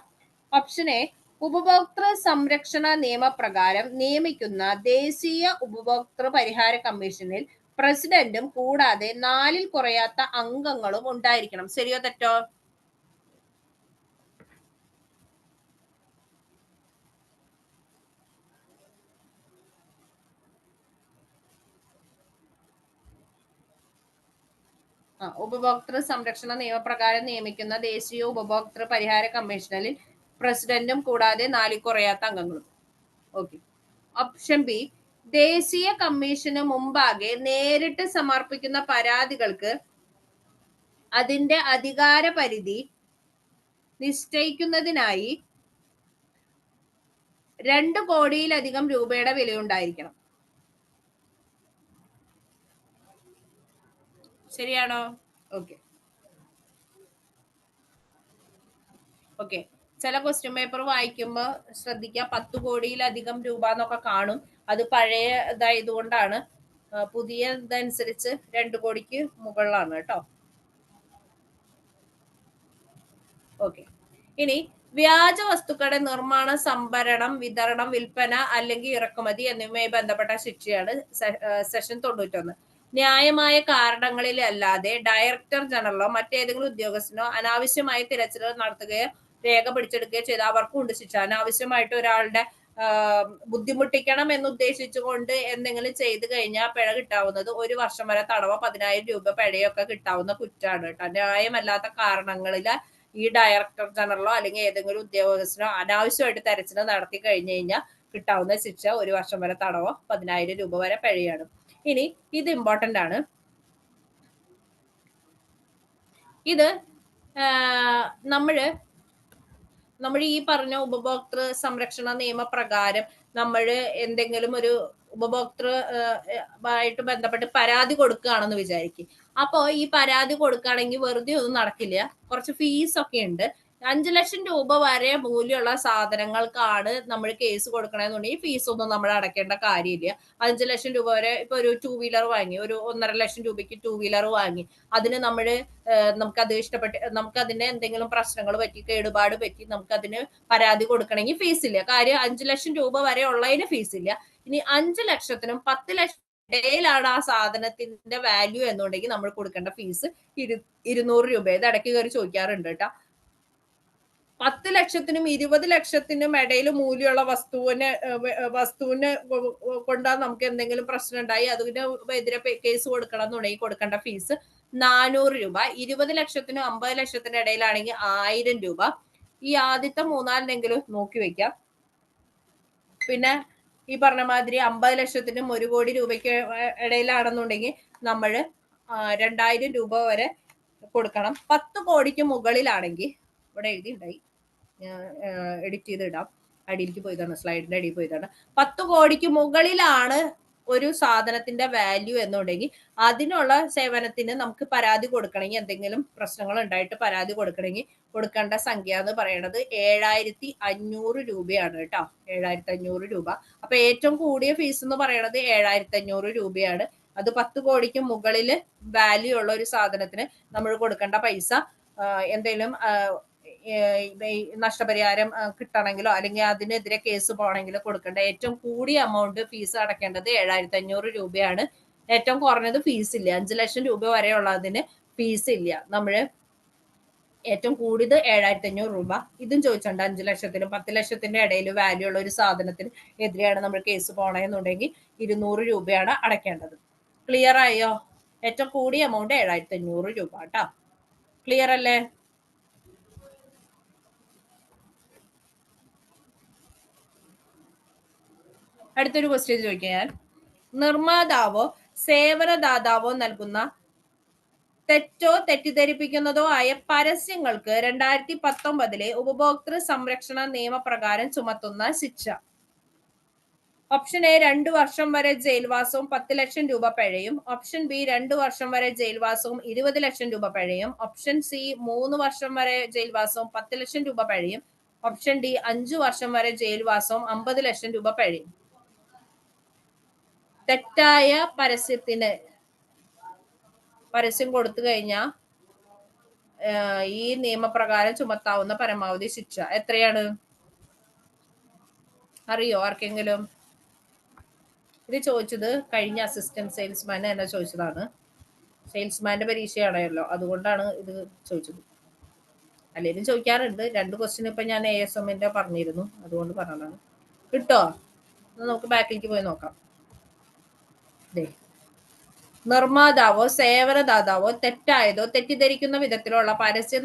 ഓപ്ഷൻ എ, ഉപഭോക്തൃ സംരക്ഷണ നിയമപ്രകാരം നിയമിക്കുന്ന ദേശീയ ഉപഭോക്തൃ പരിഹാര കമ്മീഷനിൽ പ്രസിഡന്റും കൂടാതെ 4-ൽ കുറയാത്ത അംഗങ്ങളും ഉണ്ടായിരിക്കണം. ശരിയോ തെറ്റോ? ഉപഭോക്തൃ സംരക്ഷണ നിയമപ്രകാരം നിയമിക്കുന്ന ദേശീയ ഉപഭോക്തൃ പരിഹാര കമ്മീഷനിൽ പ്രസിഡന്റും കൂടാതെ 4-ൽ കുറയാത്ത അംഗങ്ങളും. ഓക്കെ. ഓപ്ഷൻ ബി, ദേശീയ കമ്മീഷന് മുമ്പാകെ നേരിട്ട് സമർപ്പിക്കുന്ന പരാതികൾക്ക് അതിന്റെ അധികാര പരിധി നിശ്ചയിക്കുന്നതിനായി 2 കോടിയിലധികം രൂപയുടെ വിലയുണ്ടായിരിക്കണം. ശരിയാണോ? Okay okay. ചില ക്വസ്റ്റ്യൻ പേപ്പർ വായിക്കുമ്പോൾ ശ്രദ്ധിക്കുക, 10 കോടിയിലധികം രൂപ എന്നൊക്കെ കാണും. അത് പഴയ ഇതായതുകൊണ്ടാണ്. പുതിയ ഇതനുസരിച്ച് 2 കോടിക്ക് മുകളിലാണ് കേട്ടോ. ഓക്കെ. ഇനി വ്യാജ വസ്തുക്കളുടെ നിർമ്മാണം, സംഭരണം, വിതരണം, വിൽപ്പന അല്ലെങ്കിൽ ഇറക്കുമതി എന്നിവയുമായി ബന്ധപ്പെട്ട ശിക്ഷയാണ് സെഷൻ 91. ന്യായമായ കാരണങ്ങളിലല്ലാതെ ഡയറക്ടർ ജനറലോ മറ്റേതെങ്കിലും ഉദ്യോഗസ്ഥനോ അനാവശ്യമായ തിരച്ചിലുകൾ നടത്തുകയോ രേഖ പിടിച്ചെടുക്കുകയോ ചെയ്ത അവർക്കും ഉണ്ട് ശിക്ഷ. അനാവശ്യമായിട്ട് ഒരാളുടെ ബുദ്ധിമുട്ടിക്കണം എന്ന് ഉദ്ദേശിച്ചുകൊണ്ട് എന്തെങ്കിലും ചെയ്തു കഴിഞ്ഞാൽ പിഴ കിട്ടാവുന്നത് 1 വർഷം വരെ തടവോ 10,000 രൂപ പിഴയൊക്കെ കിട്ടാവുന്ന കുറ്റമാണ് കേട്ടോ. ന്യായമല്ലാത്ത കാരണങ്ങളില് ഈ ഡയറക്ടർ ജനറലോ അല്ലെങ്കിൽ ഏതെങ്കിലും ഉദ്യോഗസ്ഥനോ അനാവശ്യമായിട്ട് തെരച്ചിൽ നടത്തി കഴിഞ്ഞു കഴിഞ്ഞാൽ കിട്ടാവുന്ന ശിക്ഷ 1 വർഷം വരെ തടവോ 10,000 രൂപ വരെ പിഴയാണ്. ഇനി ഇത് ഇമ്പോർട്ടന്റ് ആണ്. ഇത് നമ്മൾ ഈ പറഞ്ഞ ഉപഭോക്തൃ സംരക്ഷണ നിയമപ്രകാരം നമ്മൾ എന്തെങ്കിലും ഒരു ഉപഭോക്തൃ ആയിട്ട് ബന്ധപ്പെട്ട് പരാതി കൊടുക്കുകയാണെന്ന് വിചാരിക്കും. അപ്പോ ഈ പരാതി കൊടുക്കുകയാണെങ്കിൽ വെറുതെ ഒന്നും നടക്കില്ല. കുറച്ച് ഫീസ് ഒക്കെ ഉണ്ട്. 5 ലക്ഷം രൂപ വരെ മൂല്യമുള്ള സാധനങ്ങൾക്കാണ് നമ്മൾ കേസ് കൊടുക്കണമെന്നുണ്ടെങ്കിൽ ഫീസ് ഒന്നും നമ്മൾ അടയ്ക്കേണ്ട കാര്യമില്ല. 5 ലക്ഷം രൂപ വരെ ഇപ്പൊ ഒരു 2 വീലർ വാങ്ങി, ഒരു 1.5 ലക്ഷം രൂപയ്ക്ക് 2 വീലർ വാങ്ങി, അതിന് നമ്മള് നമുക്കത് ഇഷ്ടപ്പെട്ട് നമുക്കതിന് എന്തെങ്കിലും പ്രശ്നങ്ങൾ പറ്റി, കേടുപാട് പറ്റി നമുക്കതിന് പരാതി കൊടുക്കണമെങ്കിൽ ഫീസ് ഇല്ല. കാര്യം 5 ലക്ഷം രൂപ വരെ ഉള്ളതിന് ഫീസ് ഇല്ല. ഇനി 5 ലക്ഷത്തിനും 10 ലക്ഷം ഇടയിലാണ് ആ സാധനത്തിന്റെ വാല്യൂ എന്നുണ്ടെങ്കിൽ നമ്മൾ കൊടുക്കേണ്ട ഫീസ് 200 രൂപ. ഇത് ഇടയ്ക്ക് കയറി ചോദിക്കാറുണ്ട് കേട്ടോ. 10 ലക്ഷത്തിനും 20 ലക്ഷത്തിനും ഇടയിൽ മൂല്യമുള്ള വസ്തുവിന് കൊണ്ടാ നമുക്ക് എന്തെങ്കിലും പ്രശ്നം ഉണ്ടായി അതിന് എതിരെ കേസ് കൊടുക്കണം എന്നുണ്ടെങ്കിൽ കൊടുക്കേണ്ട ഫീസ് 400 രൂപ. 20 ലക്ഷത്തിനും 50 ലക്ഷത്തിനും ഇടയിലാണെങ്കിൽ 1000 രൂപ. ഈ ആദ്യത്തെ 3-4 നോക്കി വെക്കാം. പിന്നെ ഈ പറഞ്ഞ മാതിരി 50 ലക്ഷത്തിനും 1 കോടി രൂപയ്ക്ക് ഇടയിലാണെന്നുണ്ടെങ്കിൽ നമ്മൾ 2000 രൂപ വരെ കൊടുക്കണം. 10 കോടിക്ക് മുകളിലാണെങ്കിൽ ഇവിടെ എഴുതിണ്ടായി, എഡിറ്റ് ചെയ്ത് ഇടാം, അടിയിലേക്ക് പോയതാണ്, സ്ലൈഡിന്റെ അടിയിൽ പോയതാണ്. 10 കോടിക്ക് മുകളിലാണ് ഒരു സാധനത്തിന്റെ വാല്യൂ എന്നുണ്ടെങ്കിൽ അതിനുള്ള സേവനത്തിന് നമുക്ക് പരാതി കൊടുക്കണമെങ്കിൽ, എന്തെങ്കിലും പ്രശ്നങ്ങൾ ഉണ്ടായിട്ട് പരാതി കൊടുക്കണമെങ്കിൽ കൊടുക്കേണ്ട സംഖ്യ എന്ന് പറയുന്നത് 7500 രൂപയാണ് കേട്ടോ. 7500 രൂപ. അപ്പൊ ഏറ്റവും കൂടിയ ഫീസ് എന്ന് പറയുന്നത് 7500 രൂപയാണ്. അത് 10 കോടിക്ക് മുകളിൽ വാല്യൂ ഉള്ള ഒരു സാധനത്തിന് നമ്മൾ കൊടുക്കേണ്ട പൈസ എന്തെങ്കിലും നഷ്ടപരിഹാരം കിട്ടണമെങ്കിലോ അല്ലെങ്കിൽ അതിനെതിരെ കേസ് പോകണമെങ്കിലോ കൊടുക്കേണ്ട ഏറ്റവും കൂടിയ എമൗണ്ട് ഫീസ് അടക്കേണ്ടത് 7500 രൂപയാണ്. ഏറ്റവും കുറഞ്ഞത് ഫീസ് ഇല്ല. 5 ലക്ഷം രൂപ വരെയുള്ളതിന് ഫീസ് ഇല്ല. നമ്മള് ഏറ്റവും കൂടിയത് 7500 രൂപ. ഇതും ചോദിച്ചിട്ടുണ്ട്. 5 ലക്ഷത്തിനും 10 ലക്ഷത്തിന്റെ ഇടയിൽ വാല്യൂ ഉള്ള ഒരു സാധനത്തിന് എതിരെയാണ് നമ്മൾ കേസ് പോകണമെന്നുണ്ടെങ്കിൽ 200 രൂപയാണ് അടയ്ക്കേണ്ടത്. ക്ലിയർ ആയോ? ഏറ്റവും കൂടിയ എമൗണ്ട് 7500 രൂപ കേട്ടോ. ക്ലിയർ അല്ലേ? അടുത്തൊരു ക്വസ്റ്റ്യൻ ചോദിക്കാം ഞാൻ. നിർമ്മാതാവോ സേവനദാതാവോ നൽകുന്ന തെറ്റോ തെറ്റിദ്ധരിപ്പിക്കുന്നതോ ആയ പരസ്യങ്ങൾക്ക് 2019 ഉപഭോക്തൃ സംരക്ഷണ നിയമപ്രകാരം ചുമത്തുന്ന ശിക്ഷ. ഓപ്ഷൻ എ 2 വർഷം വരെ ജയിൽവാസവും 10 ലക്ഷം രൂപ പിഴയും. ഓപ്ഷൻ ബി 2 വർഷം വരെ ജയിൽവാസവും 20 ലക്ഷം രൂപ പിഴയും. ഓപ്ഷൻ സി 3 വർഷം വരെ ജയിൽവാസവും 10 ലക്ഷം രൂപ പിഴയും. ഓപ്ഷൻ ഡി 5 വർഷം വരെ ജയിൽവാസവും 50 ലക്ഷം രൂപ പിഴയും. തെറ്റായ പരസ്യം കൊടുത്തു കഴിഞ്ഞാൽ ഈ നിയമപ്രകാരം ചുമത്താവുന്ന പരമാവധി ശിക്ഷ എത്രയാണ്? അറിയോ ആർക്കെങ്കിലും? ഇത് ചോദിച്ചത് കഴിഞ്ഞ അസിസ്റ്റന്റ് സെയിൽസ്മാൻ എന്നെ ചോദിച്ചതാണ്. സെയിൽസ്മാന്റെ പരീക്ഷയാണല്ലോ, അതുകൊണ്ടാണ് ഇത് ചോദിച്ചത്. അല്ലെങ്കിലും ചോദിക്കാറുണ്ട്. 2 ക്വസ്റ്റ്യൻ ഇപ്പൊ ഞാൻ ASMന്റെ പറഞ്ഞിരുന്നു, അതുകൊണ്ട് പറഞ്ഞതാണ്. കിട്ടോ? നമുക്ക് ബാക്കിലേക്ക് പോയി നോക്കാം. നിർമ്മാതാവോ സേവനദാതാവോ തെറ്റായതോ തെറ്റിദ്ധരിക്കുന്ന വിധത്തിലുള്ള പരസ്യം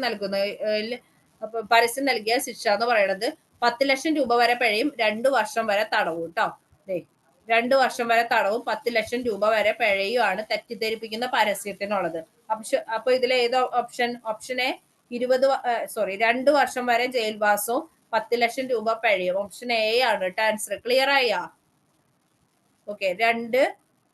നൽകിയ ശിക്ഷ എന്ന് പറയുന്നത് 10 ലക്ഷം രൂപ വരെ പിഴയും 2 വർഷം വരെ തടവും കേട്ടോ. 2 വർഷം വരെ തടവും 10 ലക്ഷം രൂപ വരെ പിഴയുമാണ് തെറ്റിദ്ധരിപ്പിക്കുന്ന പരസ്യത്തിനുള്ളത്. അപ്പൊ ഇതിൽ ഏതോ ഓപ്ഷൻ എ 2 വർഷം വരെ ജയിൽവാസവും 10 ലക്ഷം രൂപ പിഴയും. ഓപ്ഷൻ എ ആണ് കേട്ടോ ആൻസർ. ക്ലിയർ ആയാ? ഓക്കെ. 2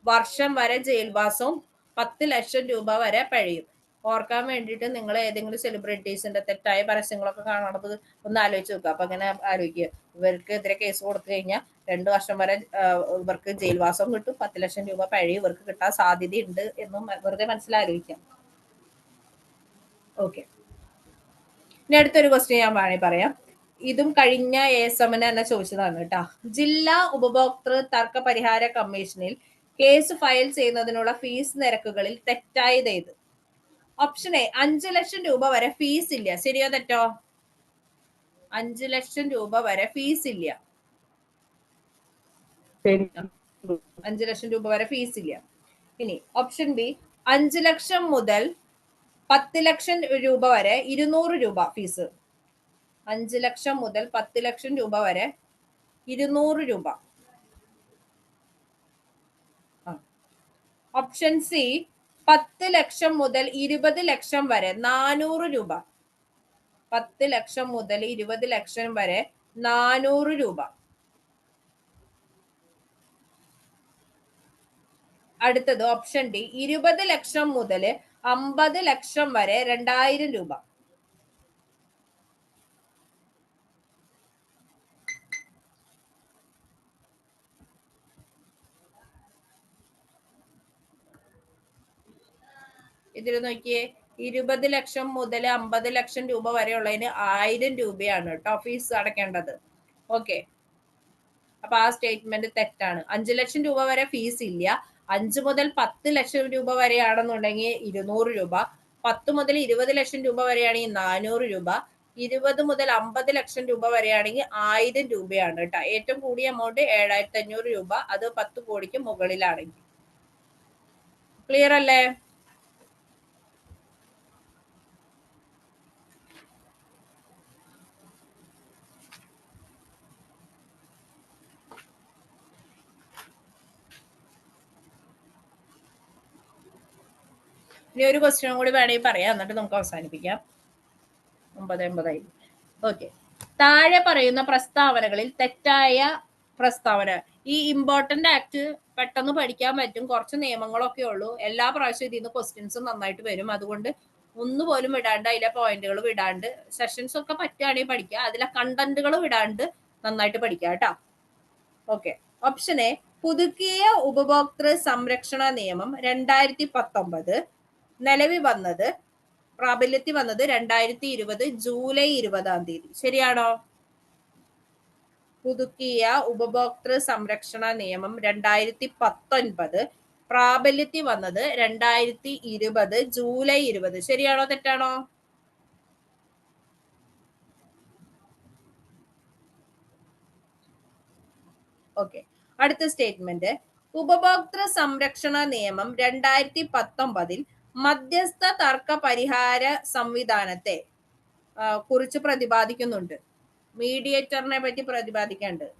വർഷം വരെ ജയിൽവാസവും 10 ലക്ഷം രൂപ വരെ പിഴയും. ഓർക്കാൻ വേണ്ടിയിട്ട് നിങ്ങൾ ഏതെങ്കിലും സെലിബ്രിറ്റീസിന്റെ തെറ്റായ പരസ്യങ്ങളൊക്കെ കാണുന്നത് ഒന്ന് ആലോചിച്ച് നോക്കുക. അപ്പൊ അങ്ങനെ ആലോചിക്കുക, ഇവർക്ക് എതിരെ കേസ് കൊടുത്തു കഴിഞ്ഞാൽ 2 വർഷം വരെ ഇവർക്ക് ജയിൽവാസവും കിട്ടും, 10 ലക്ഷം രൂപ പിഴയും ഇവർക്ക് കിട്ടാൻ സാധ്യതയുണ്ട് എന്നും വെറുതെ മനസ്സിലാലോചിക്കാം. ഓക്കെ. ഇനി അടുത്തൊരു ക്വസ്റ്റ്യൻ ഞാൻ വേണമെങ്കിൽ പറയാം. ഇതും കഴിഞ്ഞ ASMന് തന്നെ ചോദിച്ചതാണ് കേട്ടോ. ജില്ലാ ഉപഭോക്തൃ തർക്ക പരിഹാര കമ്മീഷനിൽ കേസ് ഫയൽ ചെയ്യുന്നതിനുള്ള ഫീസ് നിരക്കുകളിൽ തെറ്റായത് ഏത്? ഓപ്ഷൻ എ 5 ലക്ഷം രൂപ വരെ ഫീസ് ഇല്ല. ശരിയോ തെറ്റോ? 5 ലക്ഷം രൂപ വരെ ഫീസ് ഇല്ല. 5 ലക്ഷം രൂപ വരെ ഫീസ് ഇല്ല. ഇനി ഓപ്ഷൻ ബി 5 ലക്ഷം മുതൽ 10 ലക്ഷം രൂപ വരെ 200 രൂപ ഫീസ്. 5 ലക്ഷം മുതൽ 10 ലക്ഷം രൂപ വരെ 200 രൂപ. ഓപ്ഷൻ സി 10 ലക്ഷം മുതൽ 20 ലക്ഷം വരെ 400 രൂപ. 10 ലക്ഷം മുതൽ 20 ലക്ഷം വരെ 400 രൂപ. അടുത്തത് ഓപ്ഷൻ ഡി 20 ലക്ഷം മുതൽ 50 ലക്ഷം വരെ 2000 രൂപ. ഇതിൽ നോക്കിയേ, 20 ലക്ഷം മുതൽ 50 ലക്ഷം രൂപ വരെയുള്ളതിന് 1000 രൂപയാണ് കേട്ടോ ഫീസ് അടയ്ക്കേണ്ടത്. ഓക്കെ, അപ്പൊ ആ സ്റ്റേറ്റ്മെന്റ് തെറ്റാണ്. 5 ലക്ഷം രൂപ വരെ ഫീസ് ഇല്ല. 5 മുതൽ 10 ലക്ഷം രൂപ വരെയാണെന്നുണ്ടെങ്കിൽ 200 രൂപ. 10 മുതൽ 20 ലക്ഷം രൂപ വരെയാണെങ്കിൽ 400 രൂപ. 20 മുതൽ 50 ലക്ഷം രൂപ വരെയാണെങ്കിൽ 1000 രൂപയാണ് കേട്ടോ. ഏറ്റവും കൂടിയ എമൗണ്ട് 7500 രൂപ, അത് 10 കോടിക്ക് മുകളിലാണെങ്കിൽ. ക്ലിയർ അല്ലേ? ഇനി ഒരു ക്വസ്റ്റ്യൻ കൂടി വേണമെങ്കിൽ പറയാം, എന്നിട്ട് നമുക്ക് അവസാനിപ്പിക്കാം. 9:80. ഓക്കെ, താഴെ പറയുന്ന പ്രസ്താവനകളിൽ തെറ്റായ പ്രസ്താവന. ഈ ഇമ്പോർട്ടന്റ് ആക്ട് പെട്ടെന്ന് പഠിക്കാൻ പറ്റും, കുറച്ച് നിയമങ്ങളൊക്കെ ഉള്ളൂ. എല്ലാ പ്രാവശ്യവും ഇതിൽ നിന്ന് ക്വസ്റ്റ്യൻസ് നന്നായിട്ട് വരും. അതുകൊണ്ട് ഒന്നുപോലും വിടാണ്ട്, അതിലെ പോയിന്റുകൾ വിടാണ്ട്, സെഷൻസ് ഒക്കെ പറ്റുകയാണെങ്കിൽ പഠിക്കുക, അതിലെ കണ്ടന്റുകൾ വിടാണ്ട് നന്നായിട്ട് പഠിക്കുക കേട്ടോ. ഓക്കെ, ഓപ്ഷൻ എ പുതുക്കിയ ഉപഭോക്തൃ സംരക്ഷണ നിയമം 2019 നിലവിൽ വന്നത്, പ്രാബല്യത്തിൽ വന്നത് 2020 ജൂലൈ 20. ശരിയാണോ? പുതുക്കിയ ഉപഭോക്തൃ സംരക്ഷണ നിയമം 2019 പ്രാബല്യത്തിൽ വന്നത് 2020 ജൂലൈ 20. ശരിയാണോ തെറ്റാണോ? ഓക്കെ, അടുത്ത സ്റ്റേറ്റ്മെന്റ്, ഉപഭോക്തൃ സംരക്ഷണ നിയമം 2019 മധ്യസ്ഥ തർക്ക പരിഹാര സംവിധാനത്തെ കുറിച്ച് പ്രതിപാദിക്കുന്നുണ്ട്. മീഡിയേറ്ററിനെ പറ്റി പ്രതിപാദിക്കേണ്ടത്.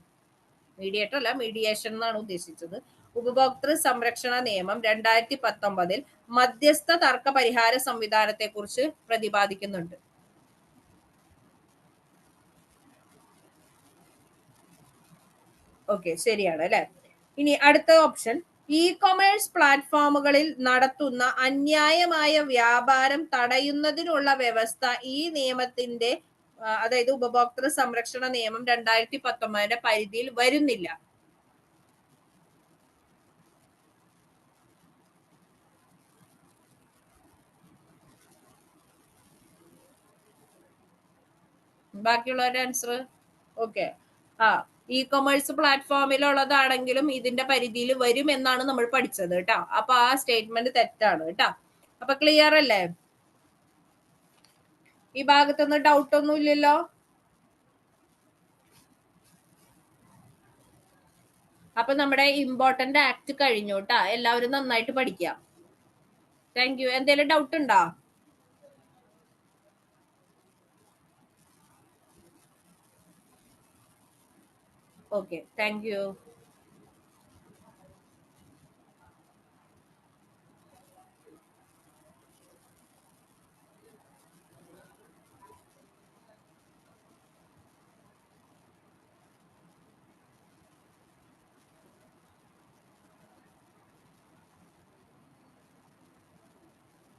മീഡിയേറ്റർ അല്ല, മീഡിയേഷൻ എന്നാണ് ഉദ്ദേശിച്ചത്. ഉപഭോക്തൃ സംരക്ഷണ നിയമം 2019 മധ്യസ്ഥ തർക്ക പരിഹാര സംവിധാനത്തെ കുറിച്ച് പ്രതിപാദിക്കുന്നുണ്ട്. ഓക്കെ, ശരിയാണ് അല്ലെ? ഇനി അടുത്ത ഓപ്ഷൻ, ഇ കൊമേഴ്സ് പ്ലാറ്റ്ഫോമുകളിൽ നടത്തുന്ന അന്യായമായ വ്യാപാരം തടയുന്നതിനുള്ള വ്യവസ്ഥ ഈ നിയമത്തിന്റെ, അതായത് ഉപഭോക്തൃ സംരക്ഷണ നിയമം 2019 പരിധിയിൽ വരുന്നില്ല. ബാക്കിയുള്ളവരുടെ ആൻസർ. ഓക്കെ, ഇ കൊമേഴ്സ് പ്ലാറ്റ്ഫോമിലുള്ളതാണെങ്കിലും ഇതിന്റെ പരിധിയിൽ വരും എന്നാണ് നമ്മൾ പഠിച്ചത് കേട്ടോ. അപ്പൊ ആ സ്റ്റേറ്റ്മെന്റ് തെറ്റാണ് കേട്ടോ. അപ്പൊ ക്ലിയർ അല്ലേ? ഈ ഭാഗത്തൊന്നും ഡൗട്ട് ഒന്നും ഇല്ലല്ലോ? അപ്പൊ നമ്മുടെ ഇമ്പോർട്ടന്റ് ആക്ട് കഴിഞ്ഞു കേട്ടാ. എല്ലാവരും നന്നായിട്ട് പഠിക്കാം. Thank you. എന്തെങ്കിലും ഡൗട്ട് ഉണ്ടോ? Okay, thank you.